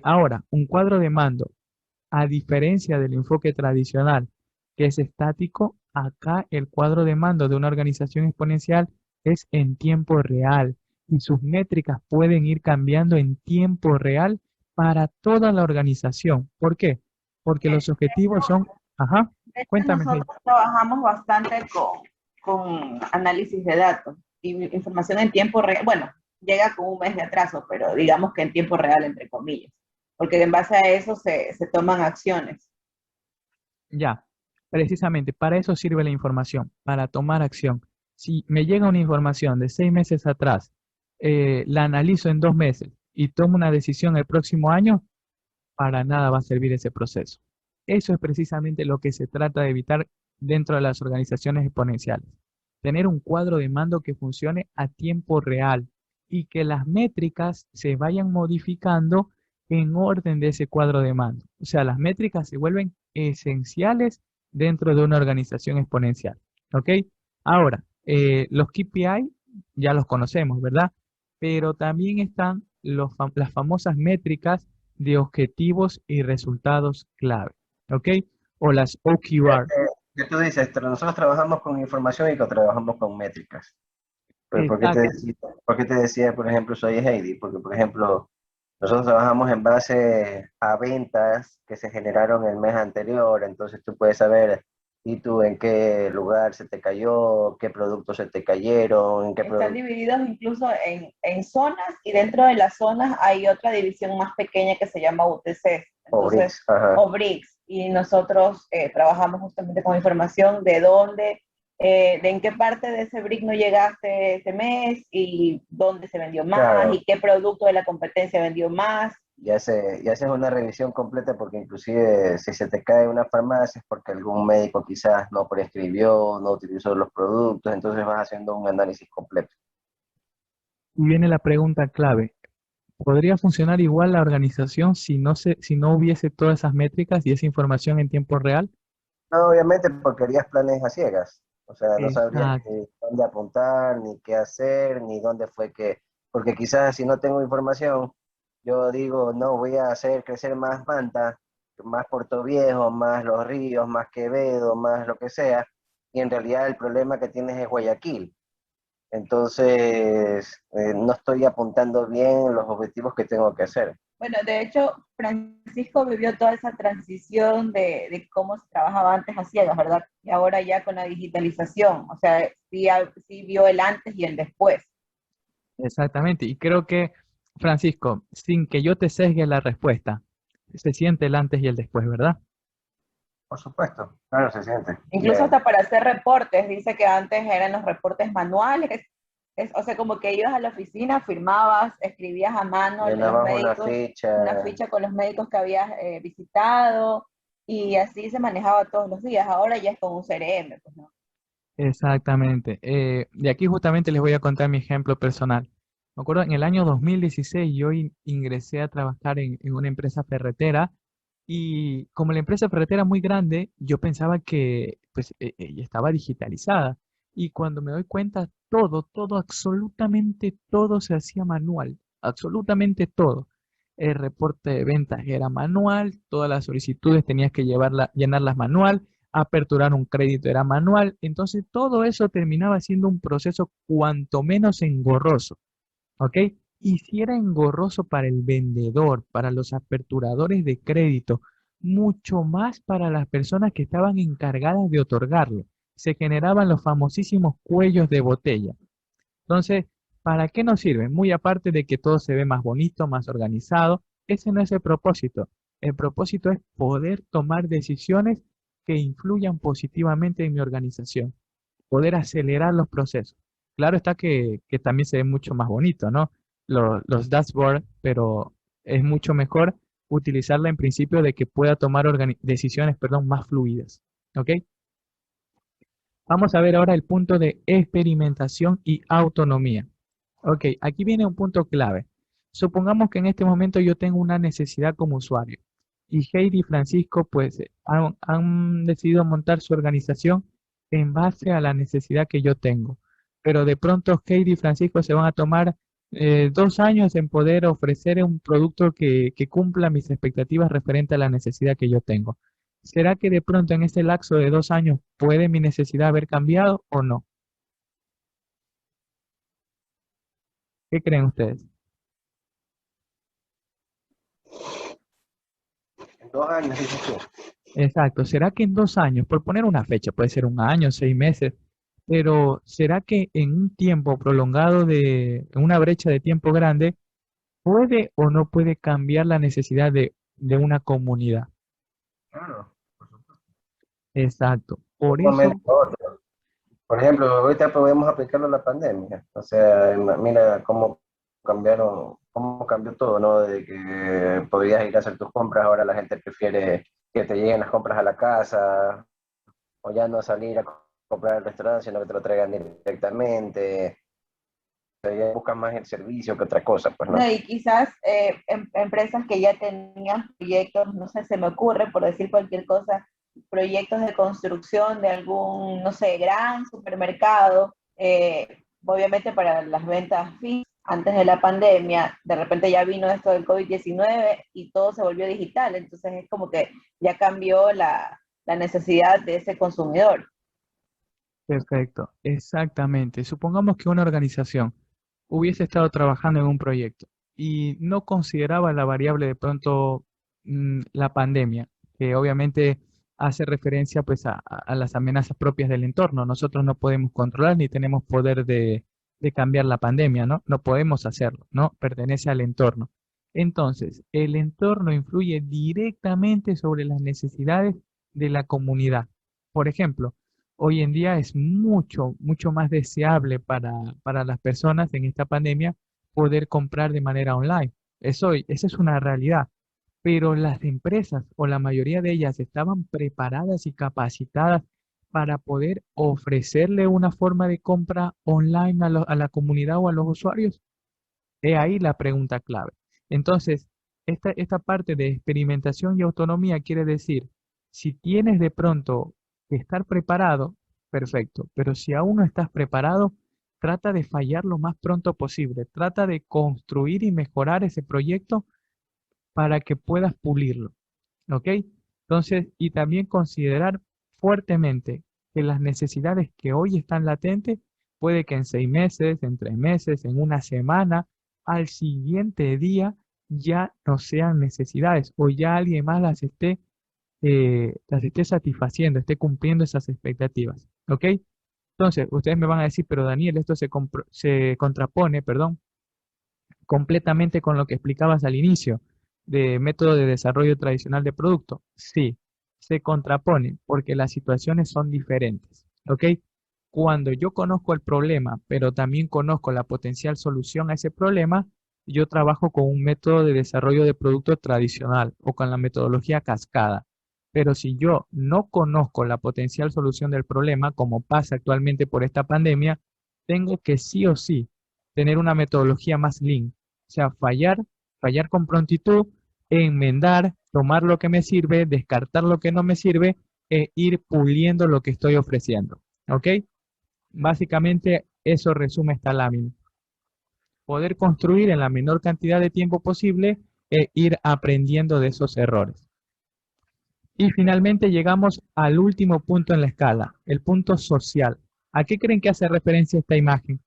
Ahora, un cuadro de mando, a diferencia del enfoque tradicional, que es estático, acá el cuadro de mando de una organización exponencial es en tiempo real y sus métricas pueden ir cambiando en tiempo real para toda la organización. ¿Por qué? Porque los objetivos son... Ajá, De hecho, cuéntame, Heidi. nosotros trabajamos bastante con análisis de datos y información en tiempo real. Bueno, llega con un mes de atraso, pero digamos que en tiempo real, entre comillas, porque en base a eso se toman acciones. Ya, precisamente para eso sirve la información, para tomar acción. Si me llega una información de 6 meses atrás, la analizo en 2 meses y tomo una decisión el próximo año, para nada va a servir ese proceso. Eso es precisamente lo que se trata de evitar dentro de las organizaciones exponenciales. Tener un cuadro de mando que funcione a tiempo real y que las métricas se vayan modificando en orden de ese cuadro de mando. O sea, las métricas se vuelven esenciales dentro de una organización exponencial. ¿Ok? Ahora, los KPI ya los conocemos, ¿verdad? Pero también están las famosas métricas de objetivos y resultados clave, ¿ok? O las OKR. que tú dices, nosotros trabajamos con información y que trabajamos con métricas. Pero Exacto, por qué te decía, por ejemplo, soy Heidi? Porque, por ejemplo, nosotros trabajamos en base a ventas que se generaron el mes anterior, entonces tú puedes saber y tú en qué lugar se te cayó, qué productos se te cayeron, en qué Están productos divididos incluso en zonas y dentro de las zonas hay otra división más pequeña que se llama UTC, o entonces, bricks. Ajá. o BRICS. Y nosotros trabajamos justamente con información de dónde, de en qué parte de ese BRIC no llegaste ese mes y dónde se vendió más Claro. y qué producto de la competencia vendió más. Ya haces una revisión completa porque inclusive si se te cae una farmacia es porque algún médico quizás no prescribió, no utilizó los productos, entonces vas haciendo un análisis completo. y viene la pregunta clave. ¿Podría funcionar igual la organización si no hubiese todas esas métricas y esa información en tiempo real? No, obviamente porque harías planes a ciegas, o sea, no sabrías Exacto. ni dónde apuntar, ni qué hacer, ni dónde fue que, porque quizás si no tengo información, yo digo, no, voy a hacer crecer más Manta, más Puerto Viejo, más Los Ríos, más Quevedo, más lo que sea, y en realidad el problema que tienes es Guayaquil. Entonces, no estoy apuntando bien los objetivos que tengo que hacer. Bueno, de hecho, Francisco vivió toda esa transición de cómo se trabajaba antes a ciegas, ¿verdad? Y ahora ya con la digitalización, o sea, sí, sí vio el antes y el después. Exactamente. Y creo que, Francisco, sin que yo te sesgue la respuesta, se siente el antes y el después, ¿verdad? Por supuesto, claro, se siente. Incluso hasta para hacer reportes, dice que antes eran los reportes manuales, o sea, como que ibas a la oficina, firmabas, escribías a mano los Llenabas médicos, ficha. una ficha con los médicos que habías visitado, y así se manejaba todos los días. Ahora ya es con un CRM, pues, ¿no? Exactamente. De aquí justamente les voy a contar mi ejemplo personal. Me acuerdo, en el año 2016 yo ingresé a trabajar en una empresa ferretera y como la empresa ferretera es muy grande, yo pensaba que pues, ya estaba digitalizada. Y cuando me doy cuenta, todo, absolutamente todo se hacía manual, absolutamente todo. El reporte de ventas era manual, todas las solicitudes tenías que llenarlas manual, aperturar un crédito era manual, entonces todo eso terminaba siendo un proceso cuanto menos engorroso, ¿ok? Y si era engorroso para el vendedor, para los aperturadores de crédito, mucho más para las personas que estaban encargadas de otorgarlo. Se generaban los famosísimos cuellos de botella. Entonces, ¿para qué nos sirve? Muy aparte de que todo se ve más bonito, más organizado, ese no es el propósito. El propósito es poder tomar decisiones que influyan positivamente en mi organización, poder acelerar los procesos. Claro está que también se ve mucho más bonito, ¿no? Los dashboards, pero es mucho mejor utilizarla en principio de que pueda tomar decisiones, perdón, más fluidas. ¿Ok? Vamos a ver ahora el punto de experimentación y autonomía. Ok, aquí viene un punto clave. Supongamos que en este momento yo tengo una necesidad como usuario y Heidi y Francisco pues han decidido montar su organización en base a la necesidad que yo tengo. Pero de pronto Heidi y Francisco se van a tomar 2 años en poder ofrecer un producto que cumpla mis expectativas referente a la necesidad que yo tengo. ¿Será que de pronto en ese lapso de 2 años puede mi necesidad haber cambiado o no? ¿Qué creen ustedes? En 2 años, dices tú. Exacto. ¿Será que en 2 años, por poner una fecha, puede ser un año, 6 meses, pero ¿será que en un tiempo prolongado en una brecha de tiempo grande, puede o no puede cambiar la necesidad de una comunidad? Claro, por supuesto. Exacto. Un Por momento eso, a otro. Por ejemplo, ahorita podemos aplicarlo a la pandemia. O sea, mira cómo cambiaron, cómo cambió todo, ¿no? De que podías ir a hacer tus compras, ahora la gente prefiere que te lleguen las compras a la casa, o ya no salir a comprar al restaurante, sino que te lo traigan directamente. O sea, ya buscan más el servicio que otra cosa, pues, ¿no? No, y quizás empresas que ya tenían proyectos, no sé, se me ocurre, por decir cualquier cosa, proyectos de construcción de algún, no sé, gran supermercado, obviamente para las ventas físicas, antes de la pandemia, de repente ya vino esto del COVID-19 y todo se volvió digital, entonces es como que ya cambió la necesidad de ese consumidor. perfecto, exactamente. Supongamos que una organización hubiese estado trabajando en un proyecto y no consideraba la variable de pronto la pandemia, que obviamente hace referencia pues a las amenazas propias del entorno. Nosotros no podemos controlar ni tenemos poder de cambiar la pandemia, ¿no? No podemos hacerlo, ¿no? Pertenece al entorno. Entonces, el entorno influye directamente sobre las necesidades de la comunidad. Por ejemplo, hoy en día es mucho más deseable para las personas en esta pandemia poder comprar de manera online. Esa es una realidad. Pero las empresas o la mayoría de ellas estaban preparadas y capacitadas para poder ofrecerle una forma de compra online a la comunidad o a los usuarios. He ahí la pregunta clave. Entonces, esta parte de experimentación y autonomía quiere decir, si tienes de pronto que estar preparado, perfecto, pero si aún no estás preparado, trata de fallar lo más pronto posible, trata de construir y mejorar ese proyecto para que puedas pulirlo, ¿ok? Entonces, y también considerar fuertemente que las necesidades que hoy están latentes, puede que en 6 meses, en 3 meses, en una semana, al siguiente día ya no sean necesidades o ya alguien más las esté satisfaciendo, esté cumpliendo esas expectativas, ¿ok? Entonces, ustedes me van a decir, pero Daniel, esto se contrapone, perdón, completamente con lo que explicabas al inicio de método de desarrollo tradicional de producto. Sí, se contrapone porque las situaciones son diferentes. ¿Ok? Cuando yo conozco el problema, pero también conozco la potencial solución a ese problema, yo trabajo con un método de desarrollo de producto tradicional o con la metodología cascada. Pero si yo no conozco la potencial solución del problema, como pasa actualmente por esta pandemia, tengo que sí o sí tener una metodología más lean, o sea, fallar con prontitud, enmendar, tomar lo que me sirve, descartar lo que no me sirve e ir puliendo lo que estoy ofreciendo. ¿Ok? Básicamente Eso resume esta lámina. Poder construir en la menor cantidad de tiempo posible e ir aprendiendo de esos errores. Y finalmente llegamos al último punto en la escala, el punto social. ¿A qué creen que hace referencia esta imagen?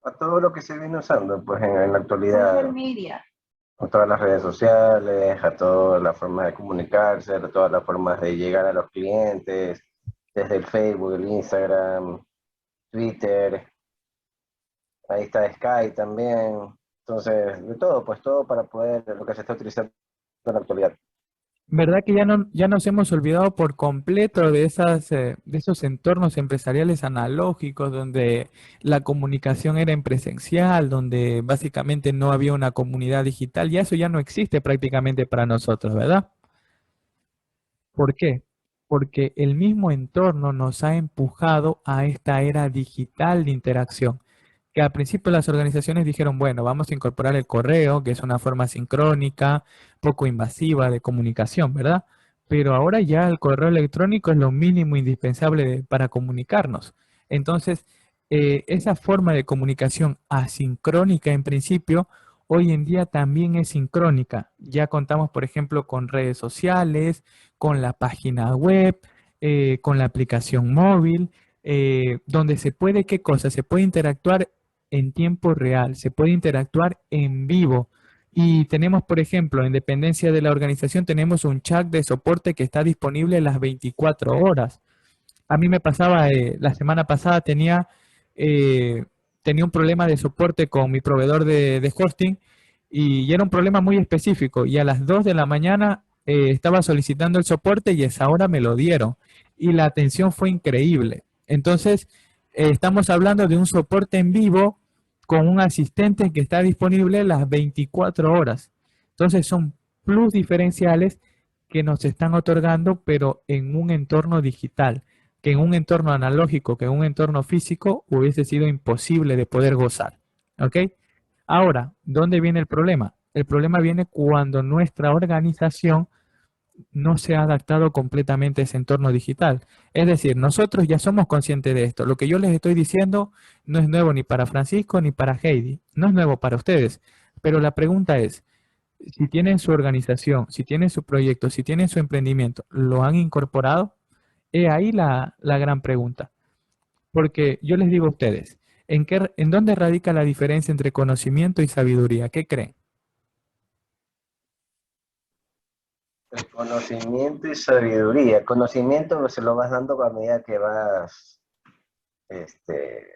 A todo lo que se viene usando pues en la actualidad, Social media. a todas las redes sociales, a todas las formas de comunicarse, a todas las formas de llegar a los clientes, desde el Facebook, el Instagram, Twitter, ahí está Skype también. Entonces, de todo, pues todo para poder, lo que se está utilizando en la actualidad. ¿Verdad que ya nos hemos olvidado por completo de de esos entornos empresariales analógicos donde la comunicación era en presencial, donde básicamente no había una comunidad digital? Ya eso ya no existe prácticamente para nosotros, ¿verdad? ¿Por qué? Porque el mismo entorno nos ha empujado a esta era digital de interacción, que al principio las organizaciones dijeron, bueno, vamos a incorporar el correo, que es una forma sincrónica, poco invasiva de comunicación, ¿verdad? Pero ahora ya el correo electrónico es lo mínimo indispensable para comunicarnos. Entonces, esa forma de comunicación asincrónica en principio, hoy en día también es sincrónica. Ya contamos, por ejemplo, con redes sociales, con la página web, con la aplicación móvil, donde se puede, ¿qué cosa? Se puede interactuar en tiempo real, se puede interactuar en vivo. Y tenemos, por ejemplo, en dependencia de la organización, tenemos un chat de soporte que está disponible las 24 horas. A mí me pasaba, la semana pasada eh, tenía un problema de soporte con mi proveedor de hosting y era un problema muy específico. Y a las 2 de la mañana estaba solicitando el soporte y a esa hora me lo dieron. Y la atención fue increíble. Entonces, estamos hablando de un soporte en vivo con un asistente que está disponible las 24 horas. Entonces, son plus diferenciales que nos están otorgando, pero en un entorno digital, que en un entorno analógico, que en un entorno físico hubiese sido imposible de poder gozar. ¿Ok? Ahora, ¿dónde viene el problema? El problema viene cuando nuestra organización no se ha adaptado completamente a ese entorno digital. Es decir, nosotros ya somos conscientes de esto. Lo que yo les estoy diciendo no es nuevo ni para Francisco ni para Heidi. No es nuevo para ustedes. Pero la pregunta es, si tienen su organización, si tienen su proyecto, si tienen su emprendimiento, ¿lo han incorporado? Es ahí la gran pregunta. Porque yo les digo a ustedes, ¿en dónde radica la diferencia entre conocimiento y sabiduría? ¿Qué creen? El conocimiento y sabiduría. Conocimiento se lo vas dando a medida que vas, este,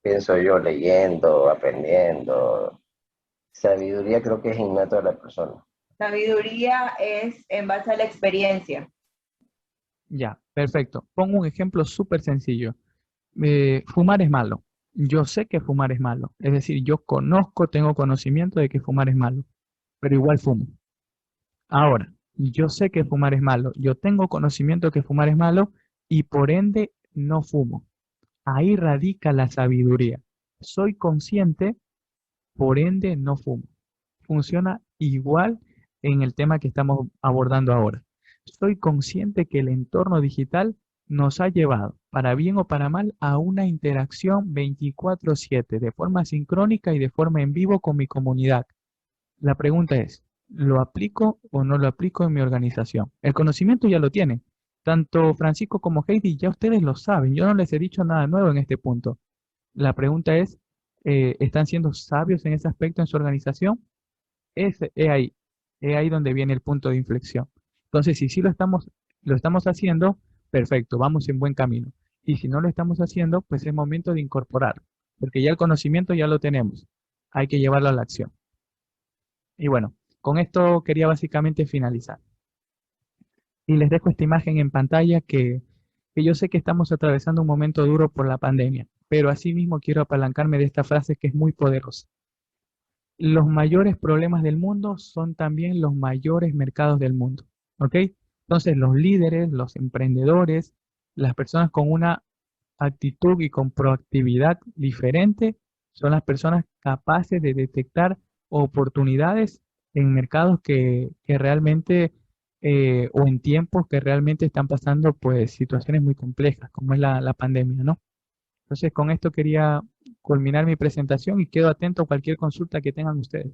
pienso yo, leyendo, aprendiendo. Sabiduría creo que es innato de la persona. Sabiduría es en base a la experiencia. Ya, perfecto. Pongo un ejemplo súper sencillo. Fumar es malo. Yo sé que fumar es malo. Es decir, yo conozco, tengo conocimiento de que fumar es malo, pero igual fumo. Ahora, yo sé que fumar es malo. Yo tengo conocimiento de que fumar es malo y por ende no fumo. Ahí radica la sabiduría. Soy consciente, por ende no fumo. Funciona igual en el tema que estamos abordando ahora. Soy consciente que el entorno digital nos ha llevado, para bien o para mal, a una interacción 24/7, de forma sincrónica y de forma en vivo con mi comunidad. La pregunta es, ¿lo aplico o no lo aplico en mi organización? El conocimiento ya lo tienen. Tanto Francisco como Heidi ya ustedes lo saben. Yo no les he dicho nada nuevo en este punto. La pregunta es, ¿están siendo sabios en ese aspecto en su organización? Es ahí donde viene el punto de inflexión. Entonces, si sí lo estamos haciendo, perfecto, vamos en buen camino. Y si no lo estamos haciendo, pues es momento de incorporarlo, porque ya el conocimiento ya lo tenemos. Hay que llevarlo a la acción. Y bueno, con esto quería básicamente finalizar. Y les dejo esta imagen en pantalla que yo sé que estamos atravesando un momento duro por la pandemia, pero asimismo quiero apalancarme de esta frase que es muy poderosa. Los mayores problemas del mundo son también los mayores mercados del mundo. ¿Ok? Entonces, los líderes, los emprendedores, las personas con una actitud y con proactividad diferente son las personas capaces de detectar oportunidades en mercados que realmente o en tiempos que realmente están pasando pues situaciones muy complejas, como es la pandemia, ¿no? Entonces, con esto quería culminar mi presentación y quedo atento a cualquier consulta que tengan ustedes.